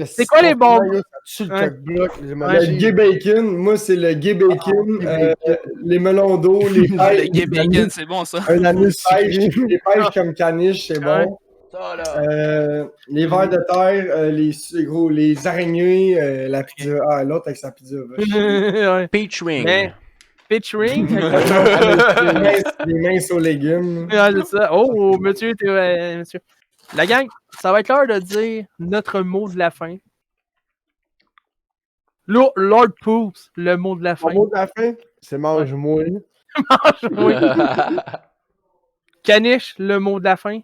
C'est quoi les bonbons? Ça tue le Ouais. coq-bloc. Le gay bacon, moi c'est le gay bacon, gay les melons d'eau, les Le pêches, gay bacon, c'est bon, ça. un anus pêche, les pêches comme caniche, c'est Ouais. bon. Ça, là. Les vers de terre, les araignées, la pizza. Ah, l'autre avec sa pizza. Ouais. Peach ring. Mais, pitch ring. Les minces aux légumes. Ouais, c'est ça. Oh, monsieur, monsieur. La gang, ça va être l'heure de dire notre mot de la fin. Lord Poops, le mot de la fin. Mon mot de la fin, c'est mange-moi. Oui. Caniche, le mot de la fin.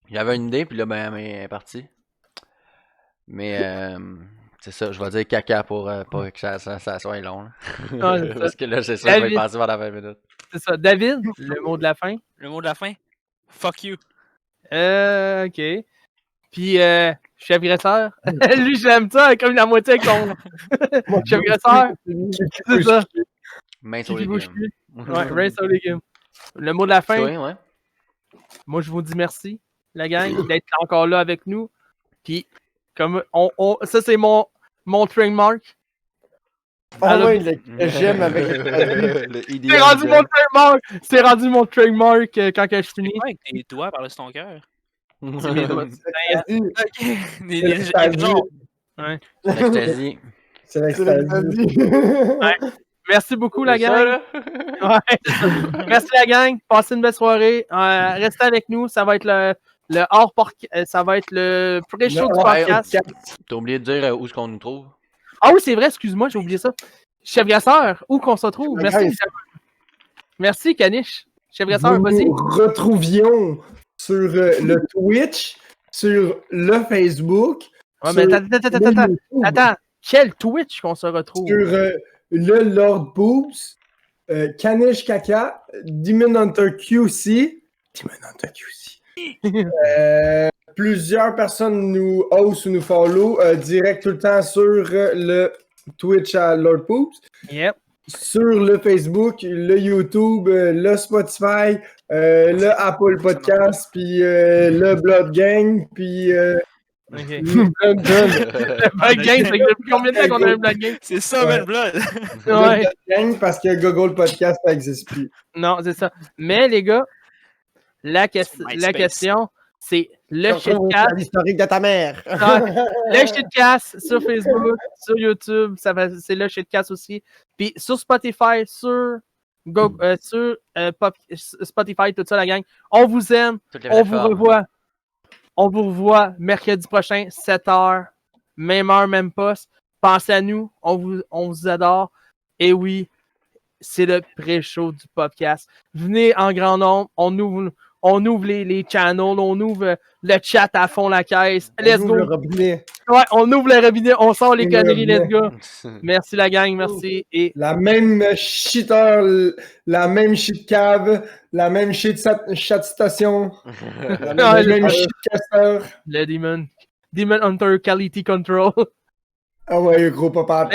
J'avais une idée, puis là, ben, elle est partie. Mais, c'est ça, je vais dire caca pour que ça soit long. Là. Ah, c'est ça. Parce que là, c'est ça, je vais David. y passer pendant 20 minutes. C'est ça. David, le mot de la fin. Le mot de la fin? Fuck you. Ok. Puis, chef Gresseur. Lui, j'aime ça, comme la moitié avec son. Chef Gresseur. C'est ça. Main sur les Qui bouge légumes. plus. Ouais, Race aux légumes. Le mot de la fin. Oui, ouais. Moi, je vous dis merci, la gang, d'être encore là avec nous. Puis, comme ça, c'est mon trademark. Ah Alors- ouais, le j'aime avec Le C'est idiome rendu de- mon trademark. C'est rendu mon trademark quand que je finis. Pas avec tes doigts par-dessus ton cœur. C'est mes doigts. Ok. L'ecstasy. L'ecstasy. C'est C'est l'ecstasy. Merci beaucoup, la C'est gang. ça, là? Ouais. Merci, la gang. Passez une belle soirée. Restez avec nous. Ça va être le ça va être le pré-show du podcast. T'as oublié de dire où est-ce qu'on nous trouve? Ah oui, c'est vrai, excuse-moi, j'ai oublié ça. Chef Grasseur, où qu'on se retrouve? La Merci. gang. Merci, Caniche. Chef Grasseur, Nous vas-y. nous retrouvions sur le Twitch, sur le Facebook, Ouais, mais sur attends. Quel Twitch qu'on se retrouve? sur le Lord Poops, Caniche Caca, Demon Hunter QC. Plusieurs personnes nous haussent ou nous follow direct tout le temps sur le Twitch à Lord Poops, Yep. sur le Facebook, le YouTube, le Spotify, le Apple Podcast, puis le Blood Gang, puis Ok. le Black Game, c'est depuis combien de temps qu'on a un Black Game? C'est ça, Ouais. man, blood. Ouais. Blood Gang parce que Google Podcast n'existe plus. Non, c'est ça. Mais les gars, la MySpace. question, c'est le shitcast. l'historique de ta mère. Le shitcast sur Facebook, sur YouTube, c'est le shitcast aussi. Puis sur Spotify, sur Spotify, tout ça, la gang. On vous aime. Toutes les On vous plateformes. revoit. On vous revoit mercredi prochain, 7h. Même heure, même poste. pensez à nous, on vous adore. Et oui, c'est le pré-show du podcast. Venez en grand nombre, on ouvre les channels, on ouvre le chat à fond la caisse. Let's On go! ouvre le robinet. Ouais, on ouvre le robinet, on sort les Et le conneries, let's robinet. go! Merci la gang, merci. Et La même shitter, la même shit cave, la même shit chat station, le même shit casseur. le Demon Hunter Quality Control. Ah ouais, gros papa.